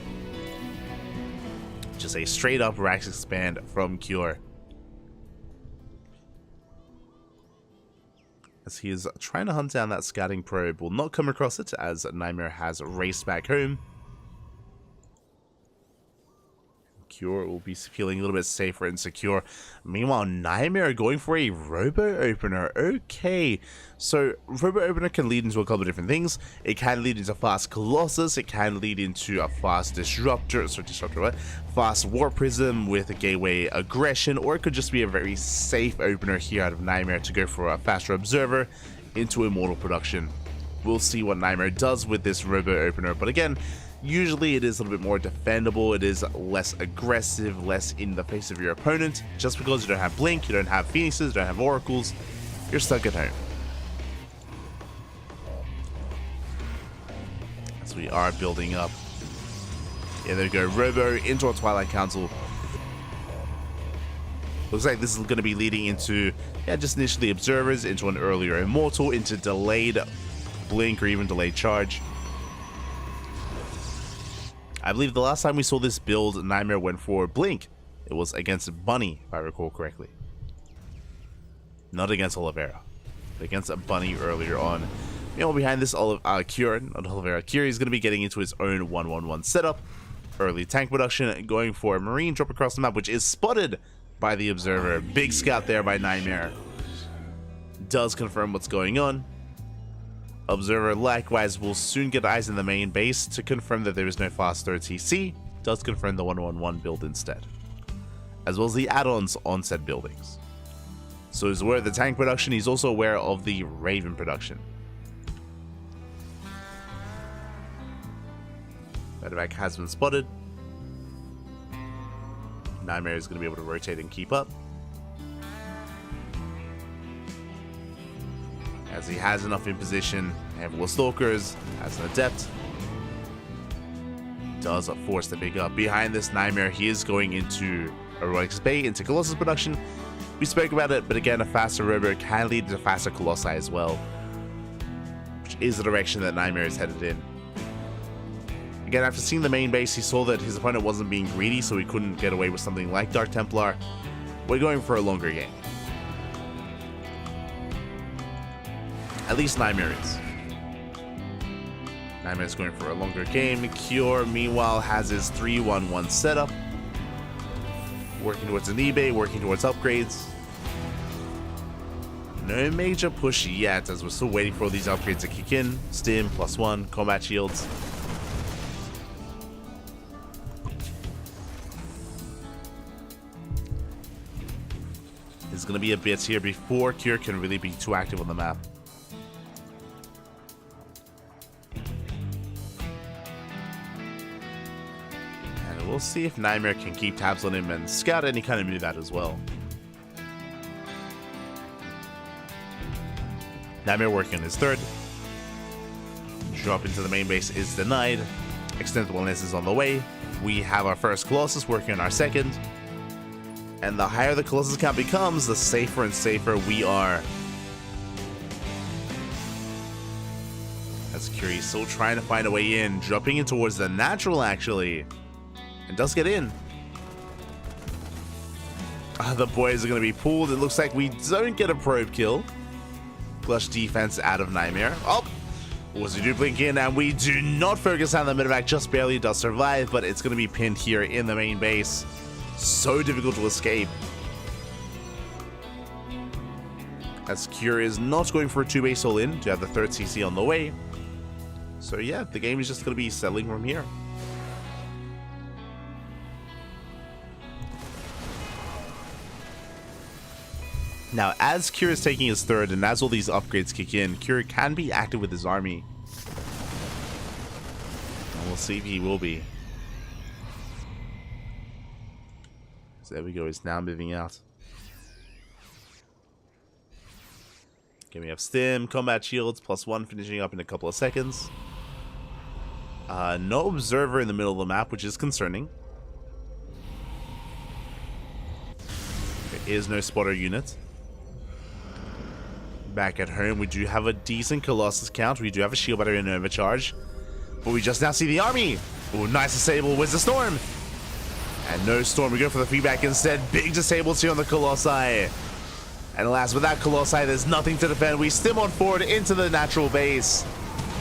Just a straight up Rax expand from Cure. As he is trying to hunt down that scouting probe, will not come across it as Nightmare has raced back home. Cure will be feeling a little bit safer and secure. Meanwhile, Nightmare going for a Robo Opener. Okay, so Robo Opener can lead into a couple of different things. It can lead into fast Colossus. It can lead into a fast Disruptor. Fast Warp Prism with a Gateway Aggression, or it could just be a very safe opener here out of Nightmare to go for a faster Observer into Immortal Production. We'll see what Nightmare does with this Robo Opener, but again, usually it is a little bit more defendable, it is less aggressive, less in the face of your opponent. Just because you don't have Blink, you don't have Phoenixes, you don't have Oracles, you're stuck at home. As we are building up. Yeah, there we go, Robo into our Twilight Council. Looks like this is going to be leading into, yeah, just initially Observers, into an earlier Immortal, into delayed Blink or even delayed Charge. I believe the last time we saw this build, Nightmare went for Blink. It was against Bunny, if I recall correctly. Not against Oliveira, but against a Bunny earlier on. Meanwhile, behind this, Cure, not Oliveira, Cure is going to be getting into his own 1-1-1 setup. Early tank production, going for a Marine drop across the map, which is spotted by the Observer. Big scout there by Nightmare. Does confirm what's going on. Observer likewise will soon get eyes in the main base to confirm that there is no fast third TC. Does confirm the 1-1-1 build instead, as well as the add-ons on said buildings. So he's aware of the tank production, he's also aware of the Raven production. Medevac has been spotted. Nightmare is going to be able to rotate and keep up, as he has enough in position. Handful of Stalkers, has an Adept. Does force the big up. Behind this Nightmare, he is going into Heroics Bay, into Colossus production. We spoke about it, but again, a faster Robo can lead to faster Colossi as well, which is the direction that Nightmare is headed in. Again, after seeing the main base, he saw that his opponent wasn't being greedy, so he couldn't get away with something like Dark Templar. We're going for a longer game. At least Nightmare is. Nightmare's going for a longer game. Cure, meanwhile, has his 3-1-1 setup. Working towards an eBay, working towards upgrades. No major push yet, as we're still waiting for these upgrades to kick in. Stim, +1, combat shields. There's going to be a bit here before Cure can really be too active on the map. And we'll see if Nightmare can keep tabs on him and scout any kind of move out as well. Nightmare working on his third. Drop into the main base is denied. Extended wellness is on the way. We have our first Colossus working on our second. And the higher the Colossus count becomes, the safer and safer we are. As Curie still trying to find a way in, dropping in towards the natural actually. And does get in. The boys are going to be pulled. It looks like we don't get a probe kill. Flush defense out of Nightmare. Oh! Was we do blink in, and we do not focus on the medevac, just barely does survive, but it's going to be pinned here in the main base. So difficult to escape. As Cure is not going for a 2-base all-in to have the third CC on the way. So yeah, the game is just going to be settling from here. Now, as Cure is taking his third, and as all these upgrades kick in, Cure can be active with his army. And we'll see if he will be. So there we go, he's now moving out. Okay, we have Stim, combat shields, +1 finishing up in a couple of seconds. No observer in the middle of the map, which is concerning. There is no spotter unit. Back at home, we do have a decent Colossus count. We do have a shield battery and an overcharge. But we just now see the army. Oh, nice disable. Where's the storm? And no storm. We go for the feedback instead. Big disables here on the Colossi. And alas, without Colossi, there's nothing to defend. We stim on forward into the natural base.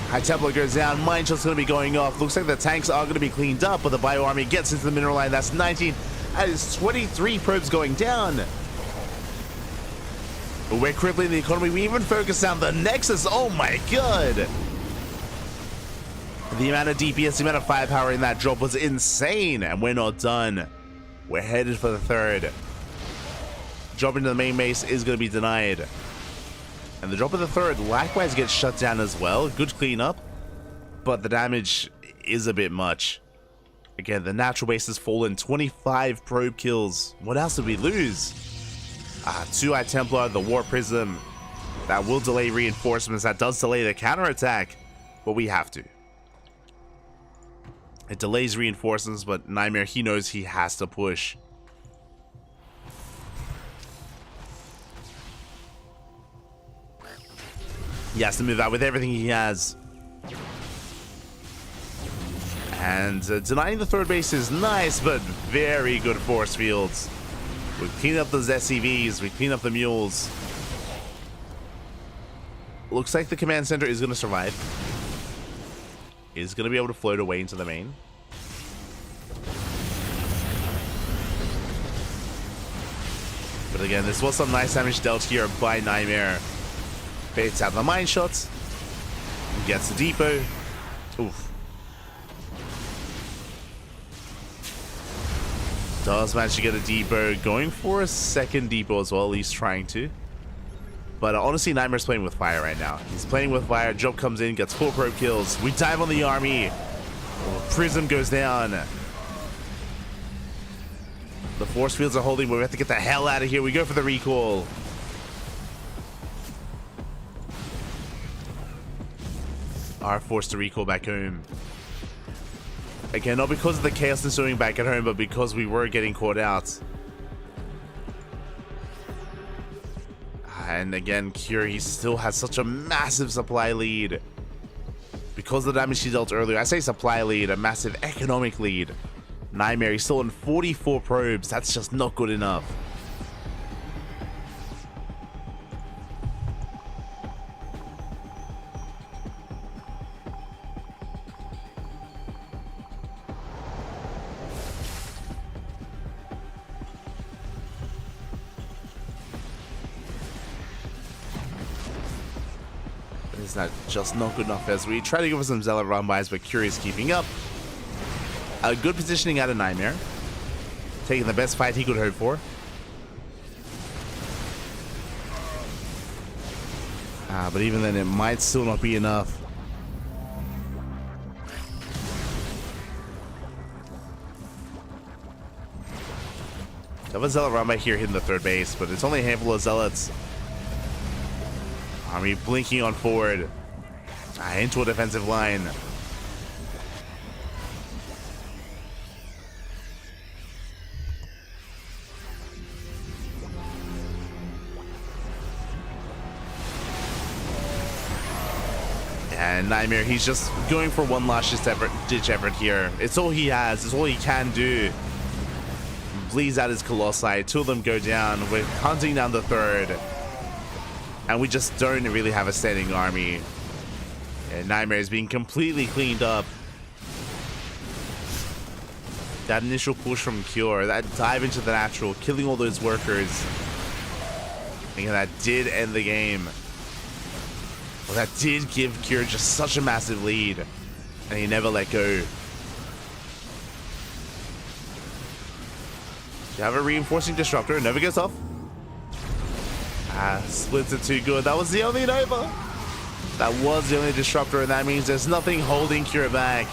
High Templar goes down. Mine shot's going to be going off. Looks like the tanks are going to be cleaned up, but the Bio Army gets into the mineral line. That's 19. That is 23 probes going down. We're crippling the economy. We even focus on the Nexus. Oh my god. The amount of DPS, the amount of firepower in that drop was insane. And we're not done. We're headed for the third. Drop into the main base is going to be denied. And the drop of the third likewise gets shut down as well. Good cleanup. But the damage is a bit much. Again, the natural base has fallen. 25 probe kills. What else did we lose? 2 High Templar, the War Prism. That will delay reinforcements. That does delay the counterattack. But we have to. It delays reinforcements, but Nightmare, he knows he has to push. He has to move out with everything he has. And denying the third base is nice, but very good force fields. We clean up those SCVs, we clean up the mules. Looks like the command center is going to survive. Is going to be able to float away into the main. But again, this was some nice damage dealt here by Nightmare. Baits out the mine shots. Gets the depot. Oof. Does manage to get a depot. Going for a second depot as well. He's trying to. But honestly, Nightmare's playing with fire right now. He's playing with fire. Job comes in, gets 4 probe kills. We dive on the army. Prism goes down. The force fields are holding, but we have to get the hell out of here. We go for the recall. Are forced to recall back home. Again, not because of the chaos ensuing back at home, but because we were getting caught out. And again, Curie still has such a massive supply lead. Because of the damage she dealt earlier, I say supply lead, a massive economic lead. Nightmare, he's still on 44 probes. That's just not good enough. Is that just not good enough as we try to go for some Zealot run-bys, but Curious keeping up. A good positioning out of Nightmare. Taking the best fight he could hope for. But even then, it might still not be enough. Have a Zealot run by here hitting the third base, but it's only a handful of Zealots. Army blinking on forward. Into a defensive line. And Nightmare, he's just going for one last ditch effort here. It's all he has. It's all he can do. Bleeds out his Colossi. Two of them go down. We're hunting down the third. And we just don't really have a standing army. And Nightmare is being completely cleaned up. That initial push from Cure, that dive into the natural, killing all those workers. And that did end the game. Well, that did give Cure just such a massive lead. And he never let go. You have a reinforcing disruptor, never gets off. Splits it too good. That was the only Nova. That was the only disruptor, and that means there's nothing holding Cure back.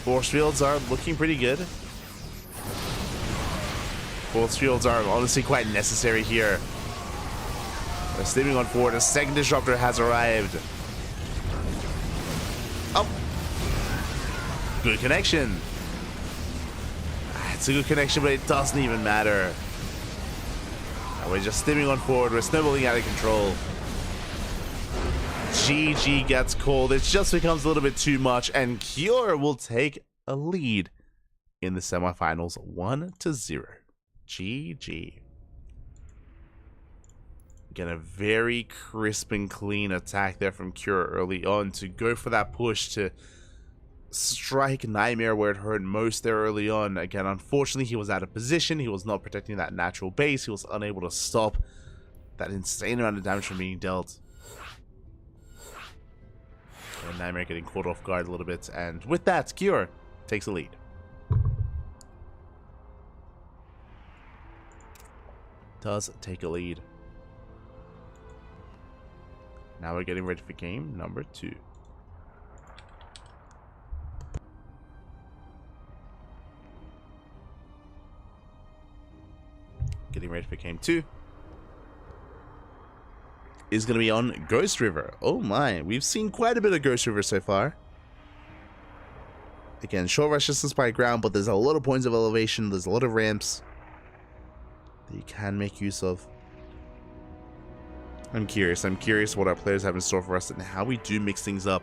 Force fields are looking pretty good. Force fields are honestly quite necessary here. They're steaming on forward. A second disruptor has arrived. Oh, good connection. It's a good connection, but it doesn't even matter. We're just steaming on forward. We're snowballing out of control. GG gets called. It just becomes a little bit too much, and Cure will take a lead in the semifinals 1-0. GG. Again, a very crisp and clean attack there from Cure early on to go for that push to strike Nightmare where it hurt most there early on. Again, unfortunately, he was out of position. He was not protecting that natural base. He was unable to stop that insane amount of damage from being dealt. And Nightmare getting caught off guard a little bit. And with that, Cure takes the lead. Does take a lead. Now we're getting ready for game number 2. Getting ready for game 2 is going to be on Ghost River. Oh my, we've seen quite a bit of Ghost River so far. Again, short rush distance by ground, but there's a lot of points of elevation. There's a lot of ramps that you can make use of. I'm curious what our players have in store for us and how we do mix things up.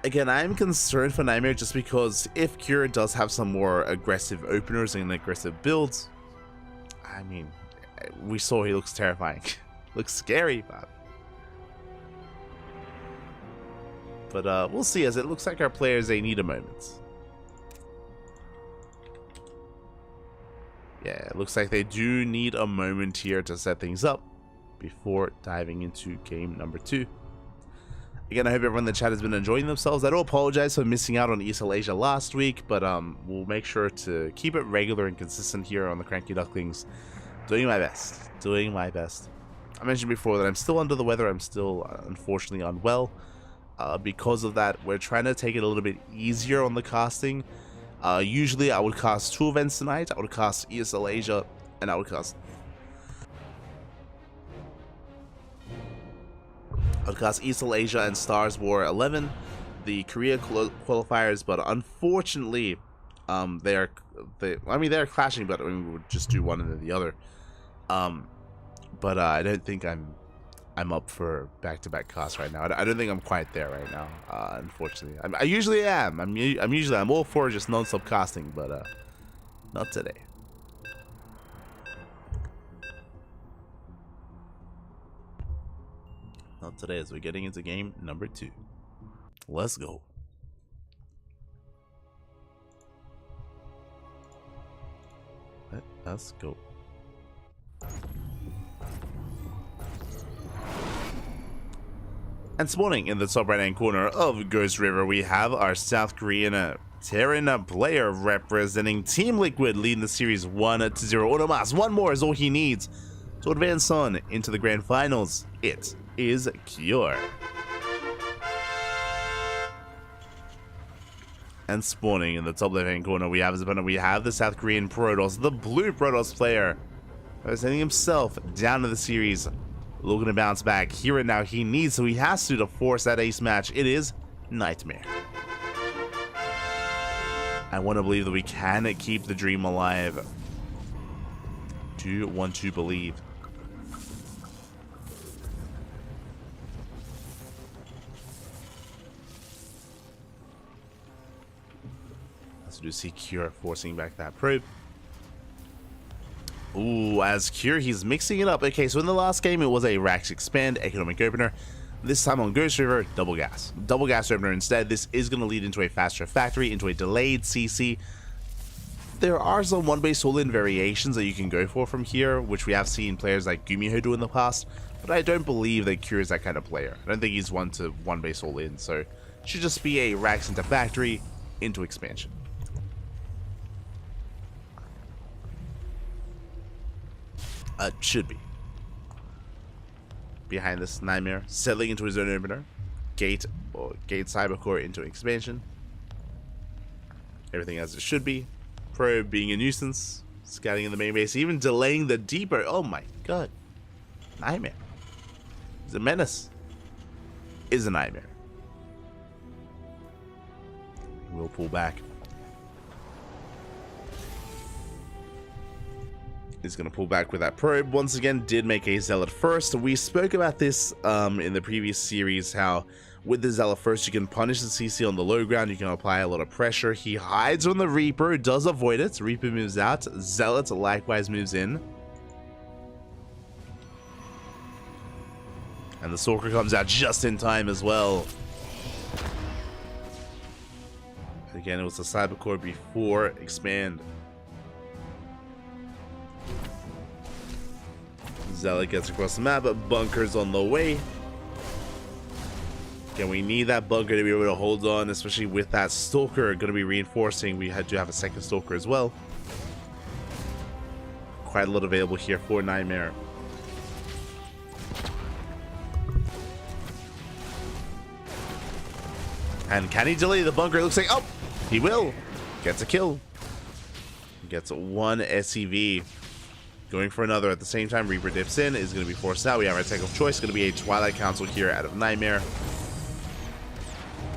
Again, I'm concerned for Nightmare just because if Cure does have some more aggressive openers and aggressive builds, I mean, we saw he looks terrifying. Looks scary, but we'll see, as it looks like our players, they need a moment. Yeah, it looks like they do need a moment here to set things up before diving into game number 2. Again, I hope everyone in the chat has been enjoying themselves. I do apologize for missing out on ESL Asia last week, but we'll make sure to keep it regular and consistent here on the CranKy Ducklings. Doing my best. Doing my best. I mentioned before that I'm still under the weather. I'm still, unfortunately, unwell. Because of that, we're trying to take it a little bit easier on the casting. Usually, I would cast 2 events tonight. I would cast ESL Asia, and I would cast ESL Asia and Stars War 11, the Korea qualifiers, but unfortunately, they're clashing, but I mean, we would just do one and then the other. But I don't think I'm up for back-to-back casts right now. I don't think I'm quite there right now, unfortunately. I usually am. I'm all for just non-stop casting, but not today. Not today, as we're getting into game number 2. Let's go. Let's go. And spawning in the top right hand corner of Ghost River, we have our South Korean Terran player representing Team Liquid, leading the series 1-0. Onomas, one more is all he needs to advance on into the grand finals. It is Cure. And spawning in the top left hand corner, we have his opponent. We have the South Korean Protoss, the blue Protoss player, sending himself down to the series, looking to bounce back. Here and now he needs, so he has to force that ace match. It is Nightmare. I want to believe that we can keep the dream alive. Do you want to believe? Let's do see Cure forcing back that probe. Ooh, as Cure, he's mixing it up. Okay, so in the last game, it was a Rax Expand Economic Opener. This time on Ghost River, Double Gas. Double Gas Opener instead. This is going to lead into a faster factory, into a delayed CC. There are some one-base all-in variations that you can go for from here, which we have seen players like Gumiho do in the past, but I don't believe that Cure is that kind of player. I don't think he's one to one-base all-in, so it should just be a Rax into factory, into expansion. Should be. Behind this, Nightmare settling into his own opener. Gate Cybercore into expansion. Everything as it should be. Probe being a nuisance. Scouting in the main base. Even delaying the deeper. Oh my god. Nightmare. He's a menace. Is a nightmare. We'll pull back. Is going to pull back with that probe. Once again, did make a Zealot first. We spoke about this in the previous series, how with the Zealot first, you can punish the CC on the low ground. You can apply a lot of pressure. He hides on the Reaper, does avoid it. Reaper moves out. Zealot likewise moves in. And the Stalker comes out just in time as well. Again, it was the Cybercore before Expand. Zealot gets across the map, but bunker's on the way. Again, we need that bunker to be able to hold on, especially with that Stalker going to be reinforcing. We had to have a second Stalker as well. Quite a lot available here for Nightmare. And can he delay the bunker? It looks like, oh, he will. Gets a kill. Gets one SCV. Going for another at the same time. Reaper dips in, is going to be forced out. We have our tech of choice. Going to be a Twilight Council here out of Nightmare.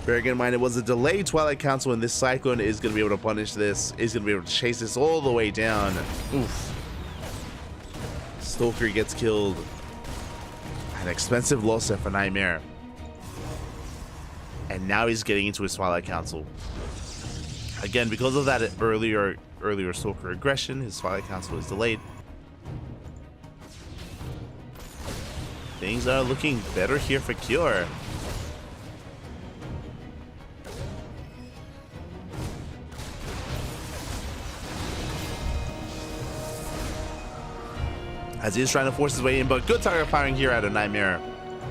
Bear in mind, it was a delayed Twilight Council, and this Cyclone is going to be able to punish this. Is going to be able to chase this all the way down. Oof. Stalker gets killed. An expensive loss there for Nightmare. And now he's getting into his Twilight Council. Again, because of that earlier Stalker aggression, his Twilight Council is delayed. Things are looking better here for Cure. As he is trying to force his way in, but good target firing here out of Nightmare.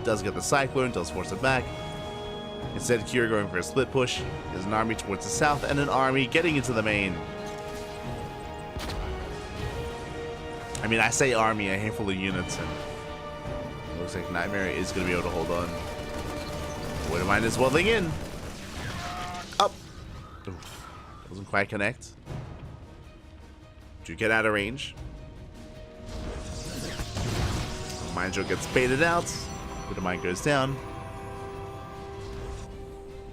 Does get the Cyclone, does force it back. Instead, Cure going for a split push. There's an army towards the south and an army getting into the main. I mean, I say army, a handful of units, and it looks like Nightmare is going to be able to hold on. Wouldn't mind is welding in. Up. Ooh, doesn't quite connect. Do get out of range. Mind Drill gets baited out. Bit of mine goes down.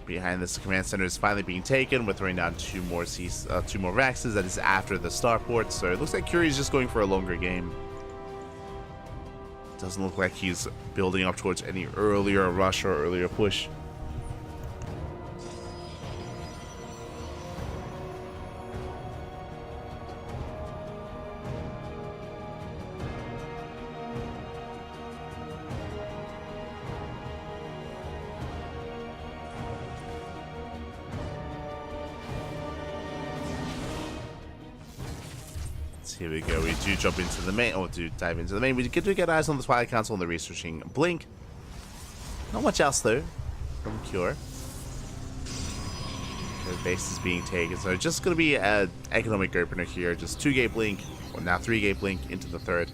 Behind this, the command center is finally being taken. We're throwing down two more Raxes. That is after the starport. So it looks like Curie's just going for a longer game. Doesn't look like he's building up towards any earlier rush or earlier push. Here we go. We do jump into the main, or do dive into the main. We get to get eyes on the Twilight Council and the researching Blink. Not much else though from Cure. The base is being taken, so it's just going to be an economic opener here. Just 2-gate blink, or now 3-gate blink into the third.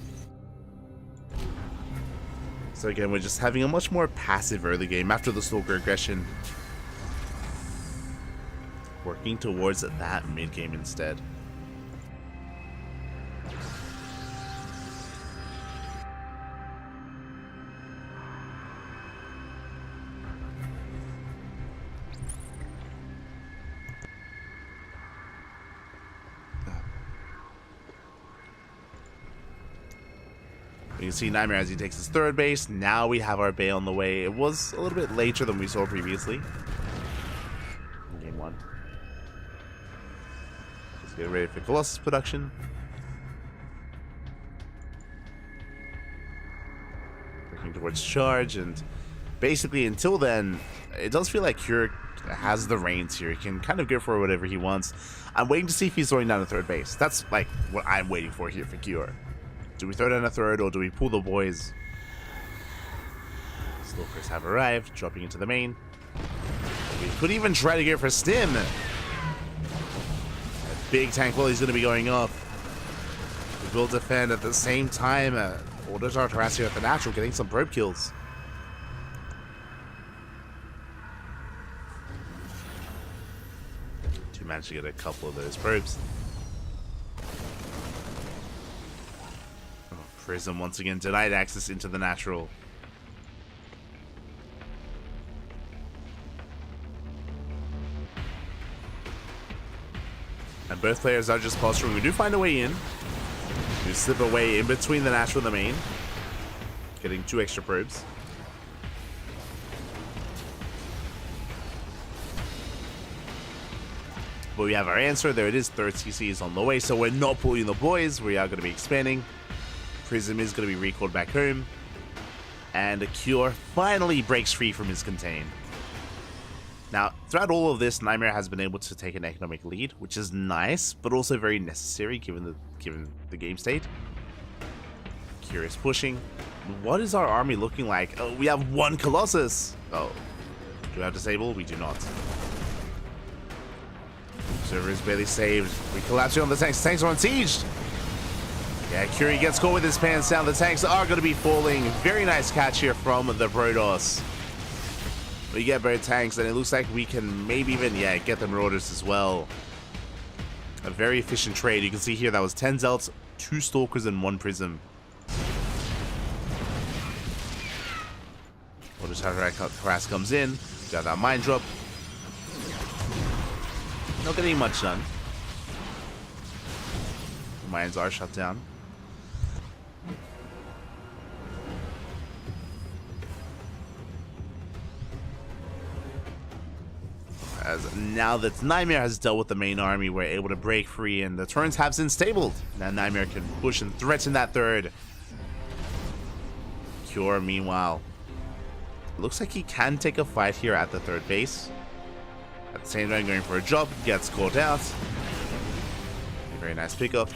So again, we're just having a much more passive early game after the Stalker aggression. Working towards that mid game instead. You can see Nightmare as he takes his third base. Now we have our Bay on the way. It was a little bit later than we saw previously. In game 1. Just get ready for Colossus production. Working towards charge, and basically until then, it does feel like Cure has the reins here. He can kind of go for whatever he wants. I'm waiting to see if he's throwing down a third base. That's like what I'm waiting for here for Cure. Do we throw down a third, or do we pull the boys? Stalkers have arrived, dropping into the main. We could even try to go for Stim. A big tank volley is going to be going off. We will defend at the same time. Orders harassing at the natural, getting some probe kills. To manage to get a couple of those probes. Prism once again denied access into the natural. And both players are just posturing. We do find a way in. We slip away in between the natural and the main. Getting 2 extra probes. But we have our answer. There it is. Third CC is on the way. So we're not pulling the boys. We are going to be expanding. Prism is going to be recalled back home. And a Cure finally breaks free from his contain. Now, throughout all of this, Nightmare has been able to take an economic lead, which is nice, but also very necessary given the game state. Cure is pushing. What is our army looking like? Oh, we have 1 Colossus. Oh, do we have Disable? We do not. Server is barely saved. We collapsing on the tanks. Tanks are on siege. Yeah, Curie gets caught with his pants down. The tanks are going to be falling. Very nice catch here from the Protoss. We get both tanks, and it looks like we can maybe even, get the Marauders as well. A very efficient trade. You can see here that was 10 Zelts, 2 Stalkers, and 1 Prism. Orders Harass comes in. Got that Mine Drop. Not getting much done. The mines are shut down. As now that Nightmare has dealt with the main army, we're able to break free, and the turns have been stabled. Now Nightmare can push and threaten that third. Cure, meanwhile, looks like he can take a fight here at the third base. At the same time, going for a job, gets caught out. A very nice pickup.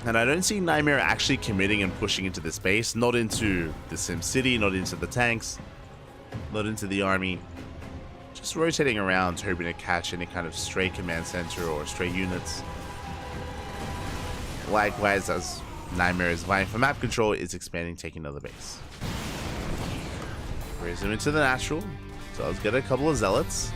And I don't see Nightmare actually committing and pushing into this base. Not into the Sim City, not into the tanks, not into the army. Just rotating around, hoping to catch any kind of stray command center or stray units. Likewise, as Nightmare is vying for map control, is expanding, taking another base. Raise him into the natural. So let's get a couple of zealots.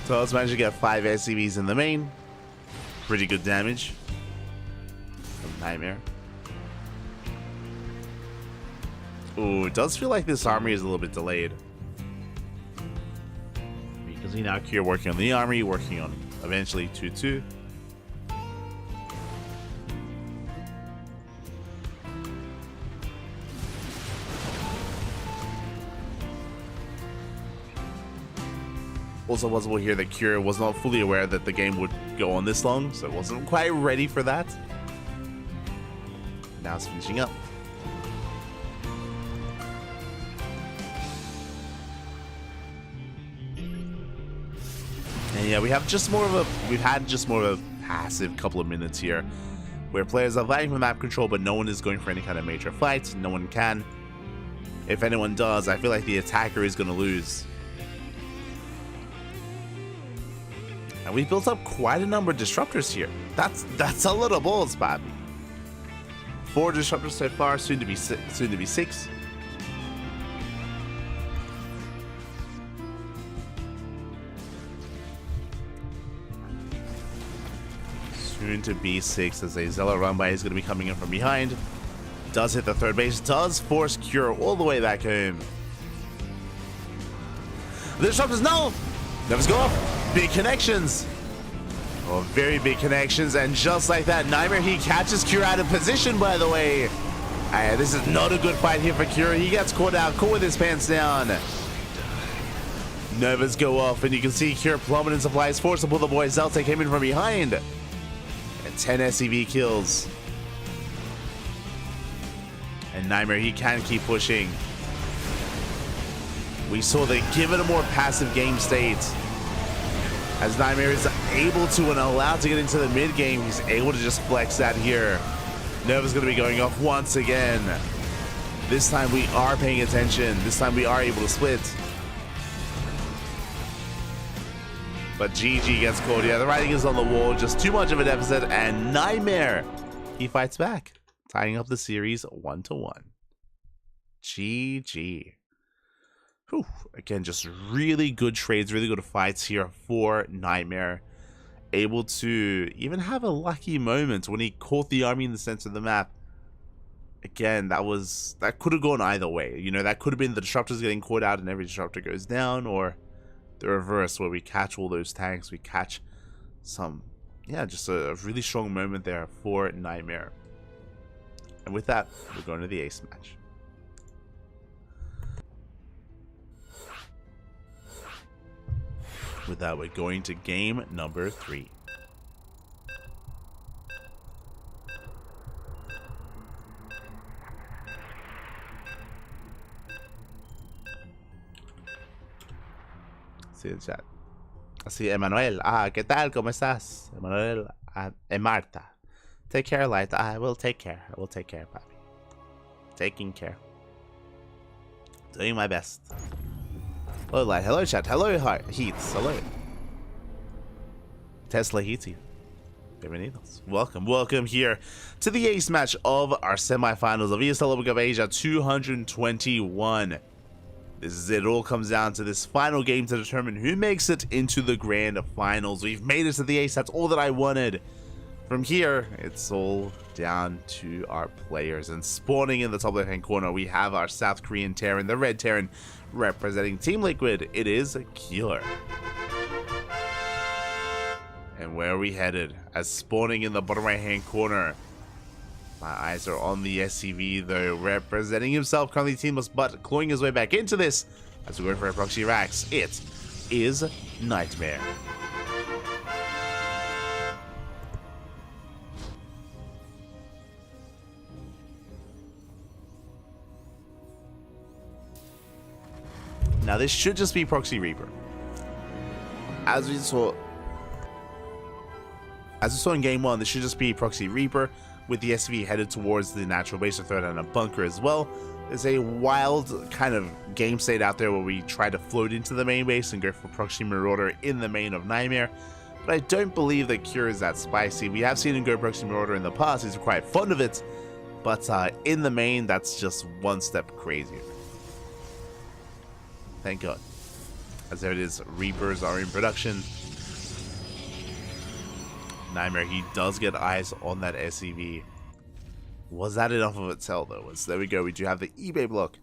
So let's manage to get 5 SCVs in the main. Pretty good damage from Nightmare. Ooh, it does feel like this army is a little bit delayed. Because he now here working on the army, working on eventually 2-2. Also possible here that Cure was not fully aware that the game would go on this long, so wasn't quite ready for that. Now it's finishing up. And yeah, we've had just more of a passive couple of minutes here, where players are vying for map control, but no one is going for any kind of major fight. No one can. If anyone does, I feel like the attacker is going to lose. And we've built up quite a number of disruptors here. That's a lot of balls, Bobby. 4 disruptors so far, soon to be 6. Soon to be 6 as a Zealot run by is going to be coming in from behind. Does hit the third base, does force Cure all the way back home. The disruptors, no! Never go off. Big connections. Oh, very big connections, and just like that, Nightmare, he catches Cure out of position, by the way. This is not a good fight here for Cure. He gets caught out, caught with his pants down. Novas go off, and you can see Cure plummet in supplies, forced to pull the boy. Zelta came in from behind. And 10 SCV kills. And Nightmare, he can keep pushing. We saw they give it a more passive game state. As Nightmare is able to and allowed to get into the mid game, he's able to just flex that here. Nova's going to be going off once again. This time we are paying attention. This time we are able to split. But GG gets caught. Yeah, the writing is on the wall. Just too much of a deficit. And Nightmare, he fights back, tying up the series 1-1. GG. Whew. Again, just really good trades, really good fights here for Nightmare. Able to even have a lucky moment when he caught the army in the center of the map. Again, that could have gone either way. You know, that could have been the disruptors getting caught out and every disruptor goes down, or the reverse where we catch all those tanks, we catch some, yeah, just a really strong moment there for Nightmare. And with that, we're going to the ace match. With that, we're going to game number 3. Sí, el chat. Así, Emanuel. ¿Qué tal? ¿Cómo estás? Emanuel and Marta. Take care, Light. I will take care. I will take care, Papi. Taking care. Doing my best. Hello, Light. Hello, chat. Hello, Heats. Hello. Tesla Heaty. Bienvenidos. Welcome here to the ace match of our semifinals of ESL Open Cup Asia 221. This is it. It all comes down to this final game to determine who makes it into the grand finals. We've made it to the ace. That's all that I wanted. From here, it's all down to our players. And spawning in the top left-hand corner, we have our South Korean Terran, the Red Terran, representing Team Liquid. It is Killer. And where are we headed? As spawning in the bottom right-hand corner, my eyes are on the SCV, though, representing himself, currently teamless, but clawing his way back into this as we go for a proxy racks. It is Nightmare. Now this should just be Proxy Reaper. As we saw in game 1, this should just be Proxy Reaper with the SV headed towards the natural base to throw down a bunker as well. There's a wild kind of game state out there where we try to float into the main base and go for Proxy Marauder in the main of Nightmare. But I don't believe that Cure is that spicy. We have seen him go Proxy Marauder in the past. He's quite fond of it. But in the main, that's just one step crazier. Thank God. As there it is, Reapers are in production. Nightmare, he does get eyes on that SCV. Was that enough of a tell, though? There we go, we do have the eBay block.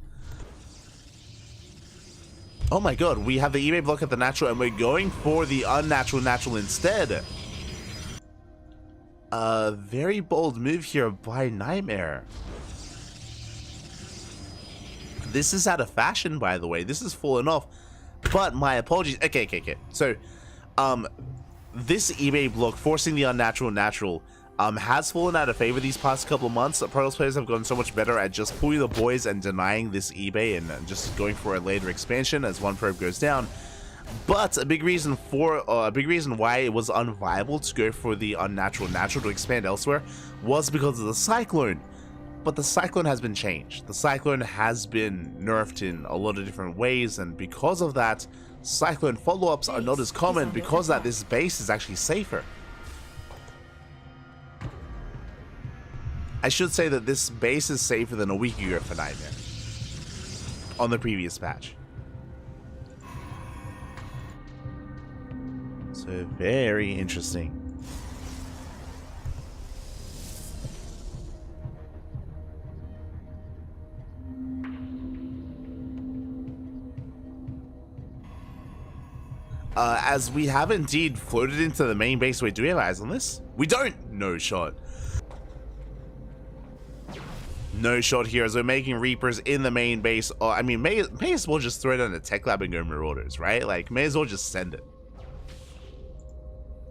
Oh my God, we have the eBay block at the natural, and we're going for the unnatural natural instead. A very bold move here by Nightmare. This is out of fashion, by the way. This is fallen off. But my apologies. Okay. So, this eBay block forcing the unnatural natural has fallen out of favor these past couple of months. Protoss players have gotten so much better at just pulling the boys and denying this eBay and just going for a later expansion as one probe goes down. But a big reason why it was unviable to go for the unnatural natural to expand elsewhere was because of the Cyclone. But the Cyclone has been changed. The Cyclone has been nerfed in a lot of different ways, and because of that, Cyclone follow-ups are not as common because that this base is actually safer. I should say that this base is safer than a week ago for Nightmare on the previous patch. So very interesting. As we have indeed floated into the main base. Wait, do we have eyes on this? We don't! No shot. No shot here as we're making Reapers in the main base. Oh, I mean, may as well just throw it on a tech lab and go Marauders, right? Like, may as well just send it.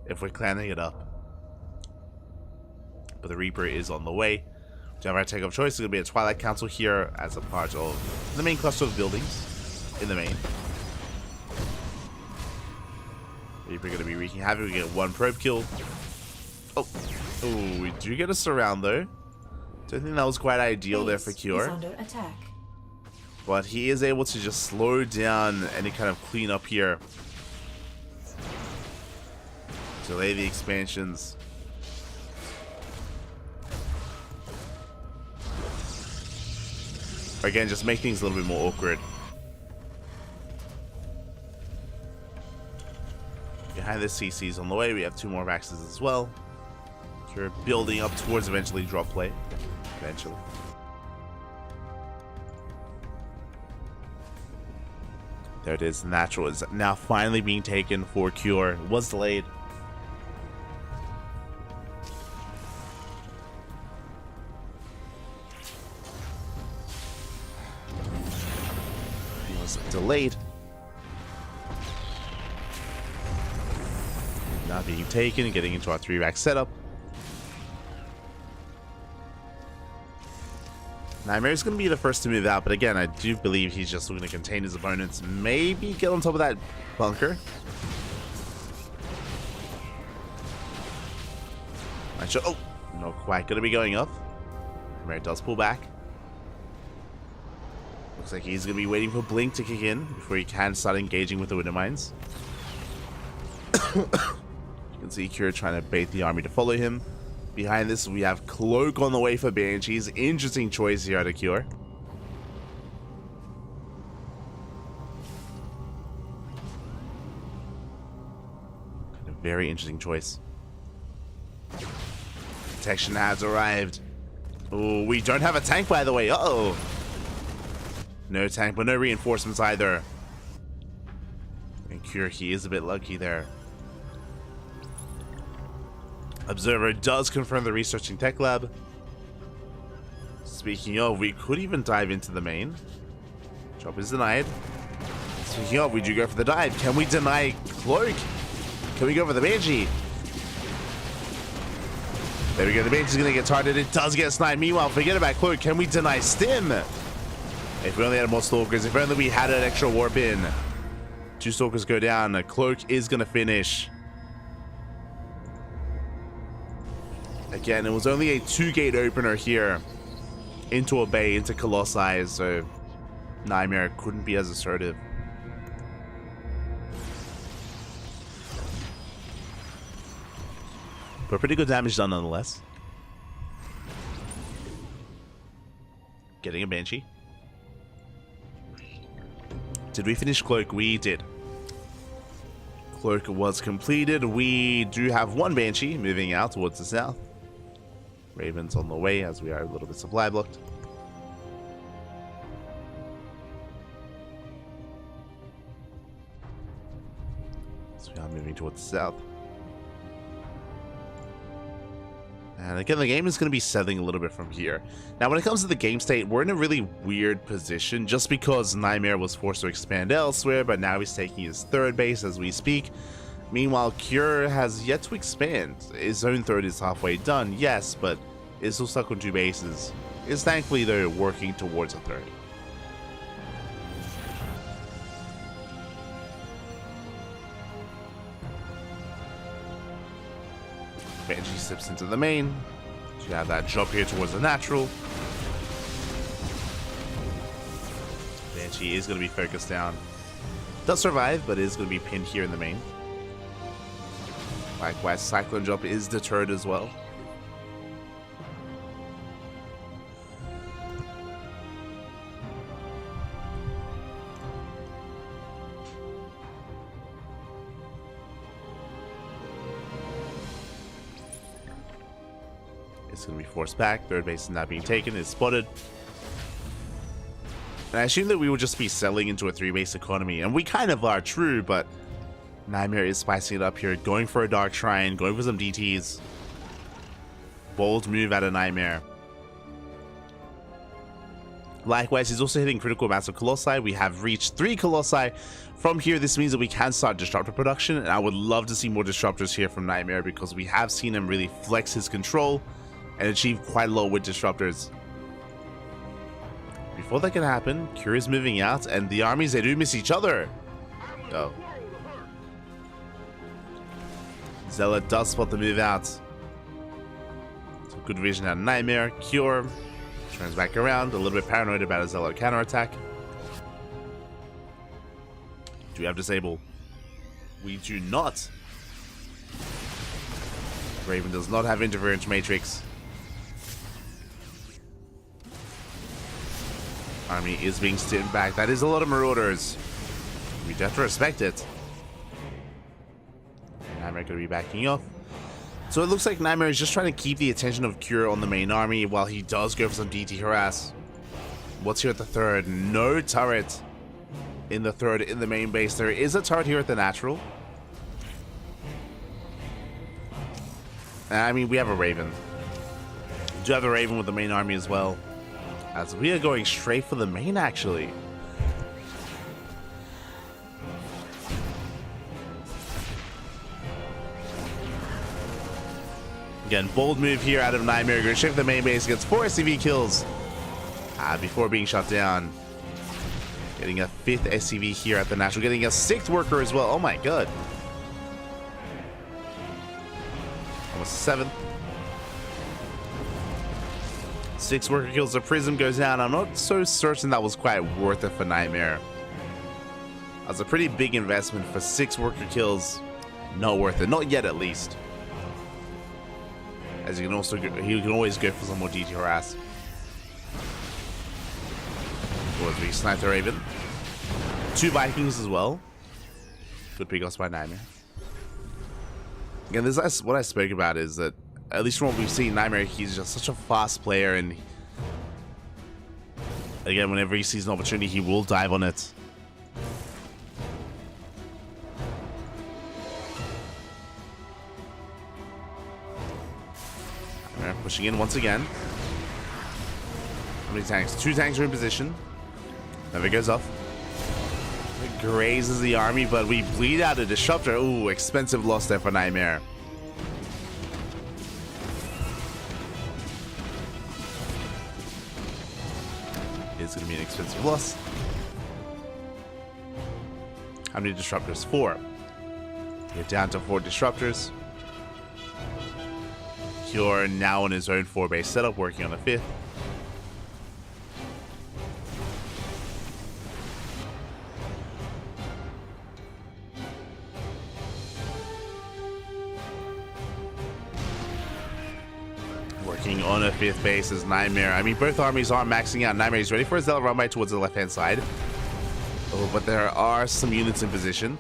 If we're clanning it up. But the Reaper is on the way. To have our tech of choice, it's going to be a Twilight Council here as a part of the main cluster of buildings in the main. Reaper going to be wreaking havoc. We get one probe kill. Oh, we do get a surround though. Don't think that was quite ideal there for Cure. Under attack. But he is able to just slow down any kind of cleanup here. Delay the expansions. Again, just make things a little bit more awkward. Behind the CC's on the way, we have two more Vaxes as well. You're building up towards eventually drop play. Eventually. There it is. Natural is now finally being taken for Cure. It was delayed. It was delayed. Now being taken, getting into our 3-rack setup. Nightmare's going to be the first to move out, but again, I do believe he's just looking to contain his opponents. Maybe get on top of that bunker. Oh, not quite going to be going up. Nightmare does pull back. Looks like he's going to be waiting for Blink to kick in before he can start engaging with the Winter Mines. You can see Cure trying to bait the army to follow him. Behind this, we have Cloak on the way for Banshees. Interesting choice here out of Cure. A very interesting choice. Protection has arrived. Oh, we don't have a tank, by the way. Uh-oh. No tank, but no reinforcements either. And Cure, he is a bit lucky there. Observer does confirm the researching tech lab. Speaking of, we could even dive into the main. Drop is denied. Speaking of, we do go for the dive. Can we deny Cloak? Can we go for the Banshee? There we go. The Banshee's going to get targeted. It does get sniped. Meanwhile, forget about Cloak. Can we deny Stim? If we only had more Stalkers. If only we had an extra warp in. 2 Stalkers go down. Cloak is going to finish. Again, it was only a 2-gate opener here into a bay, into Colossi, so Nightmare couldn't be as assertive. But pretty good damage done nonetheless. Getting a Banshee. Did we finish Cloak? We did. Cloak was completed. We do have 1 Banshee moving out towards the south. Ravens on the way as we are a little bit supply blocked. So we are moving towards the south. And again, the game is going to be settling a little bit from here. Now, when it comes to the game state, we're in a really weird position just because Nightmare was forced to expand elsewhere, but now he's taking his third base as we speak. Meanwhile, Cure has yet to expand. His own third is halfway done, yes, but is still stuck on 2 bases. Is thankfully, though, working towards a third. Benji slips into the main. You have that drop here towards the natural. Banshee is going to be focused down. Does survive, but is going to be pinned here in the main. Likewise, Cyclone drop is deterred as well. It's going to be forced back. Third base is not being taken. It's spotted. And I assume that we would just be settling into a 3-base economy. And we kind of are, true, but Nightmare is spicing it up here. Going for a Dark Shrine. Going for some DTs. Bold move out of Nightmare. Likewise, he's also hitting critical amounts of Colossi. We have reached 3 Colossi. From here, this means that we can start Disruptor production. And I would love to see more Disruptors here from Nightmare because we have seen him really flex his control and achieve quite a lot with Disruptors. Before that can happen, Cure is moving out, and the armies, they do miss each other. Oh. Zealot does spot the move out. Some good vision out of Nightmare. Cure turns back around, a little bit paranoid about a Zealot counterattack. Do we have Disable? We do not. Raven does not have Interference Matrix. Army is being steered back. That is a lot of Marauders. We do have to respect it. Nightmare going to be backing off. So it looks like Nightmare is just trying to keep the attention of Cure on the main army while he does go for some DT harass. What's here at the third? No turret in the third in the main base. There is a turret here at the natural. I mean, we have a Raven. We do have a Raven with the main army as well. As we are going straight for the main, actually. Again, bold move here out of Nightmare. Going straight for the main base. Gets 4 SCV kills before being shot down. Getting a 5th SCV here at the natural. Getting a 6th worker as well. Oh my god. Almost 7th. 6 worker kills, the Prism goes down. I'm not so certain that was quite worth it for Nightmare. That was a pretty big investment for 6 worker kills. Not worth it, not yet at least. As you can also go, he can always go for some more DT harass. Towards we snipe the Raven. 2 Vikings as well. Good pickoffs by Nightmare. Again, this is what I spoke about, is that at least from what we've seen, Nightmare, he's just such a fast player, and again, whenever he sees an opportunity, he will dive on it. Nightmare pushing in once again. How many tanks? 2 tanks are in position. Never goes off. It grazes the army, but we bleed out a Disruptor. Ooh, expensive loss there for Nightmare. It's going to be an expensive loss. How many Disruptors? 4. We're down to 4 Disruptors. Cure now on his own 4-base setup, working on the 5th. Working on a 5th base is Nightmare. I mean, both armies are maxing out. Nightmare is ready for his Zealot run by towards the left-hand side. Oh, but there are some units in position.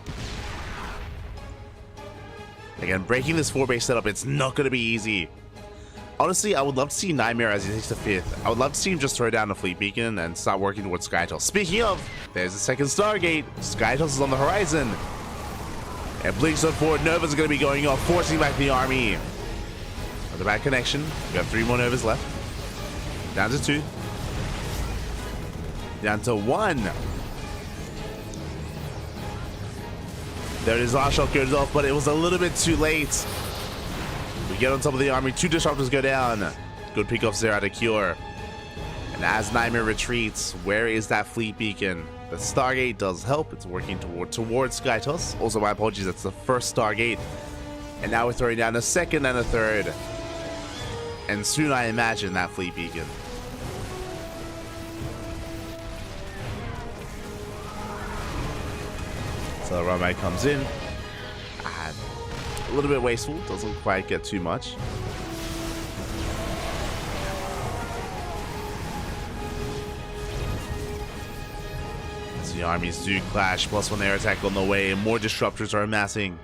Again, breaking this 4-base setup, it's not going to be easy. Honestly, I would love to see Nightmare as he takes the 5th. I would love to see him just throw down a Fleet Beacon and start working towards Skytoss. Speaking of, there's the second Stargate. Skytoss is on the horizon. And blinks on forward. Nova's going to be going off, forcing back the army. a bad connection. We have 3 more Novas left. Down to 2. Down to 1. There it is. Last shot goes off, but it was a little bit too late. We get on top of the army. 2 disruptors go down. Good pickoffs there out of Cure. And as Nightmare retreats, where is that fleet beacon? The Stargate does help. It's working towards Skytos. Also, my apologies. That's the first Stargate. And now we're throwing down a second and a third. And soon I imagine that fleet beacon. So the runway comes in. A little bit wasteful. Doesn't quite get too much. As the armies do clash, +1 air attack on the way, and more disruptors are amassing.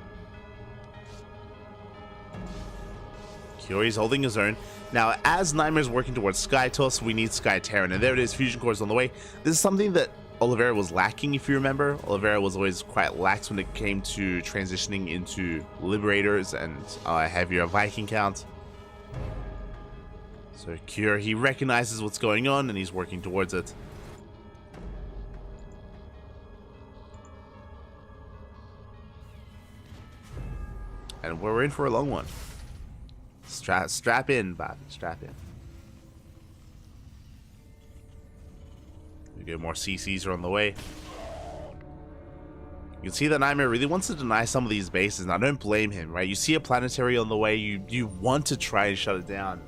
Cury's holding his own. Now, as Nightmare's working towards Skytos, we need Sky Terran, and there it is, Fusion Cores on the way. This is something that Oliveira was lacking, if you remember. Oliveira was always quite lax when it came to transitioning into Liberators and heavier Viking count. So Cure, he recognizes what's going on, and he's working towards it. And we're in for a long one. Strap in, Bob. Strap in. We get more CCs are on the way. You can see that Nightmare really wants to deny some of these bases, and I don't blame him, right? You see a planetary on the way, you want to try and shut it down.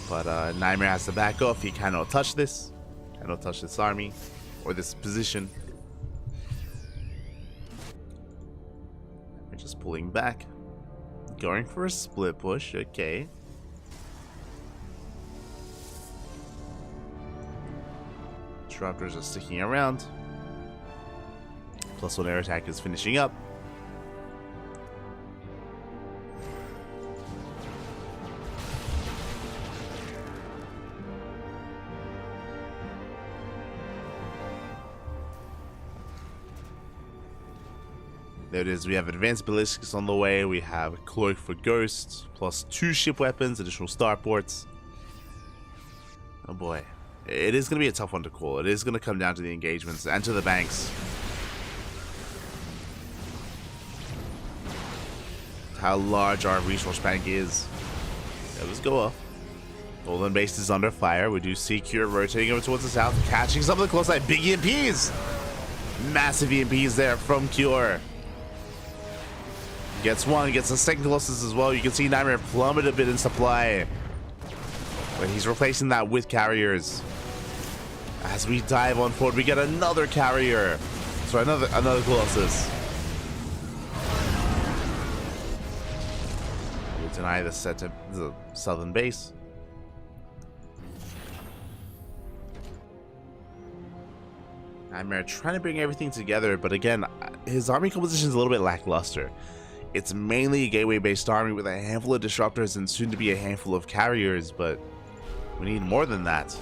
But Nightmare has to back off. He cannot touch this. Cannot touch this army or this position. We're just pulling back. Going for a split push, okay. Disruptors are sticking around. +1 air attack is finishing up. There it is. We have advanced ballistics on the way. We have cloak for ghosts, +2 ship weapons, additional starports. Oh boy. It is going to be a tough one to call. It is going to come down to the engagements and to the banks. How large our resource bank is. Yeah, let's go off. Golden base is under fire. We do see Cure rotating over towards the south, catching some of the close side. Big EMPs! Massive EMPs there from Cure. Gets one, gets a second Colossus as well. You can see Nightmare plummet a bit in supply. But he's replacing that with carriers. As we dive on forward, we get another carrier. Sorry, another Colossus. We deny the set to the southern base. Nightmare trying to bring everything together, but again, his army composition is a little bit lackluster. It's mainly a gateway-based army with a handful of disruptors and soon to be a handful of carriers, but we need more than that.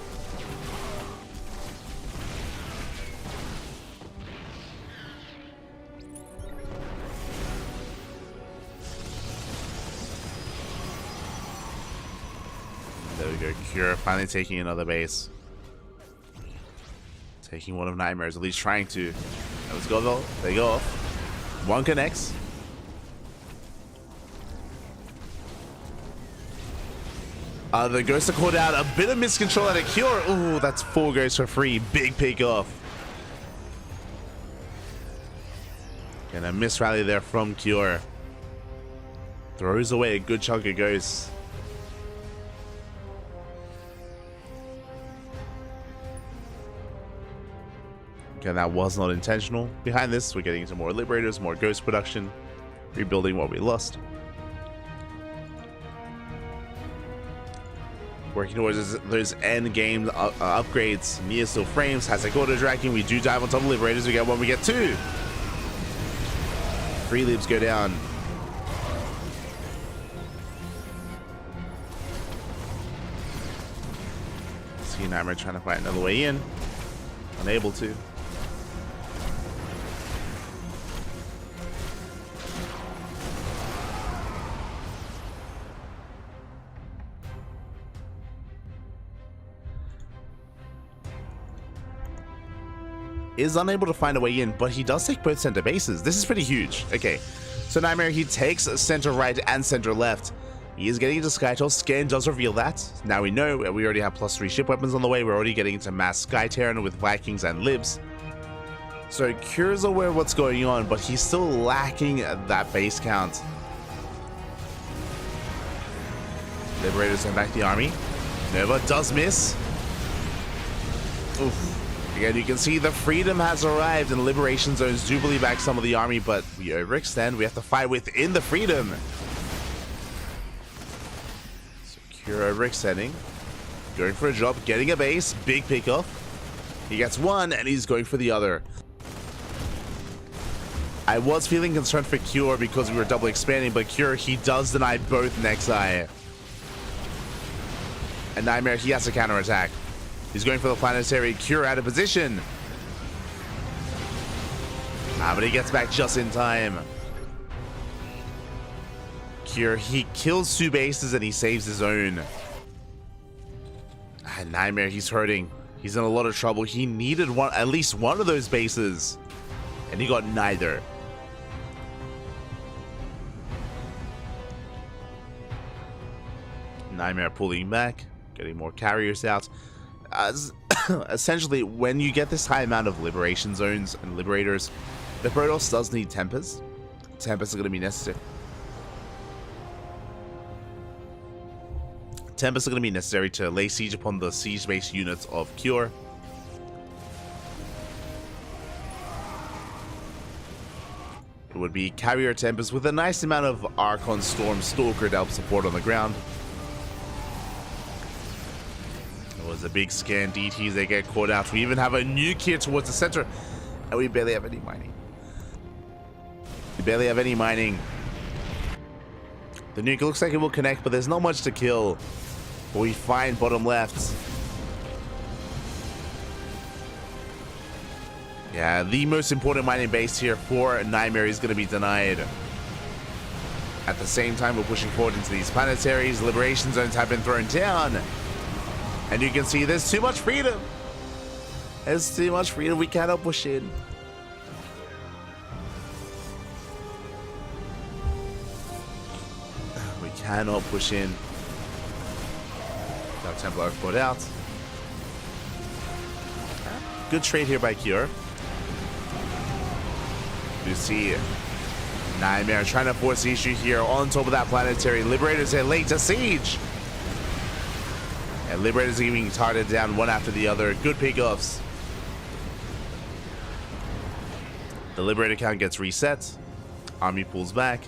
There we go. Cure finally taking another base. Taking one of Nightmare's, at least trying to. Let's go though. They go off. One connects. The ghosts are called out. A bit of miscontrol out of Cure. Ooh, that's 4 ghosts for free. Big pick off. And a miss rally there from Cure. Throws away a good chunk of ghosts. Again, that was not intentional. Behind this, we're getting into more Liberators, more ghost production, rebuilding what we lost. Working towards those end game upgrades. Mia still frames, has like auto tracking. We do dive on top of Liberators. We get 1, we get 2. 3 libs go down. See Nightmare trying to find another way in. Unable to. is unable to find a way in, but he does take both center bases. This is pretty huge. Okay, so Nightmare, he takes center right and center left. He is getting into Skytoss. Scan does reveal that. Now we know we already have +3 ship weapons on the way. We're already getting into mass Sky Terran with Vikings and Libs. So Cure's aware of what's going on, but he's still lacking that base count. Liberators send back the army. Nova does miss. Oof. Again, you can see the freedom has arrived and liberation zones do bleed back some of the army, but we overextend. We have to fight within the freedom. Secure overextending. Going for a drop, getting a base. Big pickoff. He gets one and he's going for the other. I was feeling concerned for Cure because we were double expanding, but Cure, he does deny both Nexi. And Nightmare, he has to counterattack. He's going for the planetary. Cure out of position. But he gets back just in time. Cure, he kills 2 bases and he saves his own. And Nightmare, he's hurting. He's in a lot of trouble. He needed at least one of those bases. And he got neither. Nightmare pulling back. Getting more carriers out. Essentially, when you get this high amount of liberation zones and liberators, the Protoss does need tempers. Tempers are going to be necessary. Tempers are going to be necessary to lay siege upon the siege-based units of Cure. It would be carrier tempers with a nice amount of Archon Storm Stalker to help support on the ground. Was a big scan. DTs, they get caught out. We even have a nuke here towards the center, and we barely have any mining. We barely have any mining. The nuke looks like it will connect, but there's not much to kill. But we find bottom left. Yeah, the most important mining base here for Nightmare is going to be denied. At the same time, we're pushing forward into these planetaries. Liberation zones have been thrown down. And you can see there's too much freedom. There's too much freedom. We cannot push in. We cannot push in. Got Templar put out. Good trade here by Cure. You see Nightmare trying to force the issue here on top of that planetary. Liberators are late to siege. And Liberators are getting targeted down one after the other. Good pickoffs. The Liberator count gets reset. Army pulls back.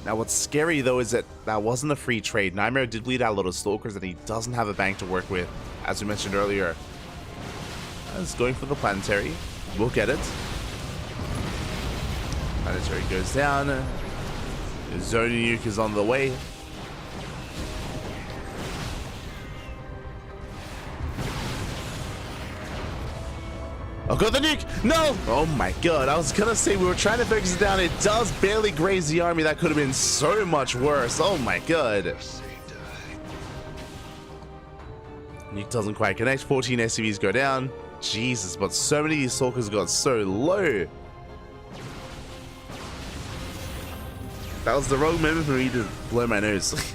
Now what's scary though is that that wasn't a free trade. Nightmare did bleed out a lot of Stalkers and he doesn't have a bank to work with, as we mentioned earlier. He's going for the planetary. We'll get it. Planetary goes down. Zone nuke is on the way. Oh, got the nuke! No! Oh my god, I was gonna say we were trying to focus it down. It does barely graze the army. That could have been so much worse. Oh my god. Nuke doesn't quite connect. 14 SCVs go down. Jesus, but so many of these Stalkers got so low. That was the wrong moment for me to blow my nose.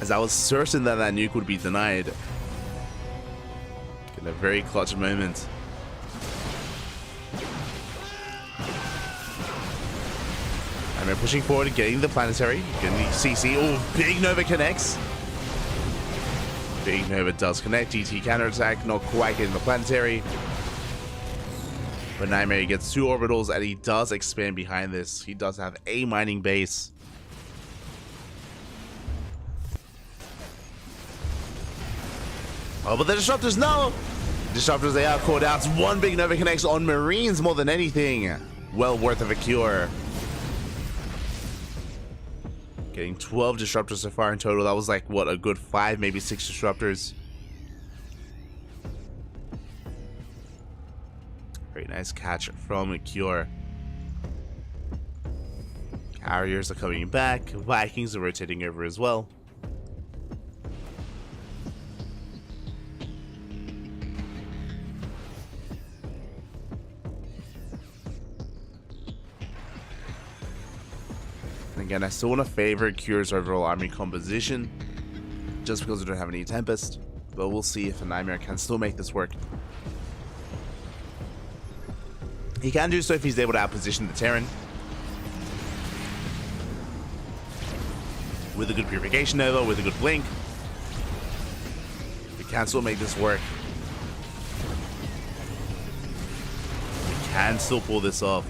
As I was certain that that nuke would be denied. In a very clutch moment. And we're pushing forward, getting the planetary, getting the CC. Oh, big Nova connects. Big Nova does connect. DT counterattack, not quite getting the planetary. But Nightmare gets 2 orbitals and he does expand behind this. He does have a mining base. Oh, but the Disruptors, no! Disruptors, they are caught out. 1 big Nova connects on Marines more than anything. Well worth of a cure. Getting 12 Disruptors so far in total. That was like, what, a good 5, maybe 6 Disruptors. Very nice catch from a cure. Carriers are coming back. Vikings are rotating over as well. Again, I still want to favor Cure's overall army composition, just because we don't have any Tempest. But we'll see if a Nightmare can still make this work. He can do so if he's able to outposition the Terran. With a good Purification Nova, with a good Blink. We can still make this work. We can still pull this off.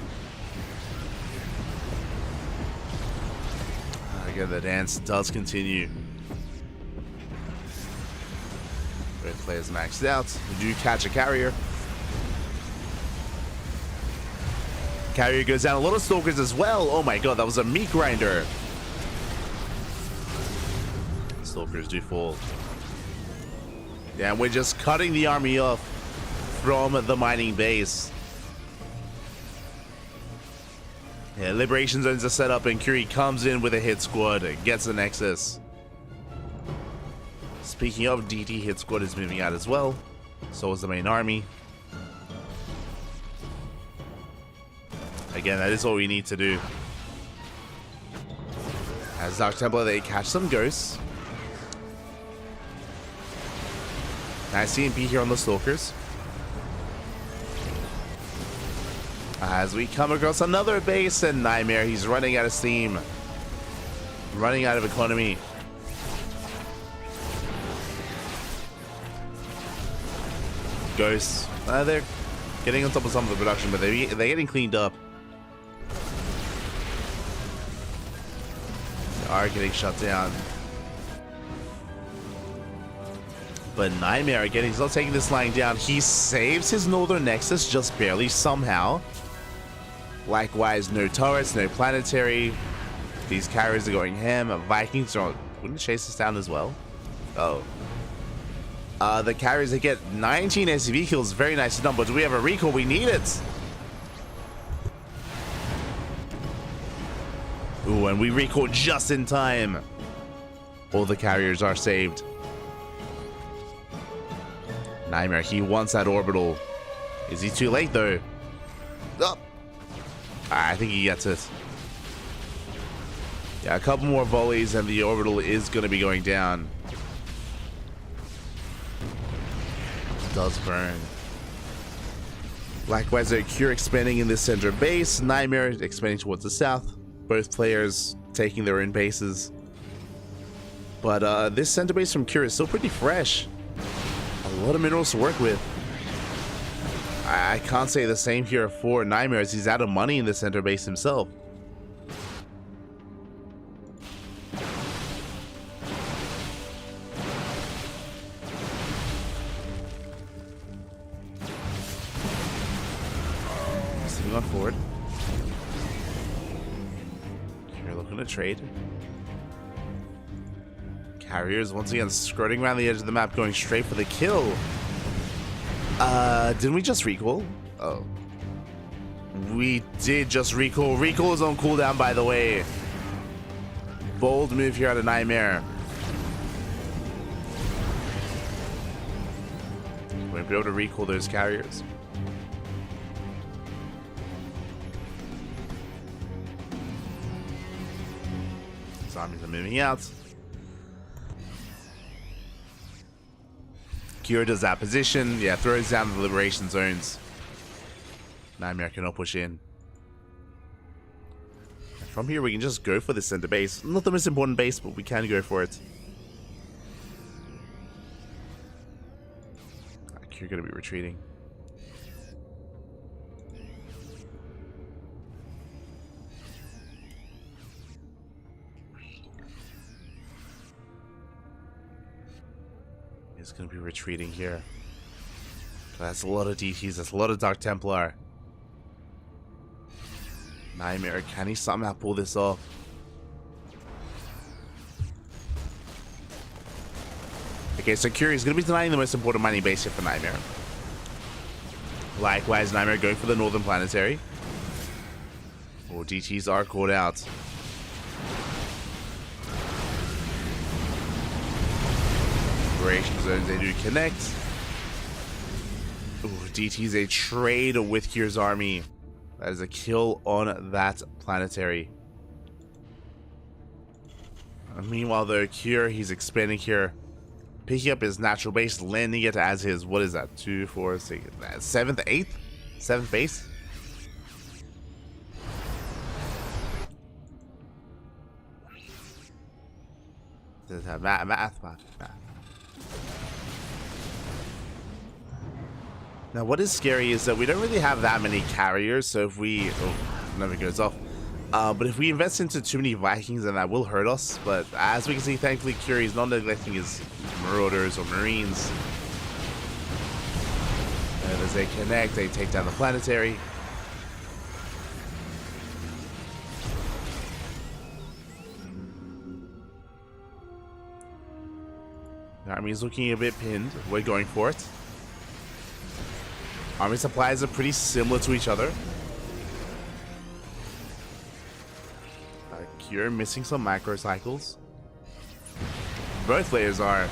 Again, the dance does continue. Both players maxed out. We do catch a carrier. Carrier goes down. A lot of Stalkers as well. Oh my god, that was a meat grinder. Stalkers do fall. Yeah, and we're just cutting the army off from the mining base. Yeah, Liberation Zones are set up and Curie comes in with a hit squad, gets the Nexus. Speaking of, DT hit squad is moving out as well. So is the main army. Again, that is all we need to do. As Dark Templar, they catch some ghosts. Nice CMP here on the Stalkers. As we come across another base and Nightmare, he's running out of steam. Running out of economy. Ghosts. They're getting on top of some of the production, but they're getting cleaned up. They are getting shut down. But Nightmare, again, he's not taking this lying down. He saves his Northern Nexus just barely somehow. Likewise, no turrets, no planetary. These carriers are going ham. Vikings wouldn't chase us down as well. Oh. The carriers, they get 19 SCV kills. Very nice number. Do we have a recall? We need it. Ooh, and we recall just in time. All the carriers are saved. Nightmare, he wants that orbital. Is he too late though? Oh. I think he gets it. Yeah, a couple more volleys and the orbital is going to be going down. Does burn. Likewise, a Cure expanding in this center base. Nightmare expanding towards the south. Both players taking their own bases. But this center base from Cure is still pretty fresh. A lot of minerals to work with. I can't say the same here for Nightmare, as he's out of money in the center base himself. Moving on forward. You're looking to trade. Carriers once again skirting around the edge of the map, going straight for the kill. Didn't we just recall? Oh. We did just recall. Recall is on cooldown, by the way. Bold move here out of Nightmare. We'll be able to recall those carriers. Zombies are moving out. Cure does that position. Yeah, throws down the Liberation Zones. Nightmare cannot push in. And from here, we can just go for the center base. Not the most important base, but we can go for it. Cure going to be retreating. He's going to be retreating here. That's a lot of DTs. That's a lot of Dark Templar. Nightmare, can he somehow pull this off? Okay, so Curie is going to be denying the most important mining base here for Nightmare. Likewise, Nightmare going for the Northern Planetary. Oh, DTs are called out. Liberation Zones, they do connect. Ooh, DT's a trade with Cure's army. That is a kill on that planetary. Meanwhile, though, Cure, he's expanding here. Picking up his natural base, landing it as his, what is that? 2, 4, 6, 7th, 8th? 7th base? Math. Now, what is scary is that we don't really have that many carriers, so if we... Oh, never goes off. But if we invest into too many Vikings, then that will hurt us. But as we can see, thankfully, Curie is not neglecting his Marauders or Marines. And as they connect, they take down the Planetary. Army's looking a bit pinned. We're going for it. Army supplies are pretty similar to each other. Cure missing some macro cycles. Both players are.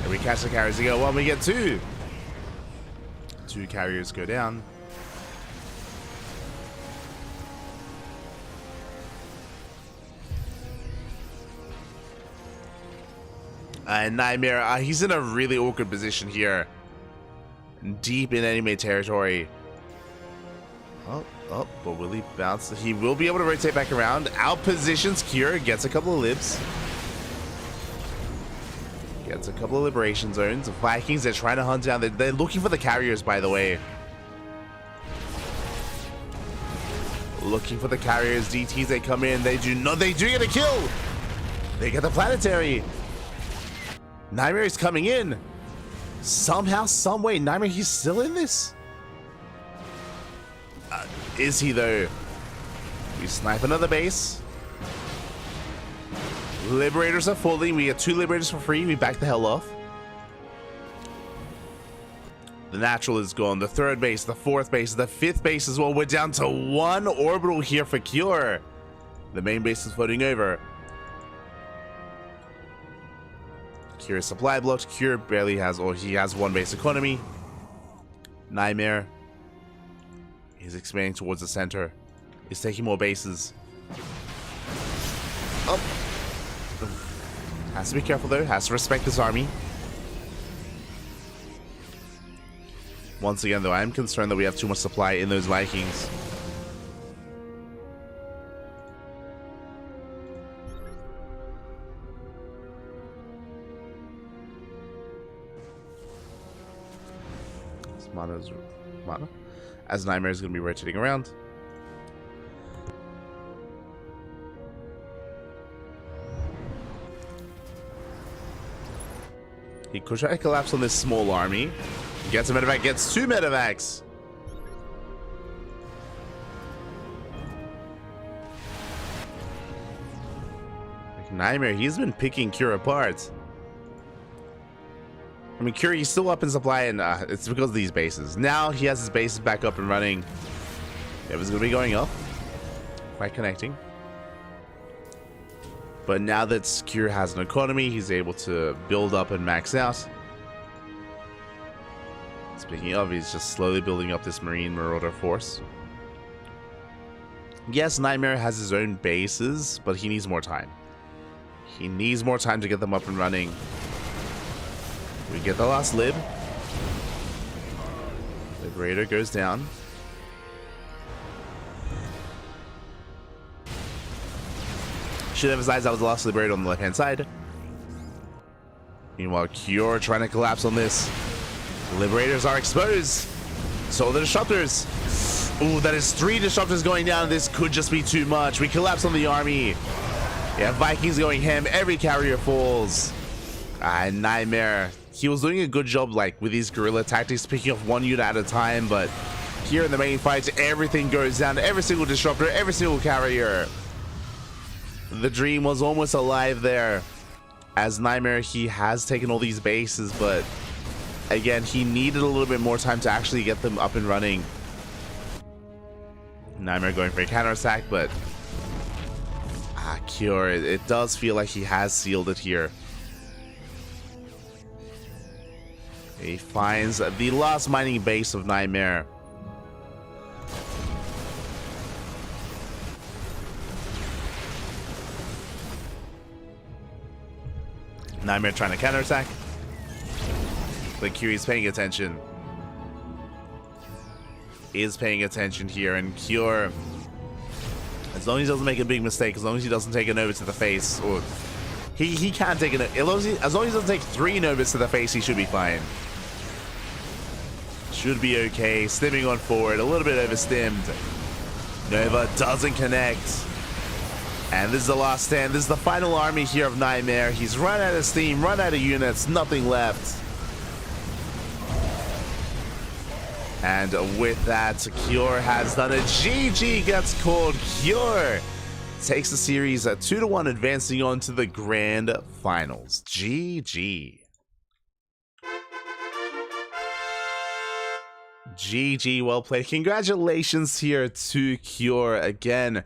And we catch the carriers to go. Well, we get 2. 2 carriers go down. And Nightmare, he's in a really awkward position here. Deep in enemy territory. Oh, but will he bounce? He will be able to rotate back around. Out positions Cure, gets a couple of libs. Gets a couple of liberation zones. The Vikings, they're trying to hunt down. They're looking for the carriers, by the way. Looking for the carriers. DTs, they come in. They do get a kill. They get the Planetary. Nightmare is coming in. Somehow, someway, Nightmare, he's still in this. Is he though? We snipe another base. Liberators are falling. We get 2 Liberators for free. We back the hell off. The natural is gone. The 3rd base, the 4th base, the 5th base as well. We're down to 1 orbital here for Cure. The main base is floating over. Cure is supply blocked. Cure barely has, or he has 1 base economy. Nightmare. He's expanding towards the center. He's taking more bases. Oh. Has to be careful though. Has to respect this army. Once again though, I am concerned that we have too much supply in those Vikings. Mana. As Nightmare is going to be rotating around. He could try to collapse on this small army. Gets a medevac, gets 2 medevacs. Nightmare, he's been picking Cure apart. I mean, Cure, he's still up in supply, and it's because of these bases. Now he has his bases back up and running. It was going to be going up. Quite connecting. But now that Cure has an economy, he's able to build up and max out. Speaking of, he's just slowly building up this Marine Marauder force. Yes, Nightmare has his own bases, but he needs more time. He needs more time to get them up and running. We get the last lib. Liberator goes down. Should emphasize that was the last Liberator on the left-hand side. Meanwhile, Cure trying to collapse on this. Liberators are exposed. So are the Disruptors. Ooh, that is 3 Disruptors going down. This could just be too much. We collapse on the army. Yeah, Vikings going ham. Every carrier falls. Nightmare. He was doing a good job, like, with his guerrilla tactics, picking off 1 unit at a time, but here in the main fights, everything goes down. Every single Disruptor, every single carrier. The dream was almost alive there. As Nightmare, he has taken all these bases, but again, he needed a little bit more time to actually get them up and running. Nightmare going for a counterattack, but Cure, it does feel like he has sealed it here. He finds the last mining base of Nightmare. Nightmare trying to counterattack. But Kyurie's paying attention. Is paying attention here, and Cure, as long as he doesn't make a big mistake, as long as he doesn't take a Nova to the face, or he can't take it, as long as he doesn't take 3 Novas to the face, he should be fine. Should be okay. Stimming on forward, a little bit overstimmed. Nova doesn't connect. And this is the last stand. This is the final army here of Nightmare. He's run out of steam, run out of units, nothing left. And with that, Cure has done it. GG gets called. Cure takes the series at 2-1, advancing on to the grand finals. GG. GG, well played. Congratulations here to Cure again.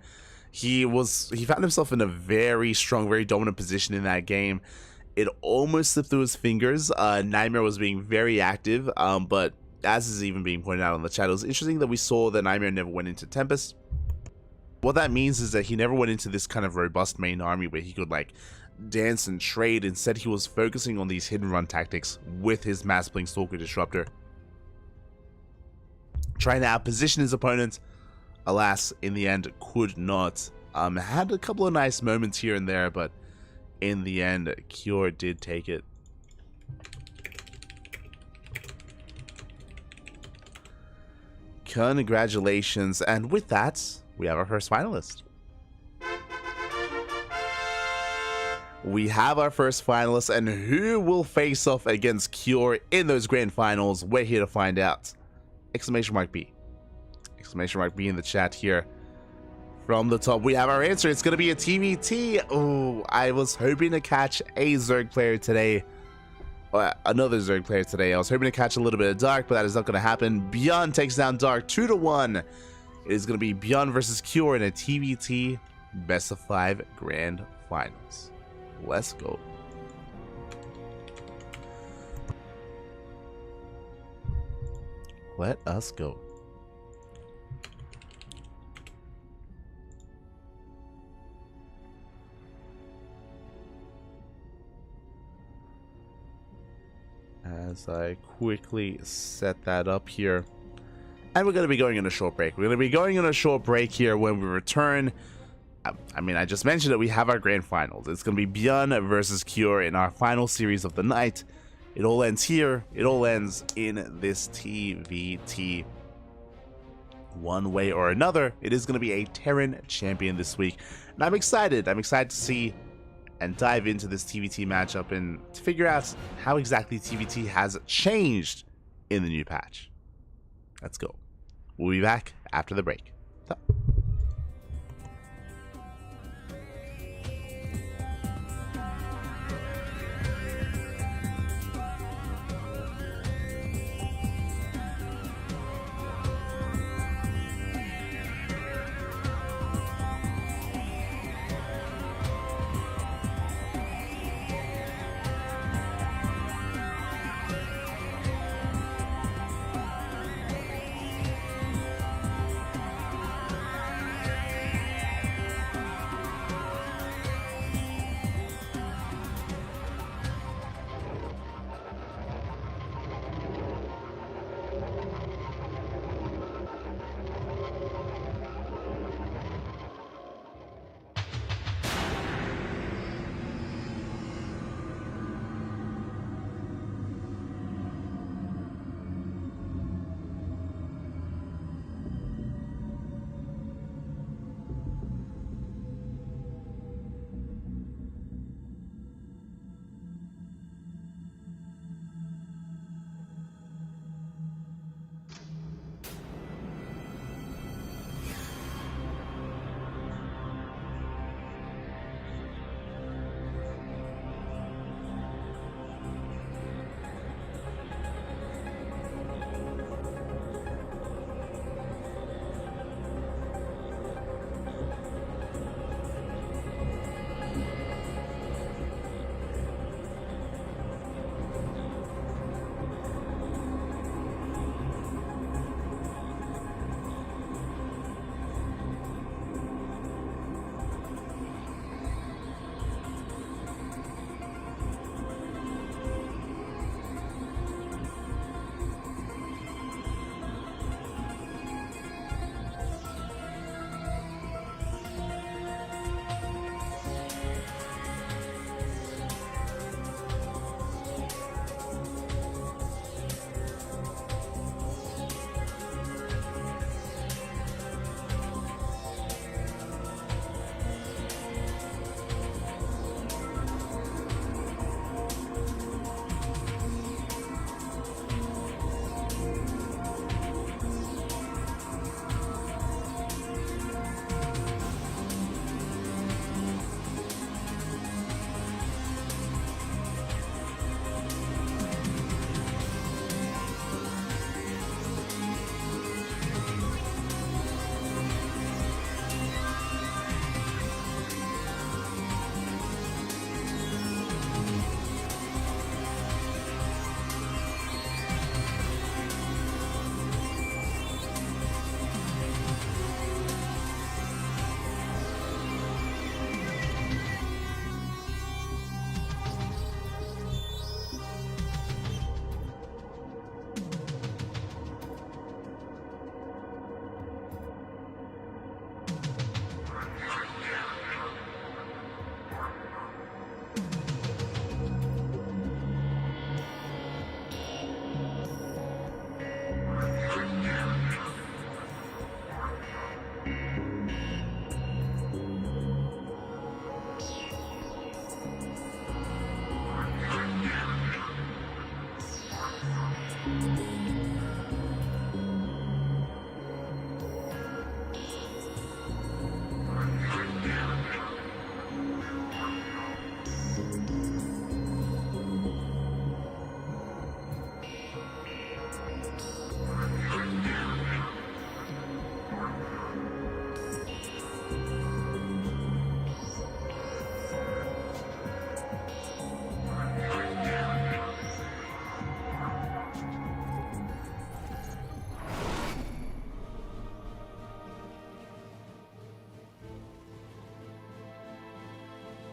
He found himself in a very strong, very dominant position in that game. It almost slipped through his fingers. Nightmare was being very active, but as is even being pointed out on the chat, it was interesting that we saw that Nightmare never went into Tempest. What that means is that he never went into this kind of robust main army where he could like dance and trade. Instead, he was focusing on these hidden run tactics with his Mass Blink Stalker Disruptor, trying to outposition his opponent. Alas, in the end, could not. Had a couple of nice moments here and there, but in the end, Cure did take it. Congratulations, and with that, we have our first finalist. We have our first finalist, and who will face off against Cure in those grand finals? We're here to find out. Exclamation mark B. Exclamation mark B in the chat here. From the top, we have our answer. It's going to be a TVT. Oh, I was hoping to catch a Zerg player today. Another Zerg player today. I was hoping to catch a little bit of Dark, but that is not going to happen. Beyond takes down Dark 2-1. It is going to be Beyond versus Cure in a TVT best of 5 grand finals. Let's go. Let us go. As I quickly set that up here. And we're going to be going on a short break. We're going to be going on a short break here. When we return, I mean, I just mentioned that we have our grand finals. It's going to be Beyond versus Cure in our final series of the night. It all ends here. It all ends in this TVT. One way or another, it is going to be a Terran champion this week. And I'm excited. I'm excited to see and dive into this TVT matchup and to figure out how exactly TVT has changed in the new patch. Let's go. We'll be back after the break. So.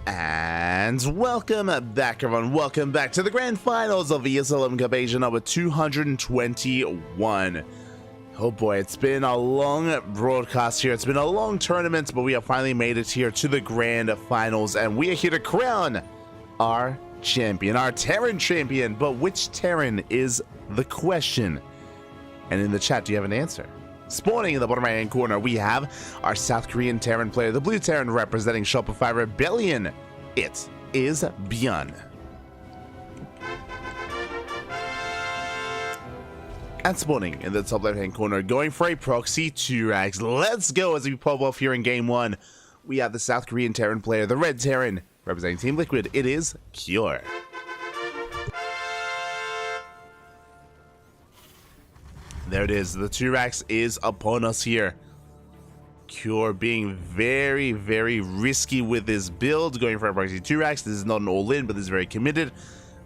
And welcome back, everyone. Welcome back to the grand finals of ESL Open Cup Asia number 221. Oh boy, it's been a long broadcast here. It's been a long tournament, but we have finally made it here to the grand finals, and we are here to crown our champion, our Terran champion. But which Terran is the question? And in the chat, do you have an answer? Spawning in the bottom right hand corner, we have our South Korean Terran player, the blue Terran representing Shopify Rebellion. It is Byun. And spawning in the top left hand corner, going for a proxy 2-rags. Let's go as we pop off here in game one. We have the South Korean Terran player, the red Terran, representing Team Liquid. It is Cure. There it is. The 2-rags is upon us here. Cure being very, very risky with his build, going for a proxy 2-rags. This is not an all-in, but this is very committed.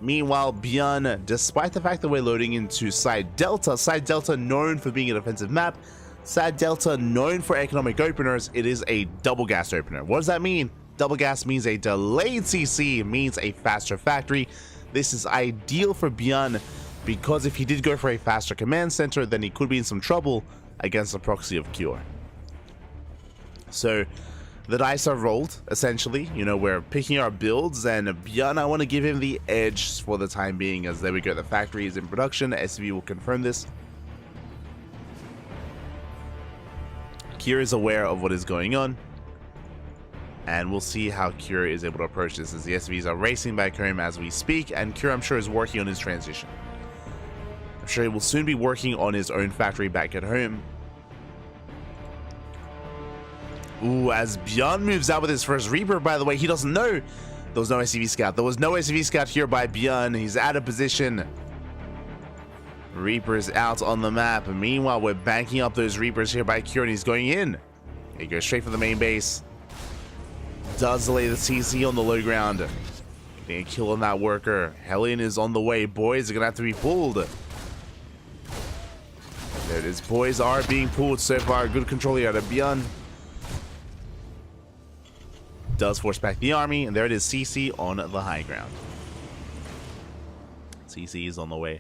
Meanwhile, Byun, despite the fact that we're loading into Side Delta known for being a defensive map, Side Delta known for economic openers, it is a double gas opener. What does that mean? Double gas means a delayed CC, means a faster factory. This is ideal for Byun, because if he did go for a faster command center, then he could be in some trouble against the proxy of Cure. So the dice are rolled, essentially. You know, we're picking our builds, and Byun, I want to give him the edge for the time being, as there we go. The factory is in production. SV will confirm this. Cure is aware of what is going on, and we'll see how Cure is able to approach this, as the SVs are racing back home as we speak, and Cure, I'm sure, is working on his transition. I'm sure he will soon be working on his own factory back at home. Ooh, as Byun moves out with his first Reaper, by the way, he doesn't know there was no SCV scout. There was no SCV scout here by Byun. He's out of position. Reaper's out on the map. Meanwhile, we're banking up those Reapers here by Cure, and he's going in. He goes straight for the main base. Does delay the CC on the low ground. Getting a kill on that worker. Hellion is on the way. Boys are going to have to be pulled. There it is. Boys are being pulled so far. Good control here out of Byun. Does force back the army, and there it is, CC on the high ground. CC is on the way.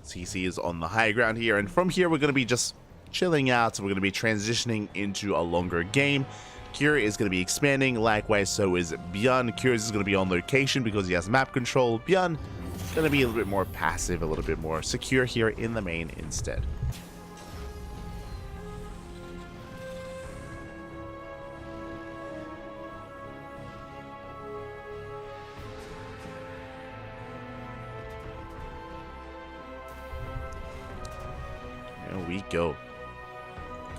CC is on the high ground here, and from here we're going to be just chilling out. We're going to be transitioning into a longer game. Cure is going to be expanding, likewise so is Byun. Cure is going to be on location because he has map control. Byun is going to be a little bit more passive, a little bit more secure here in the main instead. Here we go.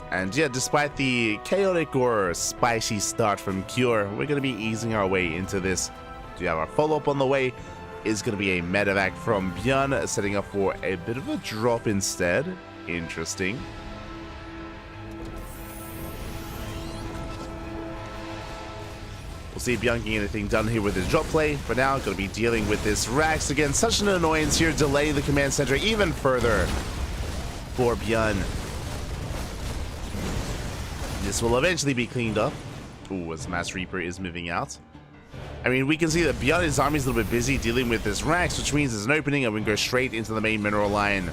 And yeah, despite the chaotic or spicy start from Cure, we're going to be easing our way into this. We have our follow-up on the way. Is going to be a medevac from Byun, setting up for a bit of a drop instead. Interesting. We'll see if Byun can get anything done here with his drop play. For now, going to be dealing with this Rax again. Such an annoyance here, delaying the command center even further for Byun. This will eventually be cleaned up. Ooh, as Mass Reaper is moving out. I mean, we can see that Byun, his army is a little bit busy dealing with this Rax, which means there's an opening and we can go straight into the main mineral line.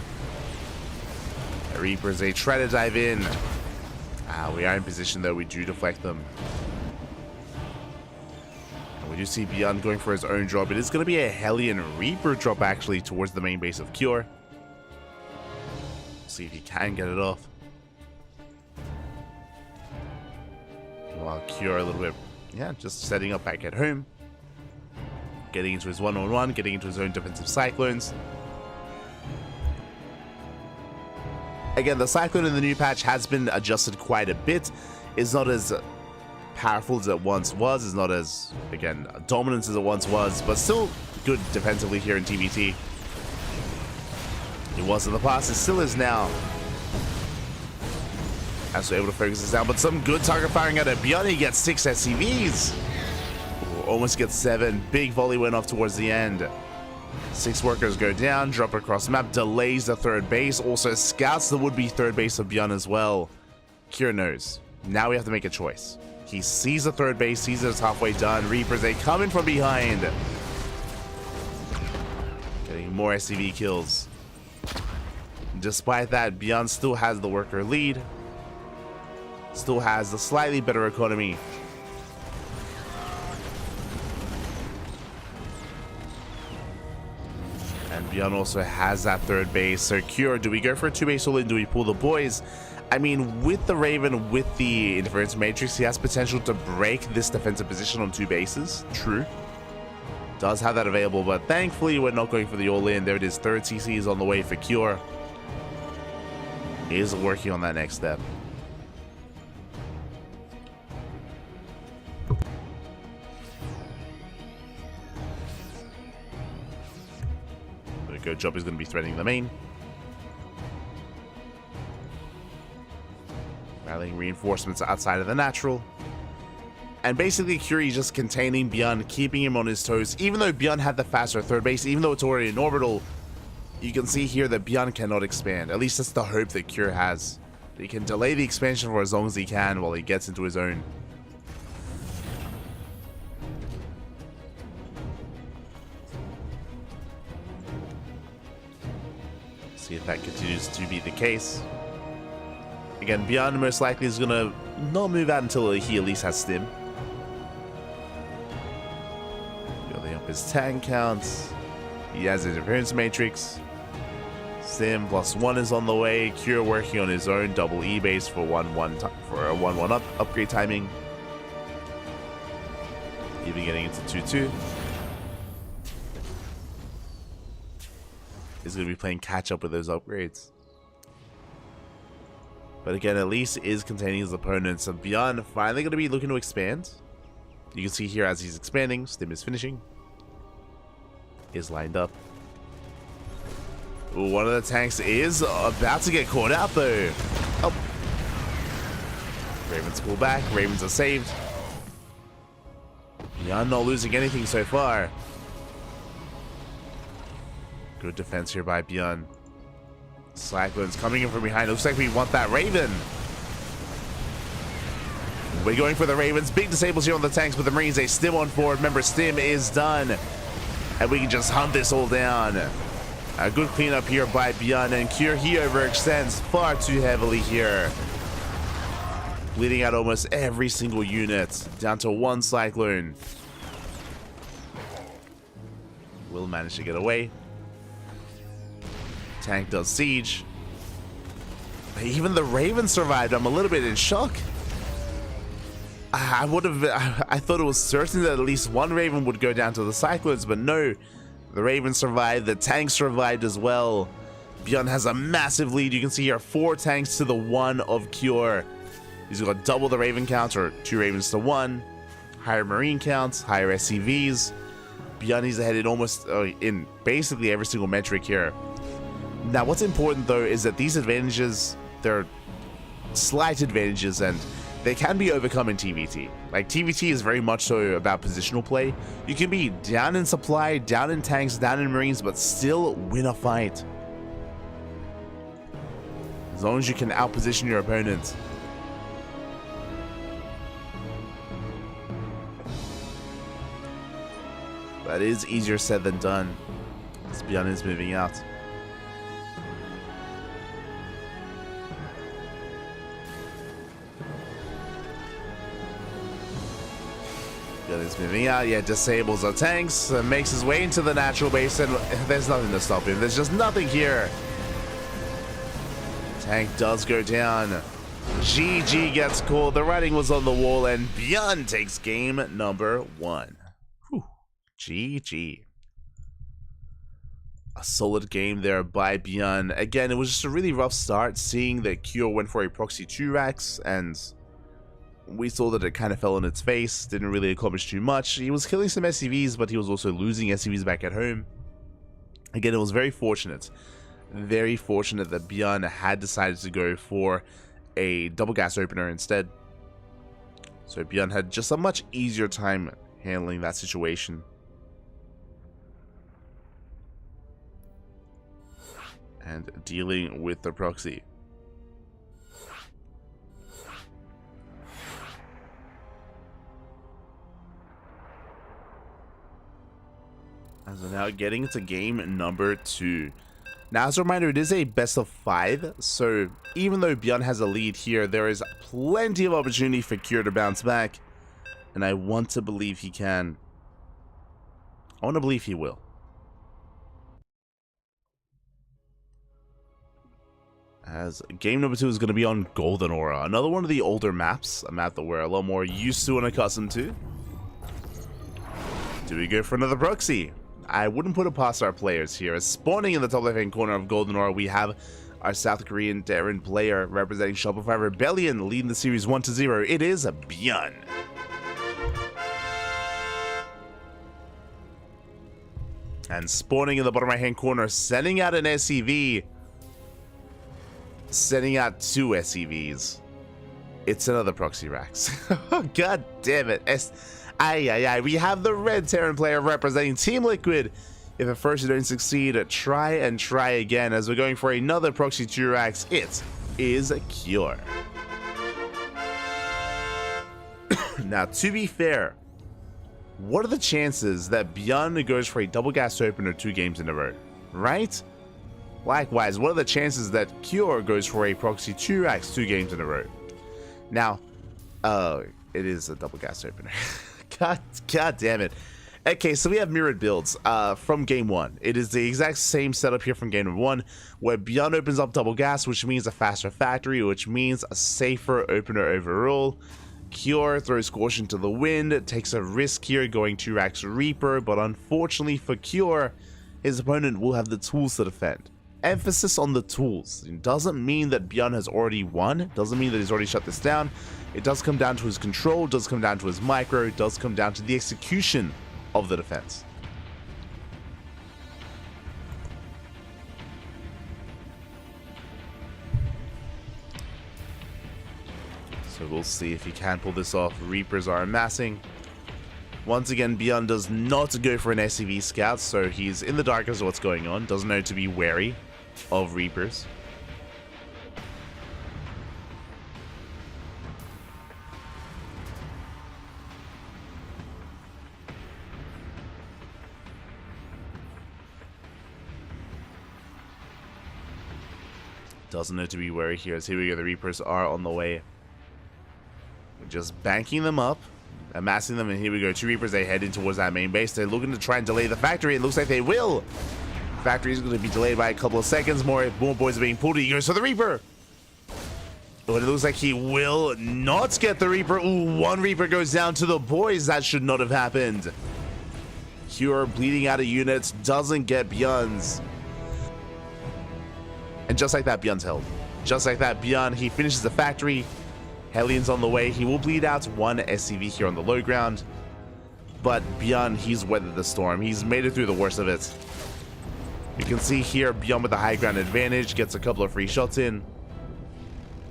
The Reapers, they try to dive in. We are in position though, we do deflect them. And we do see Byun going for his own drop. It is going to be a Hellion Reaper drop actually towards the main base of Cure. See if he can get it off. While Cure a little bit, yeah, just setting up back at home. Getting into his one-on-one, getting into his own defensive cyclones. Again, the cyclone in the new patch has been adjusted quite a bit. It's not as powerful as it once was. It's not as, again, dominant as it once was, but still good defensively here in TBT. It was in the past, it still is now. As we're able to focus this down, but some good target firing out of Byun. He gets 6 SCVs. Ooh, almost gets 7. Big volley went off towards the end. 6 workers go down, drop across map, delays the third base, also scouts the would-be third base of Bjorn as well. Kira knows. Now we have to make a choice. He sees the third base, sees that it's halfway done. Reapers, they come in from behind. Getting more SCV kills. Despite that, Bjorn still has the worker lead. Still has the slightly better economy. And Bjorn also has that third base. So Cure, do we go for a 2-base all in? Do we pull the boys? I mean, with the Raven, with the Interference Matrix, he has potential to break this defensive position on 2 bases. True. Does have that available, but thankfully we're not going for the all in. There it is. Third CC is on the way for Cure. He is working on that next step. Go job is going to be threatening the main. Rallying reinforcements outside of the natural. And basically Curie just containing Bjorn, keeping him on his toes. Even though Bjorn had the faster third base, even though it's already in orbital, you can see here that Bjorn cannot expand. At least that's the hope that Cure has. He can delay the expansion for as long as he can while he gets into his own. See if that continues to be the case. Again, Bjorn most likely is gonna not move out until he at least has stim. Building up his tank counts. He has his interference matrix. Stim +1 is on the way. Cure working on his own double E base for a 1-1 upgrade timing. Even getting into 2-2. Is going to be playing catch up with those upgrades. But again, at least is containing his opponents. So Bjorn finally going to be looking to expand. You can see here as he's expanding, Stim is finishing. Is lined up. Ooh, one of the tanks is about to get caught out though. Oh. Ravens pull back. Ravens are saved. Bjorn not losing anything so far. Good defense here by Bjorn. Cyclone's coming in from behind. Looks like we want that Raven. We're going for the Ravens. Big disables here on the tanks, but the Marines, they stim on forward. Remember, stim is done. And we can just hunt this all down. A good cleanup here by Bjorn. And Cure, he overextends far too heavily here. Bleeding out almost every single unit. Down to 1 Cyclone. Will manage to get away. Tank does siege. Even the Raven survived. I'm a little bit in shock. I thought it was certain that at least 1 Raven would go down to the Cyclones, but no. The Raven survived. The tank survived as well. Bjorn has a massive lead. You can see here 4 tanks to the 1 of Cure. He's got double the Raven count, or 2 Ravens to 1. Higher Marine counts, higher SCVs. Bjorn is ahead in almost in basically every single metric here. Now, what's important, though, is that these advantages, they're slight advantages, and they can be overcome in TVT. Like, TVT is very much so about positional play. You can be down in supply, down in tanks, down in Marines, but still win a fight. As long as you can outposition your opponent. That is easier said than done. Bjorn is moving out. Is moving out, yeah, disables our tanks, makes his way into the natural base, and there's nothing to stop him. There's just nothing here. Tank does go down. GG gets called. The writing was on the wall, and Bjorn takes game number 1. Whew. GG. A solid game there by Bjorn. Again, it was just a really rough start, seeing that Cure went for a proxy 2 racks, and we saw that it kind of fell on its face, didn't really accomplish too much. He was killing some SCVs, but he was also losing SCVs back at home. Again, it was very fortunate that Bjorn had decided to go for a double gas opener instead. So Bjorn had just a much easier time handling that situation. and dealing with the proxy. As we're now getting into game number 2. Now, as a reminder, it is a best of 5, so even though Bjorn has a lead here, there is plenty of opportunity for Cure to bounce back, and I want to believe he can. I want to believe he will. As game number 2 is going to be on Golden Aura, another one of the older maps, a map that we're a lot more used to and accustomed to. Do we go for another proxy? I wouldn't put it past our players here. As spawning in the top left-hand corner of Golden Aura, we have our South Korean Darren player representing Shopify Rebellion, leading the series 1-0. It is Bjorn. And spawning in the bottom right-hand corner, sending out an SEV. Sending out 2 SEVs. It's another proxy Rax. God damn it. We have the red Terran player representing Team Liquid. If at first you don't succeed, try and try again, as we're going for another proxy Rax. It is Cure. Now, to be fair, what are the chances that Bjorn goes for a double gas opener 2 games in a row? Right? Likewise, what are the chances that Cure goes for a proxy Rax 2 games in a row? Now, it is a double gas opener. God damn it. Okay, so we have mirrored builds from game 1. It is the exact same setup here from game 1, where Bjorn opens up double gas, which means a faster factory, which means a safer opener overall. Cure throws caution to the wind, takes a risk here going 2 Rax Reaper, but unfortunately for Cure, his opponent will have the tools to defend. Emphasis on the tools. It doesn't mean that Bjorn has already won. It doesn't mean that he's already shut this down. It does come down to his control, it does come down to his micro, it does come down to the execution of the defense. So we'll see if he can pull this off. Reapers are amassing. Once again, Bjorn does not go for an SCV scout, so he's in the dark as to what's going on. Doesn't know to be wary of Reapers. Doesn't know to be wary here, as here we go, the Reapers are on the way. We're just banking them up, amassing them, and here we go, 2 Reapers, they head in towards that main base. They're looking to try and delay the factory. It looks like they will. Factory is going to be delayed by a couple of seconds. More boys are being pulled. He goes for the Reaper. But it looks like he will not get the Reaper. Ooh, 1 Reaper goes down to the boys. That should not have happened. Cure bleeding out of units, doesn't get Bjorn's. And just like that, Bjorn's held. Just like that, Bjorn, he finishes the factory. Hellion's on the way. He will bleed out 1 SCV here on the low ground. But Bjorn, he's weathered the storm. He's made it through the worst of it. You can see here, Bjorn with the high ground advantage, gets a couple of free shots in.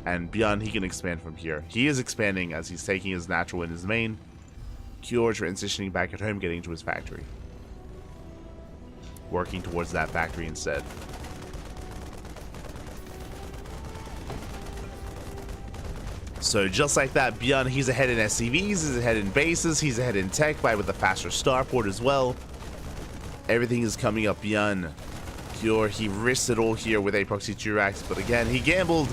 And Bjorn, he can expand from here. He is expanding as he's taking his natural in his main. Cure transitioning back at home, getting to his factory. Working towards that factory instead. So just like that, Bjorn, he's ahead in SCVs, he's ahead in bases, he's ahead in tech by with a faster starport as well. Everything is coming up Bjorn. Cure, he risked it all here with a proxy Rax, but again, he gambled.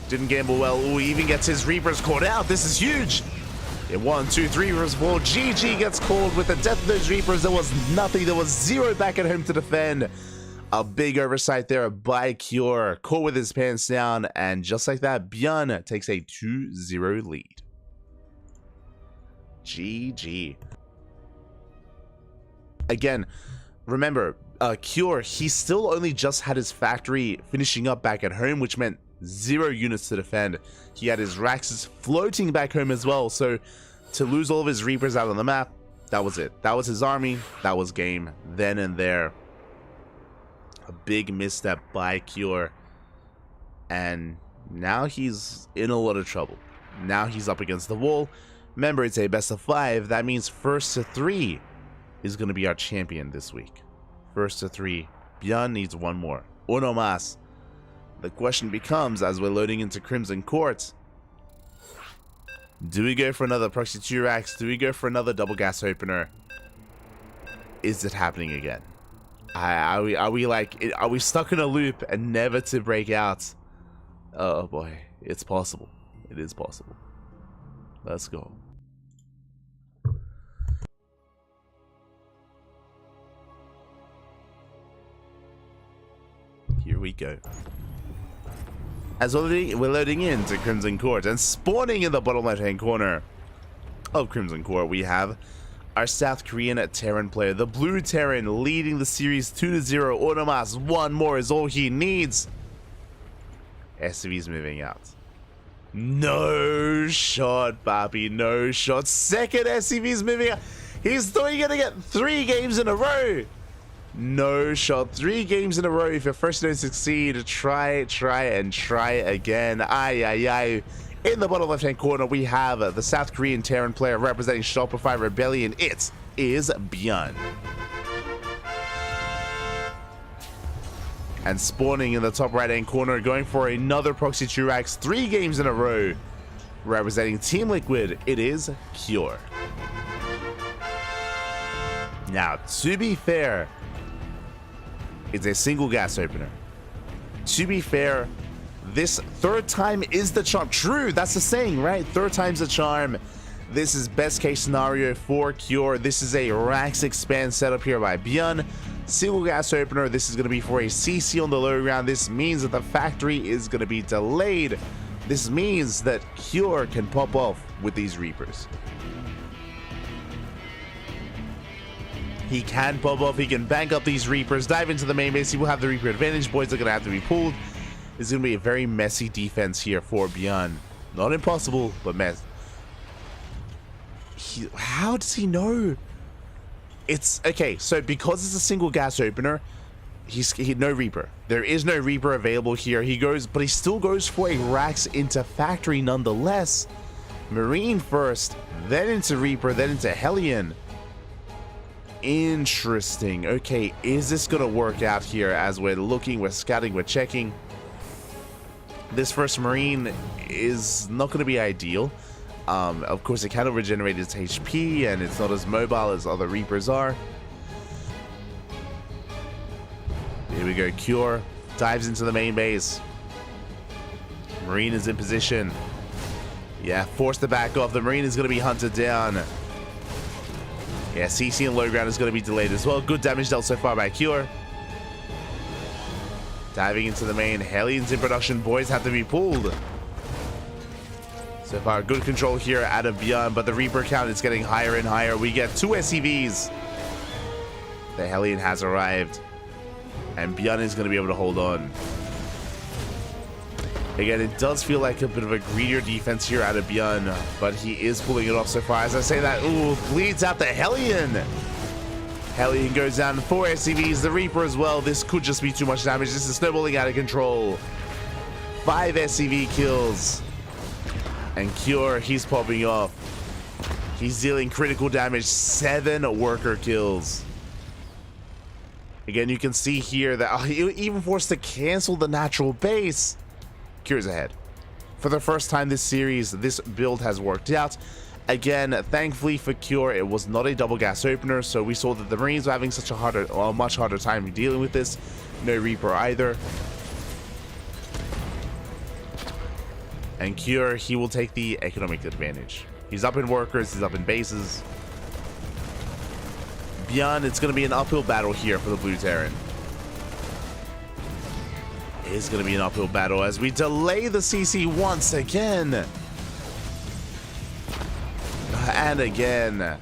Didn't gamble well. Ooh, he even gets his Reapers caught out. This is huge. In 1, 2, 3 Reapers fall. GG gets called with the death of those Reapers. There was nothing. There was 0 back at home to defend. A big oversight there by Cure. Caught with his pants down. And just like that, Bjorn takes a 2-0 lead. GG. Again, remember, Cure, he still only just had his factory finishing up back at home, which meant 0 units to defend. He had his Raxes floating back home as well, so to lose all of his Reapers out on the map, that was it. That was his army. That was game then and there. A big misstep by Cure, and now he's in a lot of trouble. Now he's up against the wall. Remember, it's a best of 5. That means first to 3 is going to be our champion this week. First to 3. Bjorn needs 1 more. Uno más. The question becomes, as we're loading into Crimson Court, do we go for another Proxy 2 Racks? Do we go for another double gas opener? Is it happening again? Are we stuck in a loop and never to break out? Oh boy, it's possible. It is possible. Let's go. Here we go. As we're loading into Crimson Court, and spawning in the bottom left-hand corner of Crimson Court, we have our South Korean Terran player, the blue Terran, leading the series 2-0. Onomas, one more is all he needs. SCV's moving out. No shot, Bobby, no shot. Second SCV's moving out. He's still gonna get 3 games in a row. No shot. 3 games in a row. If your first don't succeed, try again. Ay. In the bottom left-hand corner, we have the South Korean Terran player representing Shopify Rebellion. It is Byun. And spawning in the top right-hand corner, going for another Proxy Churax, 3 games in a row. Representing Team Liquid, it is Cure. Now, to be fair, it's a single gas opener. To be fair, this third time is the charm. True, that's the saying, right? Third time's the charm. This is best case scenario for Cure. This is a Rax expand setup here by Byun. Single gas opener. This is going to be for a CC on the low ground. This means that the factory is going to be delayed. This means that Cure can pop off with these Reapers. He can pop off. He can bank up these Reapers, dive into the main base. He will have the Reaper advantage. Boys are going to have to be pulled. It's going to be a very messy defense here for Byun. Not impossible, but mess. How does he know? It's okay. So because it's a single gas opener, he no Reaper. There is no Reaper available here. He goes, but he still goes for a Rax into factory nonetheless. Marine first, then into Reaper, then into Hellion. Interesting. Okay, is this gonna work out here? As we're looking, we're scouting, we're checking. This first Marine is not gonna be ideal. Of course, it cannot regenerate its HP, and it's not as mobile as other Reapers are. Here we go. Cure dives into the main base. Marine is in position. Yeah, forced to back off. The Marine is going to be hunted down. Yeah, CC and low ground is going to be delayed as well. Good damage dealt so far by Cure. Diving into the main. Hellion's in production. Boys have to be pulled. So far, good control here out of Byun, but the Reaper count is getting higher and higher. We get 2 SCVs. The Hellion has arrived, and Byun is going to be able to hold on. Again, it does feel like a bit of a greedier defense here out of Byun, but he is pulling it off so far. As I say that, ooh, bleeds out the Hellion. Hellion goes down to 4 SCVs, the Reaper as well. This could just be too much damage. This is snowballing out of control. 5 SCV kills. And Cure, he's popping off. He's dealing critical damage. 7 worker kills. Again, you can see here that he even forced to cancel the natural base. Cure's ahead. For the first time this series, this build has worked out. Again, thankfully for Cure, it was not a double gas opener, so we saw that the Marines were having such a much harder time dealing with this. No Reaper either. And Cure, he will take the economic advantage. He's up in workers, he's up in bases. Byun, it's going to be an uphill battle here for the Blue Terran. It is going to be an uphill battle as we delay the CC once again. And again.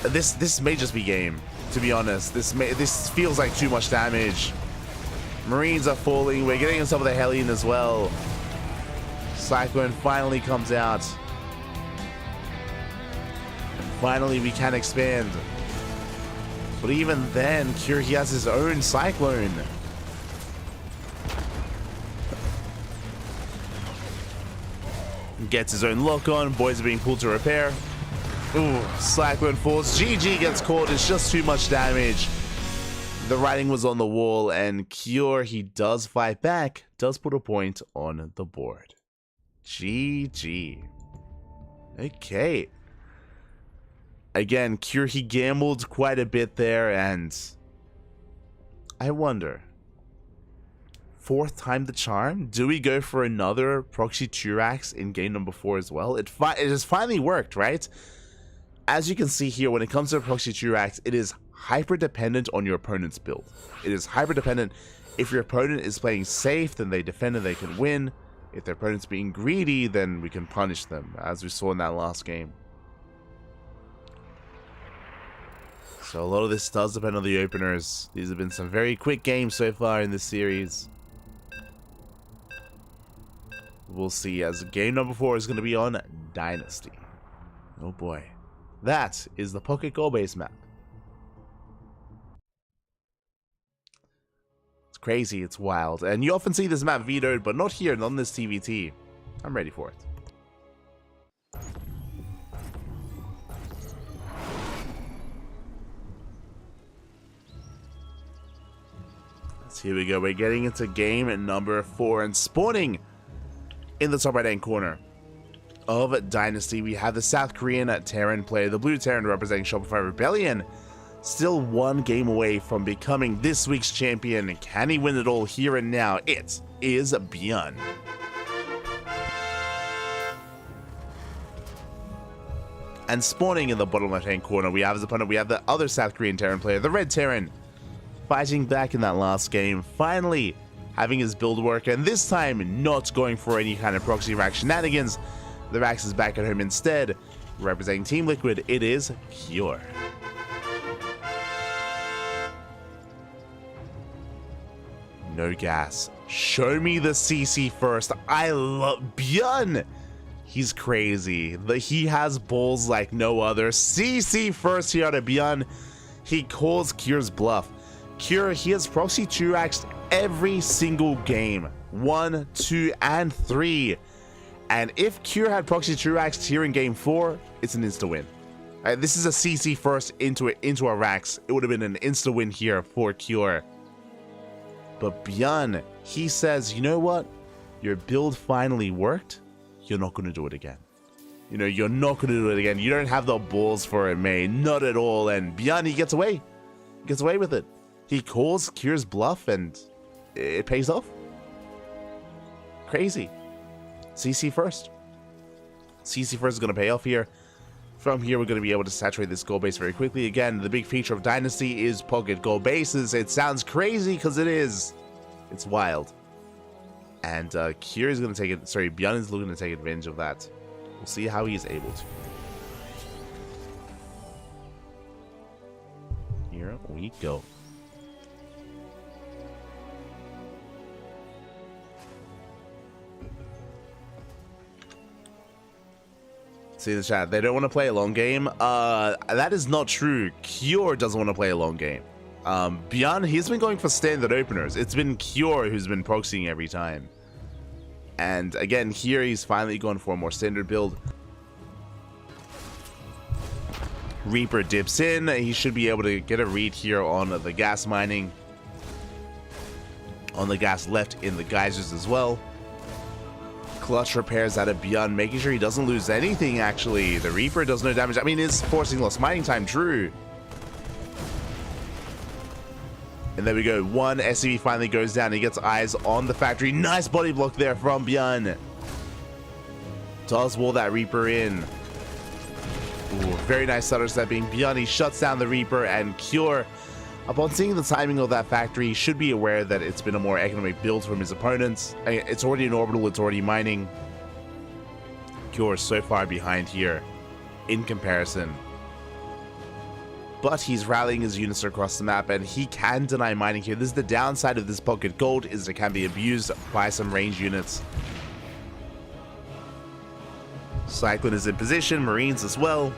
This may just be game, to be honest. This feels like too much damage. Marines are falling. We're getting some of the Hellion as well. Cyclone finally comes out. Finally, we can expand. But even then, Cure, he has his own Cyclone. Gets his own lock on. Boys are being pulled to repair. Ooh, Cyclone falls. GG gets caught. It's just too much damage. the writing was on the wall, and Cure, he does fight back, does put a point on the board. GG. Okay. Again, Cure, he gambled quite a bit there, and I wonder, fourth time the charm? Do we go for another proxy Turax in game number 4 as well? It has finally worked, right? As you can see here, when it comes to proxy Turax, it is hyper dependent on your opponent's build. It is hyper dependent. If your opponent is playing safe, then they defend and they can win. If their opponent's being greedy, then we can punish them, as we saw in that last game. So a lot of this does depend on the openers. These have been some very quick games so far in this series. We'll see, as game number 4 is going to be on Dynasty. Oh boy. That is the Pocket Goal Base map. It's crazy, it's wild. And you often see this map vetoed, but not here, not on this TVT. I'm ready for it. Here we go, we're getting into game number 4, and spawning in the top right hand corner of Dynasty, we have the South Korean Terran player, the blue Terran representing Shopify Rebellion, still one game away from becoming this week's champion. Can he win it all here and now? It is Bjorn. And spawning in the bottom left hand corner, we have his opponent, we have the other South Korean Terran player, the red Terran, fighting back in that last game, finally having his build work, and this time not going for any kind of proxy rack shenanigans. The Rax is back at home instead. Representing Team Liquid, it is Cure. No gas. Show me the CC first. I love Bjorn. He's crazy. He has balls like no other. CC first here to Bjorn. He calls Cure's bluff. Cure, he has proxy Turaxed every single game. 1, 2, and 3. And if Cure had proxy Turaxed here in game 4, it's an insta-win. This is a CC first into a Rax. It would have been an insta-win here for Cure. But Bjorn, he says, you know what? Your build finally worked. You're not going to do it again. You know, you're not going to do it again. You don't have the balls for it, mate. Not at all. And Bjorn, he gets away. He gets away with it. He calls Cure's bluff, and it pays off. Crazy. CC first. CC first is going to pay off here. From here, we're going to be able to saturate this goal base very quickly. Again, the big feature of Dynasty is pocket goal bases. It sounds crazy because it is. It's wild. And Cure is going to take it. Sorry, Bjorn is looking to take advantage of that. We'll see how he is able to. Here we go. See the chat, they don't want to play a long game. That is not true. Cure doesn't want to play a long game. Bjorn, he's been going for standard openers. It's been Cure who's been proxying every time. And again, here he's finally going for a more standard build. Reaper dips in. He should be able to get a read here on the gas mining. On the gas left in the geysers as well. Clutch repairs out of Bjorn, making sure he doesn't lose anything, actually. The Reaper does no damage. I mean, it's forcing lost mining time, true. And there we go. One SCV finally goes down. He gets eyes on the factory. Nice body block there from Bjorn. Does wall that Reaper in. Ooh, very nice stutter stepping. Bjorn, he shuts down the Reaper, and Cure, upon seeing the timing of that factory, should be aware that it's been a more economic build from his opponents. I mean, it's already an orbital, it's already mining. Cure is so far behind here in comparison. But he's rallying his units across the map, and he can deny mining here. This is the downside of this pocket gold, is it can be abused by some range units. Cyclone is in position, Marines as well.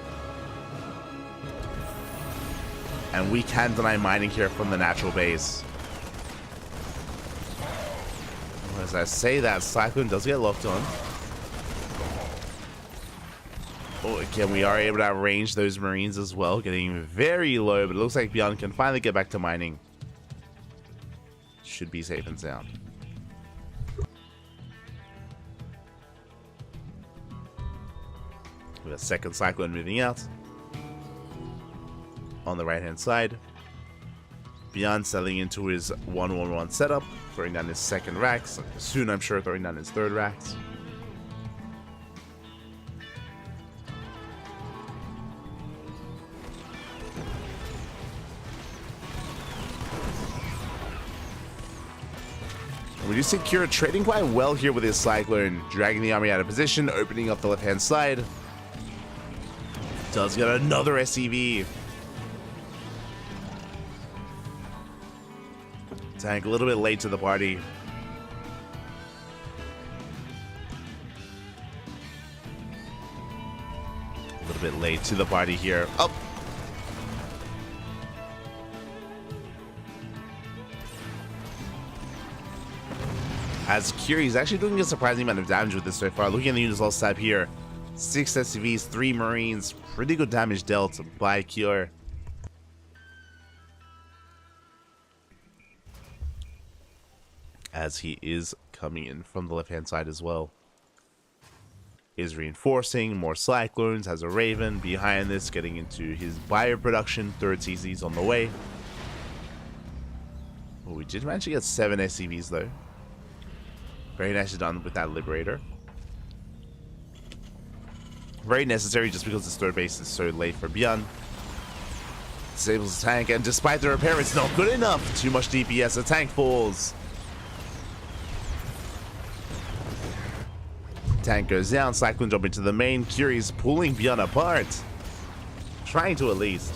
And we can deny mining here from the natural base. As I say that, Cyclone does get locked on. Oh, again, we are able to outrange those Marines as well, getting very low, but it looks like Bjorn can finally get back to mining. should be safe and sound. With a second Cyclone moving out. On the right hand side. Beyond selling into his 1-1-1 setup, throwing down his second racks. Soon, I'm sure, throwing down his third racks. We do see Kira trading quite well here with his Cyclone, dragging the army out of position, opening up the left-hand side. Does get another SCV. Tank a little bit late to the party. A little bit late to the party here. Oh! As Kiri's actually doing a surprising amount of damage with this so far. Looking at the units all stab here. 6 SCVs, 3 Marines. Pretty good damage dealt by Kira. As he is coming in from the left-hand side as well. Is reinforcing, more Cyclones, has a Raven. Behind this, getting into his bioproduction. Third CC's on the way. Oh, we did manage to get 7 SCVs though. Very nicely done with that Liberator. Very necessary just because this third base is so late for Bjorn. Disables the tank, and despite the repair, it's not good enough. Too much DPS, the tank falls. Tank goes down, Cyclone jump into the main. Curie's pulling Bjorn apart. Trying to at least.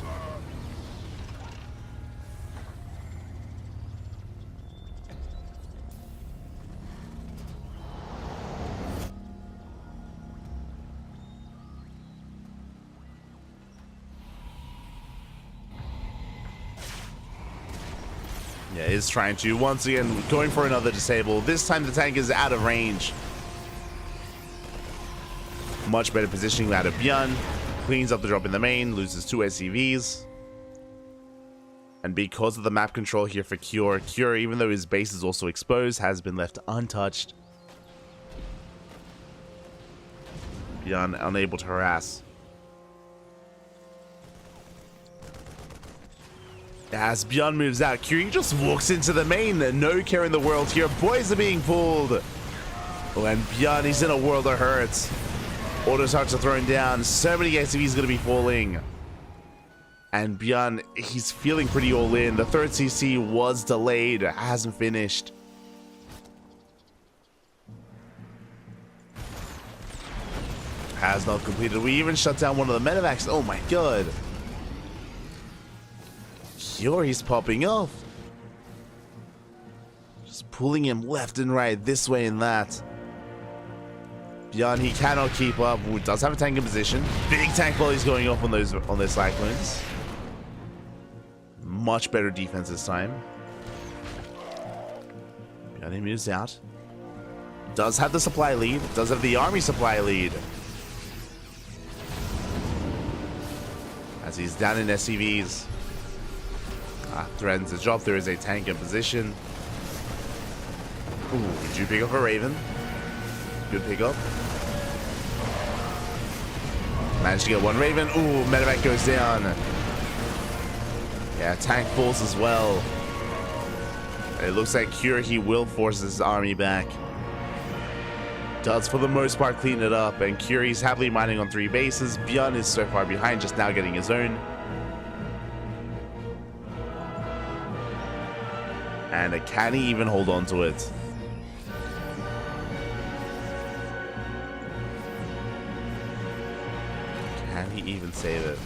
Yeah, is trying to, once again, going for another disable. This time the tank is out of range. Much better positioning out of Bjorn. Cleans up the drop in the main, loses 2 SCVs. And because of the map control here for Cure, even though his base is also exposed, has been left untouched. Bjorn unable to harass. As Bjorn moves out, Curie just walks into the main. No care in the world here. Boys are being pulled. Oh, and Bjorn, he's in a world of hurt. Auto starts are thrown down. So many SCVs going to be falling. And Bjorn, he's feeling pretty all in. The third CC was delayed. Hasn't finished. Has not completed. We even shut down one of the medevacs. Oh my god. He's popping off. Just pulling him left and right, this way and that. Bjorn, he cannot keep up. Does have a tank in position. Big tank volleys going off on those Cyclones. Much better defense this time. Bjorn, he moves out. Does have the supply lead. Does have the army supply lead. As he's down in SCVs. Threatens to drop. There is a tank in position. Ooh, did you pick up a Raven? Good pickup. Managed to get one Raven. Ooh, medevac goes down. Yeah, tank falls as well. It looks like Cure, he will force his army back. Does for the most part clean it up, and Curie's happily mining on 3 bases. Bjorn is so far behind, just now getting his own. And can he even hold on to it? Can he even save it?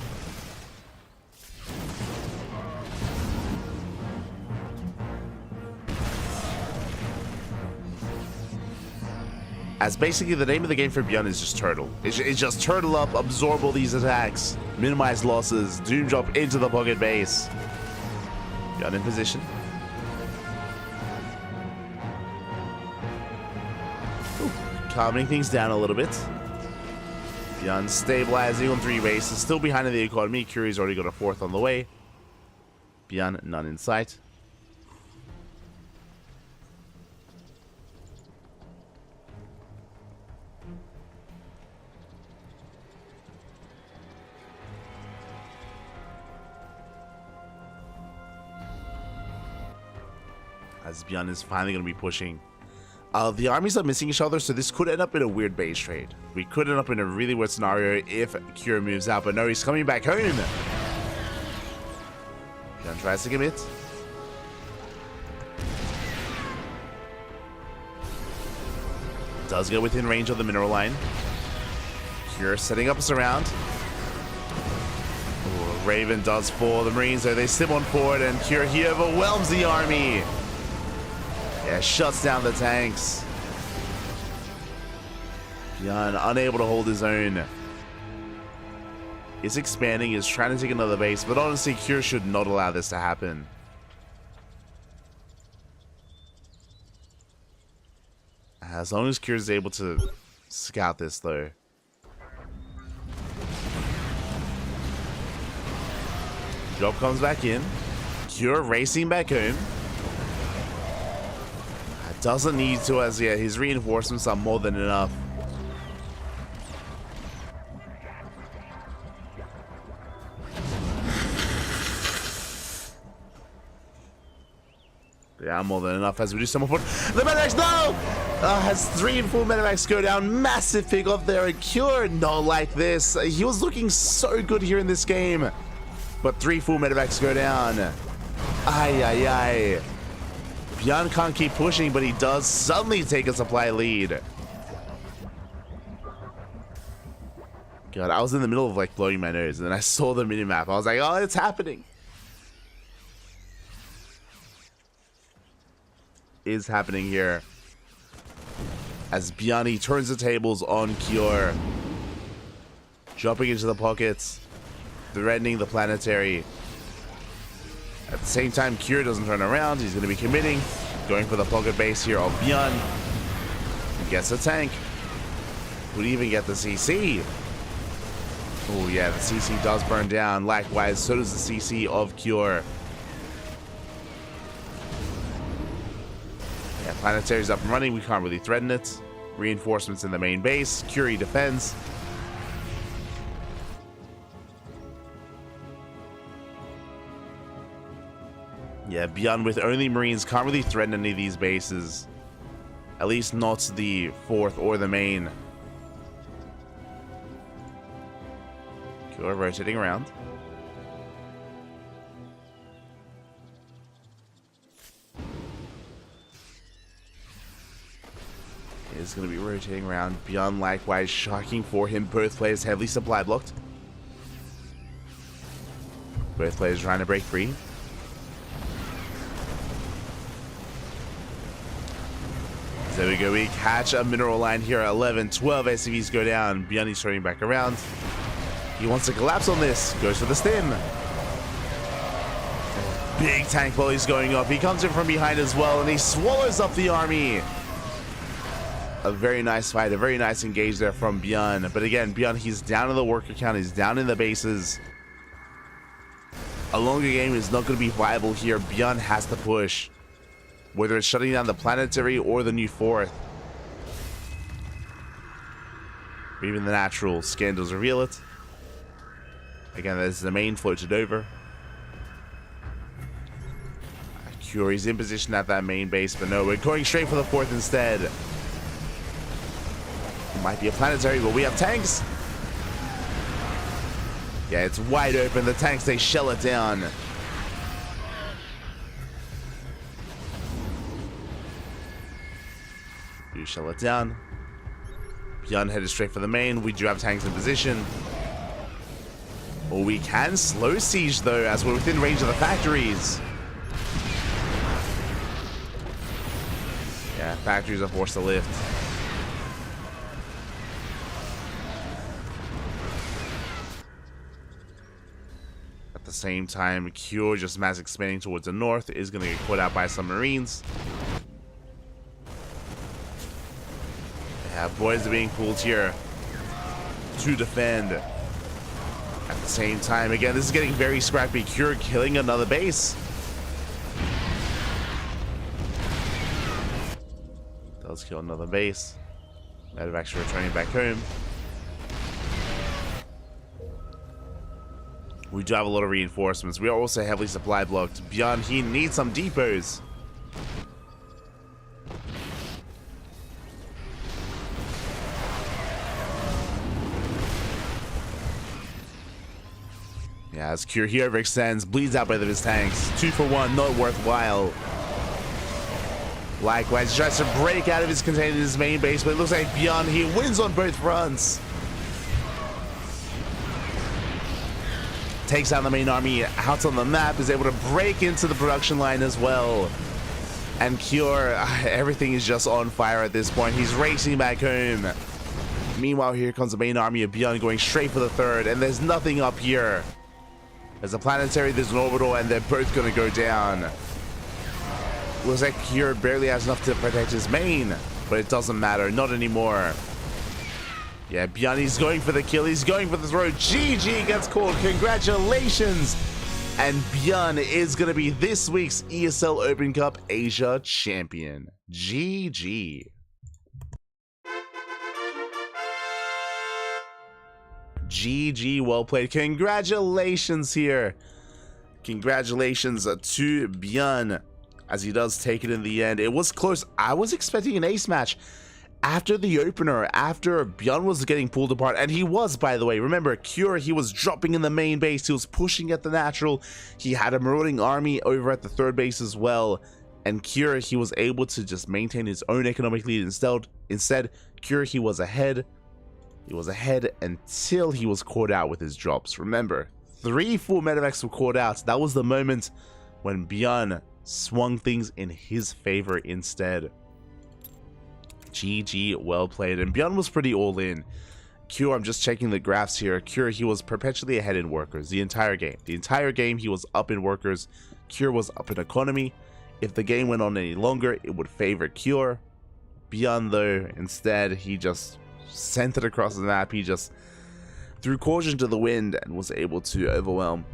As basically the name of the game for Bjorn is just turtle. It's just turtle up, absorb all these attacks, minimize losses, doom drop into the pocket base. Bjorn in position. Calming things down a little bit. Bjorn stabilizing on 3 bases. Still behind in the economy. Curie's already got a 4th on the way. Bjorn, none in sight. as Bjorn is finally going to be pushing. The armies are missing each other, so this could end up in a weird base trade. We could end up in a really weird scenario if Cure moves out, but no, he's coming back home. Bjorn tries to commit. Does go within range of the mineral line. Cure setting up a surround. Ooh, Raven does fall. The Marines, though, they sim on forward, and Cure here overwhelms the army. Yeah, shuts down the tanks. Bjorn unable to hold his own. Is expanding, is trying to take another base, but honestly, Cure should not allow this to happen. As long as Cure is able to scout this, though. Drop comes back in. Cure racing back home. Doesn't need to, as yeah, his reinforcements are more than enough. Yeah, more than enough as we do some more. The medivacs, no! Has 3 and 4 medivacs go down. Massive pick off there. A Cure, not like this. He was looking so good here in this game. But 3 full medivacs go down. Ay, ay, ay. Bjorn can't keep pushing, but he does suddenly take a supply lead. God, I was in the middle of like blowing my nose, and then I saw the minimap. I was like, oh, it's happening. Is happening here. As Bjorn turns the tables on Cure. Jumping into the pockets. Threatening the planetary. At the same time, Cure doesn't turn around. He's going to be committing. Going for the pocket base here of Bjorn. He gets a tank. Would even get the CC. Oh yeah, the CC does burn down. Likewise, so does the CC of Cure. Yeah, planetary's up and running. We can't really threaten it. Reinforcements in the main base. Curie defends. Yeah, Bjorn with only Marines can't really threaten any of these bases. At least not the 4th or the main. Cure rotating around. Is going to be rotating around. Bjorn likewise shocking for him. Both players heavily supply blocked. Both players trying to break free. There we go, we catch a mineral line here at 11, 12 SCVs go down. Bjorn is turning back around. He wants to collapse on this, goes for the stim. Big tank volleys going up. He comes in from behind as well, and he swallows up the army. A very nice fight, a very nice engage there from Bjorn. But again, Bjorn, he's down in the worker count, he's down in the bases. A longer game is not going to be viable here. Bjorn has to push. Whether it's shutting down the planetary or the new 4th. Or even the natural scan does reveal it. Again, there's the main floated over. Curie's in position at that main base, but no, we're going straight for the 4th instead. It might be a planetary, but we have tanks. Yeah, it's wide open. The tanks, they shell it down. You shell it down. Bjorn headed straight for the main. We do have tanks in position. Well, we can slow siege though, as we're within range of the factories. Yeah, factories are forced to lift. At the same time, Cure just mass expanding towards the north is going to get caught out by some Marines. Yeah, boys are being pulled here to defend. At the same time, again, this is getting very scrappy. Cure killing another base. Does kill another base. Medevac's returning back home. We do have a lot of reinforcements. We are also heavily supply blocked. Bjorn, he needs some depots. Yeah, as Cure here overextends, bleeds out both of his tanks. 2 for 1, not worthwhile. Likewise, he tries to break out of his container in his main base, but it looks like Beyond he wins on both fronts. Takes out the main army out on the map, is able to break into the production line as well. And Cure, everything is just on fire at this point. He's racing back home. Meanwhile, here comes the main army of Beyond going straight for the third, and there's nothing up here. There's a planetary, there's an orbital, and they're both going to go down. Looks like Cure barely has enough to protect his main, but it doesn't matter, not anymore. Yeah, Beyond, he's going for the kill, he's going for the throw. GG gets called, congratulations! And Beyond is going to be this week's ESL Open Cup Asia champion. GG. GG, well played. Congratulations here. Congratulations to Beyond, as he does take it in the end. It was close. I was expecting an ace match after the opener, after Beyond was getting pulled apart, and he was, by the way. Remember, Cure, he was dropping in the main base, he was pushing at the natural, he had a marauding army over at the third base as well, and Cure, he was able to just maintain his own economic lead. Instead, Cure, he was ahead until he was caught out with his drops. Remember, 3 full medevacs were caught out. That was the moment when Beyond swung things in his favor instead. GG, well played. And Beyond was pretty all in. Cure, I'm just checking the graphs here. Cure, he was perpetually ahead in workers the entire game. The entire game he was up in workers. Cure was up in economy. If the game went on any longer, it would favor Cure. Beyond, though, instead, he just sent it across the map. He just threw caution to the wind and was able to overwhelm.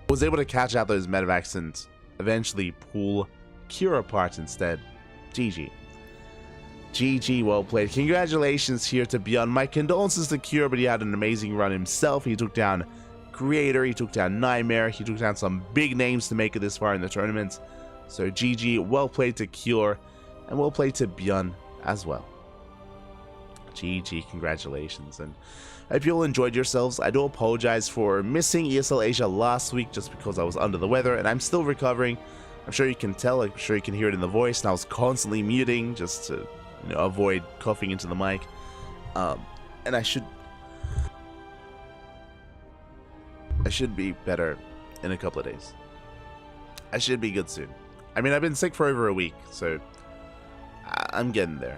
Was able to catch out those medevacs and eventually pull Cure apart instead. GG. GG, well played. Congratulations here to Beyond. My condolences to Cure, but he had an amazing run himself. He took down Creator, he took down Nightmare, he took down some big names to make it this far in the tournament. So GG, well played to Cure, and well played to Beyond as well. GG, congratulations, and I hope you all enjoyed yourselves. I do apologize for missing ESL Asia last week just because I was under the weather, and I'm still recovering. I'm sure you can tell, I'm sure you can hear it in the voice, and I was constantly muting just to avoid coughing into the mic. And I should be better in a couple of days. I should be good soon. I mean, I've been sick for over a week, so I'm getting there.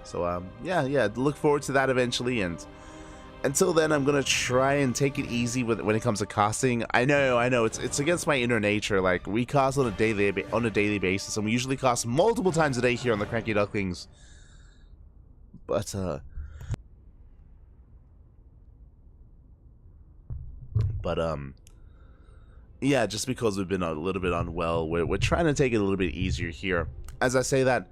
So yeah, look forward to that eventually, and until then, I'm gonna try and take it easy when it comes to casting. I know it's against my inner nature. Like, we cast on a daily basis, and we usually cast multiple times a day here on the CranKy Ducklings. But yeah, just because we've been a little bit unwell, we're trying to take it a little bit easier here. As I say that,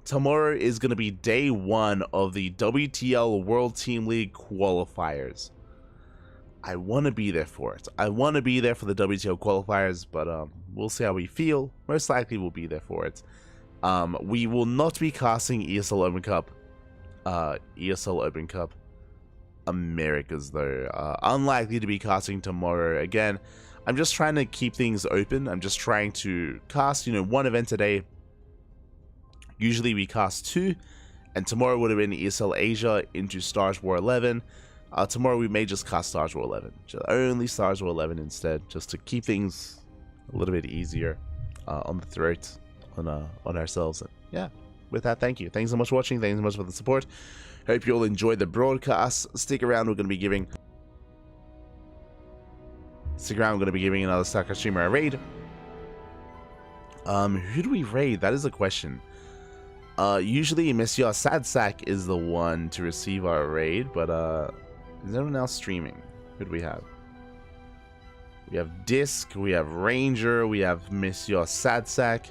tomorrow is going to be day 1 of the WTL World Team League qualifiers. I want to be there for it. I want to be there for the WTL qualifiers, but we'll see how we feel. Most likely we'll be there for it. We will not be casting ESL Open Cup. ESL Open Cup Americas, though. Unlikely to be casting tomorrow. Again, I'm just trying to keep things open. I'm just trying to cast, 1 event a day. Usually we cast 2, and tomorrow would have been ESL Asia into Stars War 11. Tomorrow we may just cast Stars War 11. Only Stars War 11 instead, just to keep things a little bit easier on the throat, on ourselves. And yeah, with that, thank you. Thanks so much for watching. Thanks so much for the support. Hope you all enjoyed the broadcast. Stick around. We're going to be giving another StarCraft streamer a raid. Who do we raid? That is a question. Usually Monsieur Sadsack is the one to receive our raid, but is anyone else streaming? Who do we have? We have Disc, we have Ranger, we have Monsieur Sadsack.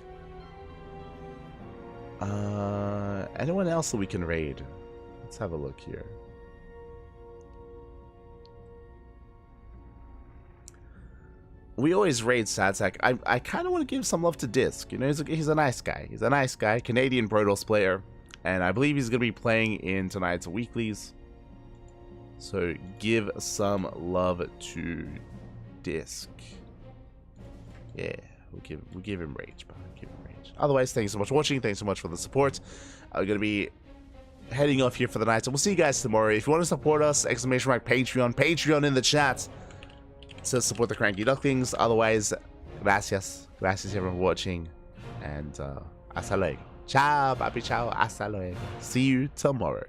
Anyone else that we can raid? Let's have a look here. We always raid Sadsack. I kind of want to give some love to Disc. He's a nice guy. He's a nice guy. Canadian Protoss player. And I believe he's going to be playing in tonight's weeklies. So give some love to Disc. Yeah, we'll give him rage, bro. Give him rage. Otherwise, thanks so much for watching. Thanks so much for the support. I'm gonna be heading off here for the night, so we'll see you guys tomorrow. If you want to support us, exclamation mark Patreon in the chat to support the CranKy Ducklings. Otherwise, gracias everyone for watching, and hasta luego. Ciao, papi, ciao, hasta luego. See you tomorrow.